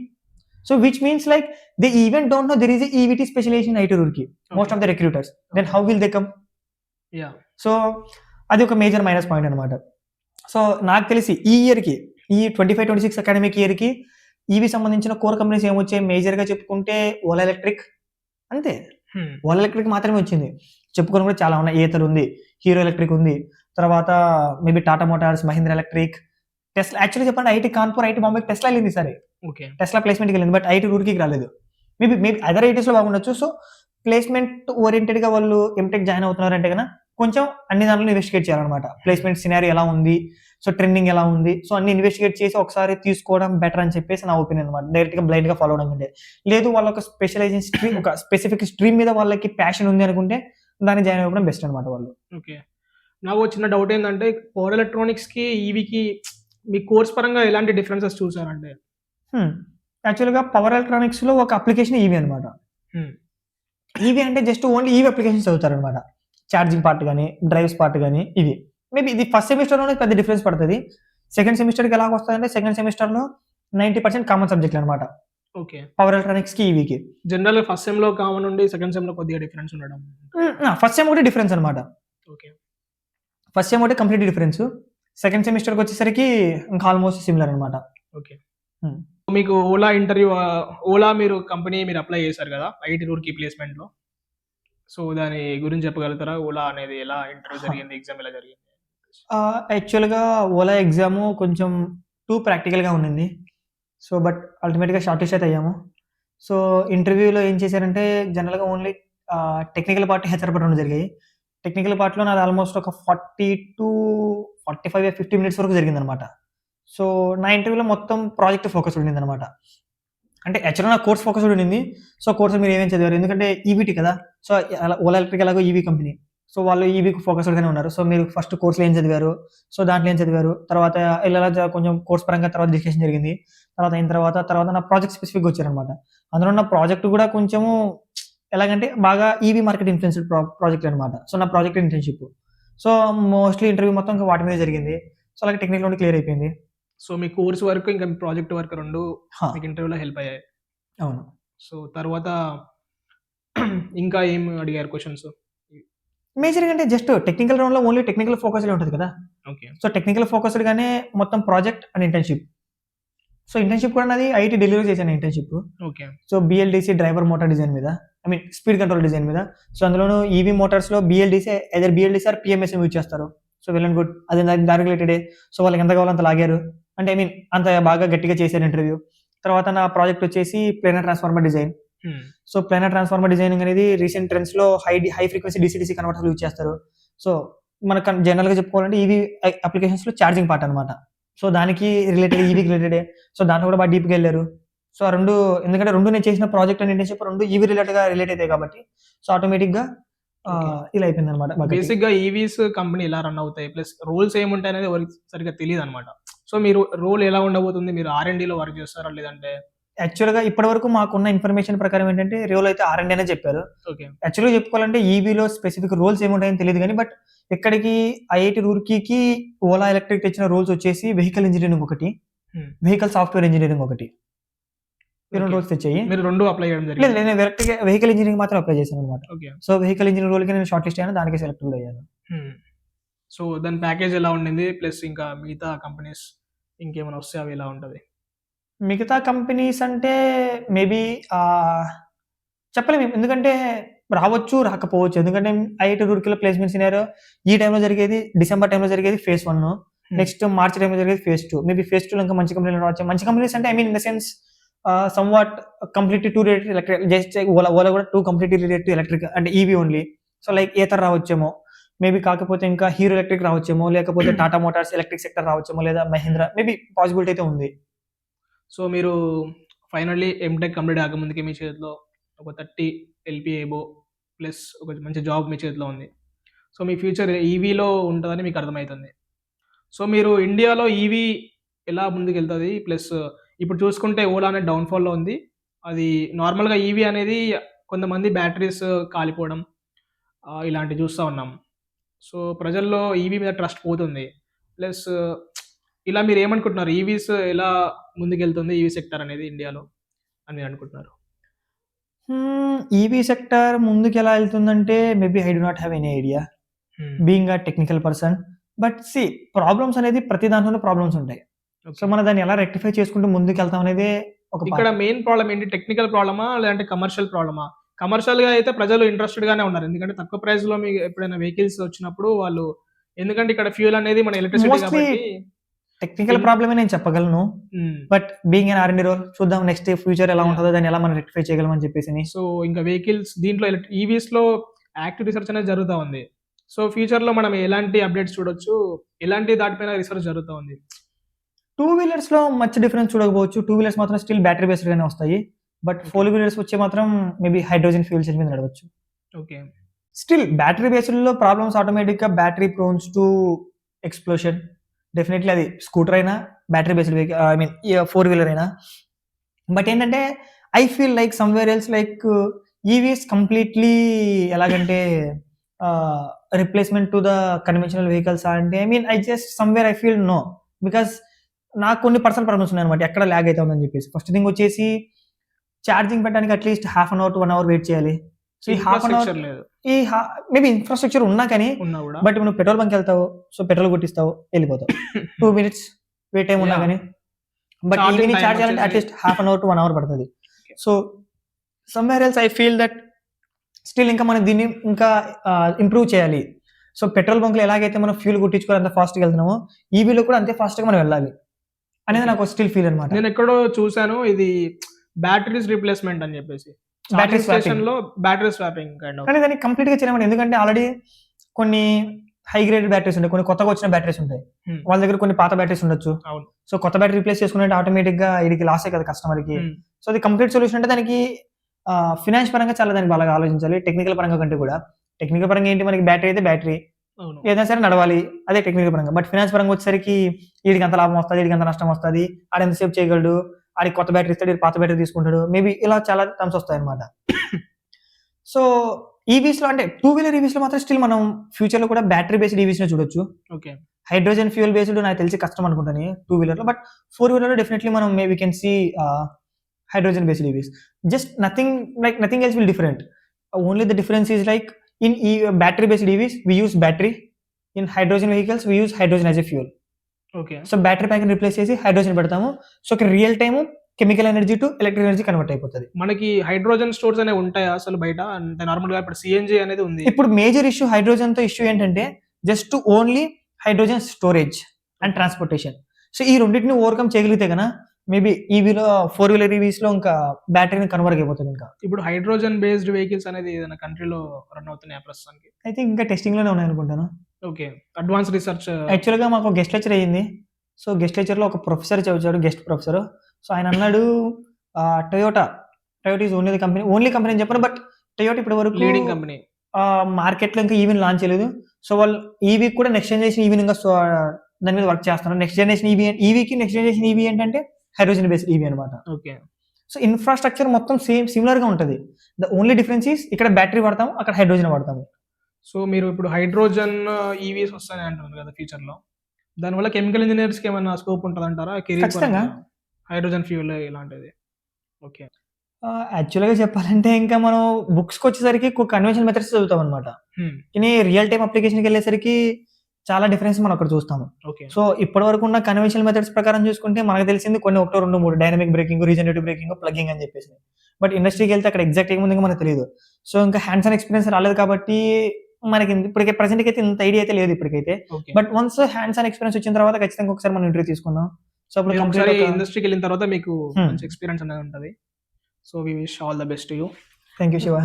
So which means like they even don't know there is a EVT specialisation in IIT Roorkee most of the recruiters. Then how will they come? Yeah! So అది ఒక major minus point అనమాట. So నాకు తెలిసి ఈ ఇయర్‌కి ఈ 25-26 academic ఇయర్‌కి EV సంబంధించిన కోర్ కంపెనీస్ ఏమొచ్చాయి మేజర్‌గా చెప్పుకుంటే ఓలా ఎలక్ట్రిక్ అంతే. హ్మ్. ఓలా ఎలక్ట్రిక్ మాత్రమే వచ్చింది. చెప్పుకొని కూడా చాలా ఉన్నాయి. ఏథర్ ఉంది, హీరో ఎలక్ట్రిక్ ఉంది. తర్వాత maybe Tata Motors, Mahindra electric, Tesla. Actually చెప్పండి ఐఐటీ కాన్పూర్, ఐఐటీ బాంబేకి టెస్లా వెళ్ళింది ఈసారి. ఓకే. టెస్లా ప్లేస్మెంట్‌కి వెళ్ళింది. బట్ ఐఐటీ రూర్కీకి రాలేదు. మేబీ అదర్ ఐఐటీస్‌లో బాగుండొచ్చు. సో ప్లేస్మెంట్ ఓరియంటెడ్‌గా వాళ్ళు ఎంటెక్ జాయిన్ అవుతున్నారంటే గన కొంచెం అన్ని దాంట్లో ఇన్వెస్టిగేట్ చేయాలన్నమాట. ప్లేస్మెంట్ సినారియో ఎలా ఉంది, సో ట్రెండింగ్ ఎలా ఉంది, సో అన్ని ఇన్వెస్టిగేట్ చేసి ఒకసారి తీసుకోవడం బెటర్ అని చెప్పేసి నా ఒపీనియన్ అనమాట. డైరెక్ట్‌గా బ్లైండ్‌గా ఫాలో అవ్వడం కంటే. లేదు వాళ్ళ ఒక స్పెషలైజేషన్ స్ట్రీమ్, ఒక స్పెసిఫిక్ స్ట్రీమ్ మీద వాళ్ళకి ప్యాషన్ ఉంది అనుకుంటే దాన్ని జాయిన్ అవ్వడం బెస్ట్ అనమాట వాళ్ళు. ఓకే. నాకు ఒక చిన్న డౌట్ ఏందంటే పవర్ ఎలక్ట్రానిక్స్‌కి, ఈవీకి మీ కోర్స్ పరంగా ఎలాంటి డిఫరెన్సెస్ చూసారంటే? యాక్చువల్‌గా పవర్ ఎలక్ట్రానిక్స్‌లో ఒక అప్లికేషన్ ఈవీ అనమాట. హ్మ్. ఈవీ అంటే జస్ట్ ఓన్లీ ఈవీ అప్లికేషన్స్ చదువుతారనమాట. ఛార్జింగ్ పార్ట్ గాని, డ్రైవ్స్ పార్ట్ గాని ఇవి. మేబీ ఇది ఫస్ట్ సెమిస్టర్‌లోనే పెద్ద డిఫరెన్స్ పడతది. సెకండ్ సెమిస్టర్‌కి ఎలాగొస్తదంటే సెకండ్ సెమిస్టర్‌లో 90% కామన్ సబ్జెక్ట్‌లు అనమాట. ఓకే. పవర్ ఎలక్ట్రానిక్స్‌కి, ఈవీకి. జనరల్‌గా ఫస్ట్ సెమ్‌లో కామన్ ఉండి సెకండ్ సెమ్‌లో కొద్దిగా డిఫరెన్స్ ఉండడం. ఫస్ట్ సెమ్ ఒకటే డిఫరెన్స్ అనమాట. ఓకే. ఫస్ట్ సెమ్ ఒకటే కంప్లీట్ డిఫరెన్స్. సెకండ్ సెమిస్టర్‌కి వచ్చేసరికి ఇంకా ఆల్మోస్ట్ సిమిలర్ అనమాట. ఓకే. హ్మ్. మీకు ఓలా ఇంటర్వ్యూ ఓలా మీరు కంపెనీ మీరు అప్లై చేశారు కదా! ఐఐటీ రూర్కీ ప్లేస్మెంట్‌లో. సో దాని గురించి చెప్పగలుగుతారా? ఓలా అనేది ఎలా ఇంటర్వ్యూ జరిగింది? ఎగ్జామ్ ఎలా జరిగింది? యాక్చువల్‌గా ఓలా ఎగ్జాము కొంచెం టూ ప్రాక్టికల్‌గా ఉండింది. సో బట్ అల్టిమేట్‌గా షార్ట్ లిస్ట్ అయితే అయ్యాము. సో ఇంటర్వ్యూలో ఏం చేశారంటే జనరల్‌గా only technical part, HR part 2 జరిగాయి. టెక్నికల్ పార్ట్‌లో నాది ఆల్మోస్ట్ ఒక 40-45 మినిట్స్ వరకు జరిగిందనమాట. సో నా ఇంటర్వ్యూలో మొత్తం ప్రాజెక్ట్ ఫోకస్ ఉండిందనమాట. అంటే యాక్చువల్‌గా నా కోర్స్ ఫోకస్డ్ ఉండింది. సో కోర్స్‌లో మీరు ఏమేమి చదివారు? ఎందుకంటే ఈవీటీ కదా! సో ఓలా ఎలక్ట్రిక్ ఎలాగో ఈవీ కంపెనీ. సో వాళ్ళు ఈవీకి ఫోకస్డ్‌గానే ఉన్నారు. సో మీరు ఫస్ట్ కోర్స్‌లో ఏం చదివారు? సో దాంట్లో ఏం చదివారు? తర్వాత కొంచెం కోర్స్ పరంగా తర్వాత డిస్కషన్ జరిగింది. తర్వాత అయిన తర్వాత నా ప్రాజెక్ట్ స్పెసిఫిక్‌గా వచ్చారనమాట. అందులో నా ప్రాజెక్ట్ కూడా కొంచెము ఎలాగంటే బాగా ఈవీ మార్కెట్ ఇన్‌ఫ్లుయెన్స్‌డ్ ప్రాజెక్ట్ అనమాట. సో నా project internship. So mostly interview మొత్తం ఇంకా వాటి మీదే జరిగింది. సో అలాగే టెక్నికల్ నుండి క్లియర్ అయిపోయింది. సో మీ కోర్స్ వర్క్ ఇంకా మీ ప్రాజెక్ట్ వర్క్ 2 హా! మీకు ఇంటర్వ్యూలో హెల్ప్ అయ్యాయి. అవును. సో తర్వాత ఇంకా ఏం అడిగారు క్వెషన్స్? మేజర్‌గా అంటే జస్ట్ టెక్నికల్ రౌండ్‌లో ఓన్లీ టెక్నికల్ ఫోకస్‌డే ఉంటది కదా! ఓకే. సో టెక్నికల్ ఫోకస్డ్‌గానే మొత్తం project and internship. So internship కూడా నాది ఐఐటీ ఢిల్లీలో చేశాను internship. Okay. So BLDC driver motor design మీద, I mean speed control design మీద. సో అందులోనూ ఈవీ మోటార్స్‌లో BLDC either BLDC or PMSM use చేస్తారు. So well and good. అది దాని రిలేటెడే. సో వాళ్ళకి ఎంత కావాలో అంత లాగారు. అంటే ఐ మీన్ అంత బాగా గట్టిగా చేశారు ఇంటర్వ్యూ. తర్వాత నా ప్రాజెక్ట్ వచ్చేసి planar transformer design. Hmm. So planar transformer designing అనేది రీసెంట్ ట్రెండ్స్‌లో high frequency DC converters use చేస్తారు. సో మనకు జనరల్‌గా చెప్పుకోవాలంటే ఈవీ అప్లికేషన్స్‌లో ఛార్జింగ్ పార్ట్ అనమాట. సో దానికి రిలేటెడ్ ఈవీకి రిలేటెడే. సో దాంట్లో కూడా బాగా డీప్‌గా ఎళ్లారు. సో ఆ 2 ఎందుకంటే 2 నేను చేసిన project and internship 2 EV related అయితాయి కాబట్టి సో ఆటోమేటిక్‌గా ఇలా అయిపోయిందనమాట. బేసిక్‌గా ఈవీస్ కంపెనీ ఎలా రన్ అవుతాయి? ప్లస్ రోల్స్ ఏముంటాయనేది ఎవరికీ సరిగ్గా తెలీదనమాట. సో మీరు రోల్ ఎలా ఉండబోతుంది? మీరు ఆర్&డీలో వర్క్ చేస్తారా? లేదంటే యాక్చువల్‌గా ఇప్పటివరకు మాకున్న ఇన్ఫర్మేషన్ ప్రకారం ఏంటంటే రోల్ అయితే R&D అనే చెప్పారు. ఓకే. యాక్చువల్‌గా చెప్పుకోవాలంటే ఈవీలో స్పెసిఫిక్ రోల్స్ ఏముంటాయని తెలీదు గానీ, బట్ ఇక్కడికి ఐఐటీ రూర్కీకి ఓలా ఎలక్ట్రిక్ తెచ్చిన రోల్స్ వచ్చేసి వెహికల్ ఇంజినీరింగ్ ఒకటి, హ్మ్. వెహికల్ సాఫ్ట్‌వేర్ ఇంజినీరింగ్ ఒకటి. ఈ 2 ఓకే. రోల్స్ తెచ్చాయి. మీరు 2 అప్లై చేయడం లేదు జరిగిందా? నేను వెహికల్ ఇంజినీరింగ్ మాత్రం అప్లై చేశాననమాట. ఓకే. సో, వెహికల్ ఇంజినీరింగ్ రోల్‌కి నేను షార్ట్ లిస్ట్ అయ్యాను. దానికి సెలెక్ట్ కూడా అయ్యాను. హ్మ్. సో, దాని ప్యాకేజ్ ఎలా ఉండింది? ప్లస్ ఇంకా మిగతా కంపెనీస్ ఇంకేమైనా వస్తే అవి ఎలా ఉంటది? మిగతా కంపెనీస్ అంటే మేబీ చెప్పలేము. ఎందుకంటే రావచ్చు, రాకపోవచ్చు. ఎందుకంటే ఐఐటీ రూర్కీలో ప్లేస్‌మెంట్ సినారియో ఈ టైంలో జరిగేది, డిసెంబర్ టైంలో జరిగేది ఫేజ్ 1. హ్మ్. నెక్స్ట్ మార్చ్ టైంలో జరిగేది ఫేజ్ 2. మేబీ ఫేజ్ 2లో ఇంకా మంచి కంపెనీలు రావచ్చు. మంచి కంపెనీస్ అంటే I mean in the sense somewhat completely 2 related electric just Ola కూడా 2 కంప్లీట్‌లీ రిలేటెడ్ ఎలక్ట్రిక్ అంటే EV only. So, like Ather రావచ్చేమో. మేబీ కాకపోతే ఇంకా హీరో ఎలక్ట్రిక్ రావచ్చేమో. లేకపోతే టాటా మోటార్స్ ఎలక్ట్రిక్ సెక్టర్ రావచ్చేమో. లేదా మహీంద్రా మేబీ పాసిబిలిటీ అయితే ఉంది. సో, మీరు ఫైనల్లీ ఎంటెక్ కంప్లీట్ కాకముందుకే మీ చేతిలో ఒక 30 ఎల్‌పీఏ ఎబోవ్ ప్లస్ ఒక మంచి జాబ్ మీ చేతిలో ఉంది. సో, మీ ఫ్యూచర్ ఈవీలో ఉంటదని మీకు అర్థమైతుంది. సో, మీరు ఇండియాలో ఈవీ ఎలా ముందుకెళ్తది? ప్లస్ ఇప్పుడు చూసుకుంటే ఓలా అనేది డౌన్‌ఫాల్‌లో ఉంది. అది నార్మల్‌గా ఈవీ అనేది కొంతమంది బ్యాటరీస్ కాలిపోవడం ఇలాంటివి చూస్తా ఉన్నాం. సో, ప్రజల్లో ఈవీ మీద ట్రస్ట్ పోతుంది. ప్లస్ ఇలా మీరేమనుకుంటున్నారు? ఈవీస్ ఎలా ముందుకెళ్తుంది ఈవీ సెక్టార్ అనేది ఇండియాలో అని మీరనుకుంటున్నారు? ఈవీ సెక్టార్ ముందుకెలా ఎళ్తుందంటే maybe I do not have any idea. Hmm. Being a technical person. But problems అనేది ప్రతి దాంట్లోనూ ప్రాబ్లమ్స్ ఉంటాయి. So, okay. మనం దాన్ని ఎలా రెక్టిఫై చేసుకుంటూ ముందుకెళ్తాం అనేదే ఒక ఇక్కడ పార్ట్. మెయిన్ ప్రాబ్లమ్ ఏంటి? టెక్నికల్ ప్రాబ్లమా? లేదంటే కమర్షియల్ ప్రాబ్లమా? కమర్షియల్‌గా అయితే ప్రజలు ఇంట్రెస్టెడ్‌గానే ఉన్నారు. ఎందుకంటే తక్కువ ప్రైస్‌లో మీకు ఎప్పుడైనా వెహికల్స్ వచ్చినప్పుడు వాళ్ళు ఎందుకంటే ఇక్కడ ఫ్యూయల్ అనేది మన ఎలక్ట్రిసిటీ మోస్ట్‌లీ కాబట్టి టెక్నికల్ ఇన్ ప్రాబ్లమే నేను చెప్పగలను. హ్మ్. బట్ బీయింగ్ ఎన్ ఆర్&డి రోల్ చూద్దాం నెక్స్ట్ ఫ్యూచర్ ఎలా యాహ్! ఉంటదో దాన్ని ఎలా మనం రెక్టిఫై చేయగలం అని చెప్పేసని. సో, ఇంకా వెహికల్స్ దీంట్లో ఈవీస్‌లో యాక్టివ్ రిసర్చ్ అనేది జరుగుతా ఉంది. సో, ఫ్యూచర్‌లో మనం ఎలాంటి అప్‌డేట్స్ చూడొచ్చు? ఎలాంటి దాటిపైన రిసర్చ్ జరుగుతా ఉంది? 2 వీలర్స్‌లో మచ్ డిఫరెన్స్ చూడకపోవచ్చు. 2 వీలర్స్ మాత్రం స్టిల్ బ్యాటరీ బేస్డ్ గానే వస్తాయి. But okay. 4 వీలర్స్ వచ్చి మాత్రం మేబీ హైడ్రోజన్ ఫ్యూయల్ సెల్ మీద నడవచ్చు. ఓకే. స్టిల్ బ్యాటరీ బేస్డ్‌లో ప్రాబ్లమ్స్ ఆటోమేటిక్‌గా battery prones to explosion. Definitely అది స్కూటర్ అయినా, battery based I mean 4 wheeler అయినా. బట్ ఏంటంటే I feel like somewhere else like EVs completely ఎలాగంటే రిప్లేస్‌మెంట్ టు ద కన్వెన్షనల్ వెహికల్సా అంటే I mean I just somewhere I feel no. Because నాకు కొన్ని personal problems ఉన్నాయన్నమాట. ఎక్కడ ల్యాగ్ అయితుందని చెప్పేసి. ఫస్ట్ థింగ్ వచ్చేసి ఛార్జింగ్ పెట్టడానికి at least half an hour to 1 hour wait చేయాలి. సో, ఈ హాఫ్ అన్ అవర్ ఇన్‌ఫ్రాస్ట్రక్చర్ లేదు. ఈ హా మేబీ ఇన్‌ఫ్రాస్ట్రక్చర్ ఉన్నా కానీ ఉన్నా గూడా. బట్ నువ్వు పెట్రోల్ బంక్‌కెళ్తావు. సో, పెట్రోల్ కొట్టిస్తావు, ఎళ్ళిపోతావు. 2 మినిట్స్ వెయిట్ టైమ్ ఉన్నా యాహ్! గానీ. బట్ చార్జింగ్ ఈవీని టైమ్ చార్జ్ చేయాలంటే వచ్చేసి at least half an hour to 1 hour పడతది. So, somewhere else I feel that still ఇంకా మనం దీన్ని ఇంకా ఇంప్రూవ్ చేయాలి. సో, పెట్రోల్ బంక్‌లో ఎలాగైతే మనం ఫ్యూల్ కొట్టించుకొని అంత ఫాస్ట్‌గా వెళ్తున్నామో, ఈవీలో కూడా అంతే ఫాస్ట్‌గా మనం వెళ్ళాలి. అనేది ఓకే. నాకు స్టిల్ ఫీల్ అన్నమాట. నేనెక్కడో చూసాను ఇది బ్యాటరీస్ రిప్లేస్‌మెంట్ అని జెప్పేసి. Battery charging swapping. స్టేషన్‌లో బ్యాటరీ స్వాపింగ్ కైండ్ ఆఫ్. కానీ దాన్ని కంప్లీట్‌గా చేయలేమండి. ఎందుకంటే ఆల్రెడీ కొన్ని హై గ్రేడెడ్ బ్యాటరీస్ ఉంటాయి. కొన్ని కొత్తగా వచ్చిన బ్యాటరీస్ ఉంటాయి. హ్మ్. వాళ్ళ దగ్గర కొన్ని పాత బ్యాటరీస్ ఉండొచ్చు. అవును. సో, కొత్త బ్యాటరీ రిప్లేస్ చేసుకునంటే ఆటోమేటిక్‌గా ఈడికి లాసే కదా కస్టమర్‌కి. హ్మ్. సో, అది కంప్లీట్ సొల్యూషన్ అంటే దానికి ఫినాన్స్ పరంగా చాలా దానికి బాగా ఆలోచించాలి. టెక్నికల్ పరంగా కంటే కూడా. టెక్నికల్ పరంగా ఏంటి మనకి బ్యాటరీ అయితే బ్యాటరీ. అవును. ఏదైనా సరే నడవాలి. అదే టెక్నికల్ పరంగా. బట్ ఫినాన్స్ పరంగా వచ్చేసరికి ఈడికి అంత లాభం వస్తది, ఈడికి అంత నష్టం వస్తది. ఆడు ఎంతసేపు చేయగలడు? ఆడికి కొత్త బ్యాటరీ ఇస్తాడు, ఈడు పాత బ్యాటరీ తీసుకుంటాడు. మేబీ ఇలా చాలా టర్మ్స్ వస్తాయన్నమాట. సో, ఈవీస్‌లో అంటే 2 వీలర్ ఈవీస్‌లో మాత్రం స్టిల్ మనం ఫ్యూచర్‌లో కూడా బ్యాటరీ బేస్డ్ ఈవీస్‌నే చూడొచ్చు. ఓకే. హైడ్రోజన్ ఫ్యూయల్ బేస్డ్ నాకు తెలిసి కష్టం అనుకుంటాను 2 వీలర్‌లో. బట్ 4 వీలర్‌లో డెఫినైట్‌లీ మనం we can see hydrogen based EVs. Just nothing else will different. Only the difference is like in battery based EVs we use battery. In hydrogen vehicles we use hydrogen as a fuel. Okay. So, battery ప్యాక్‌ని replace చేసి hydrogen పెడతాము. So, real time chemical energy to electric energy convert అయిపోతది. మనకి hydrogen stores అనేవి ఉంటాయా అసలు బయట? అంటే నార్మల్‌గా ఇప్పుడు సీఎన్‌జీ అనేది ఉంది. ఇప్పుడు మేజర్ ఇష్యూ హైడ్రోజన్‌తో ఇష్యూ ఏంటంటే just only hydrogen storage and transportation. So, ఈ రెండిటిని ఓవర్‌కమ్ చేయగలిగితే గన మేబీ ఈవీలో 4 వీలర్ ఈవీస్‌లో ఇంకా బ్యాటరీని కన్వర్ట్ అయిపోతది ఇంకా. ఇప్పుడు హైడ్రోజన్ బేస్డ్ వెహికల్స్ అనేది ఏదైనా కంట్రీలో రన్ అవుతున్నాయా ప్రస్తుతానికి? ఐ థింక్ ఇంకా టెస్టింగ్‌లోనే ఉన్నాయనుకుంటాను. ఓకే. అడ్వాన్స్ రిసర్చ్ యాక్చువల్‌గా మాకు గెస్ట్ లెక్చర్ అయ్యింది. సో, గెస్ట్ లెక్చర్‌లో ఒక ప్రొఫెసర్ వచ్చాడు గెస్ట్ ప్రొఫెసర్. సో, ఆయన అన్నాడు టొయోటా ఈస్ ఓన్లీ కంపెనీ అని చెప్పను. బట్ టొయోటా ఇప్పటి వరకు లీడింగ్ కంపెనీ. మార్కెట్‌లో ఇంకా ఈవీని లాంచ్ చేయలేదు. సో, వాళ్ళు ఈవీ కూడా నెక్స్ట్ జనరేషన్ ఈవీని ఇంకా దాని మీద వర్క్ చేస్తున్నారు. నెక్స్ట్ జనరేషన్ ఈవీకి నెక్స్ట్ జనరేషన్ ఈవీ ఏంటంటే హైడ్రోజన్ బేస్డ్ ఈవీ అన్నమాట. ఓకే. సో ఇన్ఫ్రాస్ట్రక్చర్ మొత్తం సిమిలర్ గా ఉంటుంది. ద ఓన్లీ డిఫరెన్స్ ఈస్ ఇక్కడ బ్యాటరీ వాడతాము, అక్కడ హైడ్రోజన్ వాడతాము. సో మీరు ఇప్పుడు హైడ్రోజన్ ఈవీస్ వస్తాయని అంటున్నారు కదా ఫ్యూచర్లో, దానివల్ల కెమికల్ ఇంజనీర్స్కి ఏమైనా స్కోప్ ఉంటుంది అంటారా? ఖచ్చితంగా. హైడ్రోజన్ ఫ్యూల్ ఇలాంటిది. ఓకే. యాక్చువల్గా చెప్పాలంటే ఇంకా మనం బుక్స్కి వచ్చేసరికి కన్వెన్షనల్ మెథడ్స్ చదువుతాం అనమాట. కానీ రియల్ టైమ్ అప్లికేషన్కి వెళ్ళేసరికి చాలా డిఫరెన్స్ మనం అక్కడ చూస్తాము. ఓకే. సో ఇప్పటి వరకు ఉన్న కన్వెన్షనల్ మెథడ్స్ ప్రకారం చూసుకుంటే మనకు తెలిసింది కొన్ని 1, 2, 3 dynamic breaking, regenerative braking, plugging అని చెప్పేసి. బట్ ఇండస్ట్రీకి వెళ్తే అక్కడ ఎగ్జాక్ట్ ఏముంది మనకు తెలియదు. సో ఇంకా హ్యాండ్స్ ఆన్ ఎక్స్పీరియన్స్ రాలేదు కాబట్టి మనకి ఇప్పటికే ప్రెసెంట్కి అయితే ఇంత ఐడియా అయితే లేదు ఇప్పటికైతే. Okay. But once hands on experience వచ్చిన తర్వాత ఖచ్చితంగా ఒకసారి మనం ఇంటర్వ్యూ తీసుకుందాం. సో అప్పుడు ఒకసారి కంప్లీట్ ఇండస్ట్రీకి వెళ్ళిన తర్వాత మీకు మంచి ఎక్స్పీరియన్స్ అనేది ఉంటుంది. So we wish all the best to you. Thank you Shiva.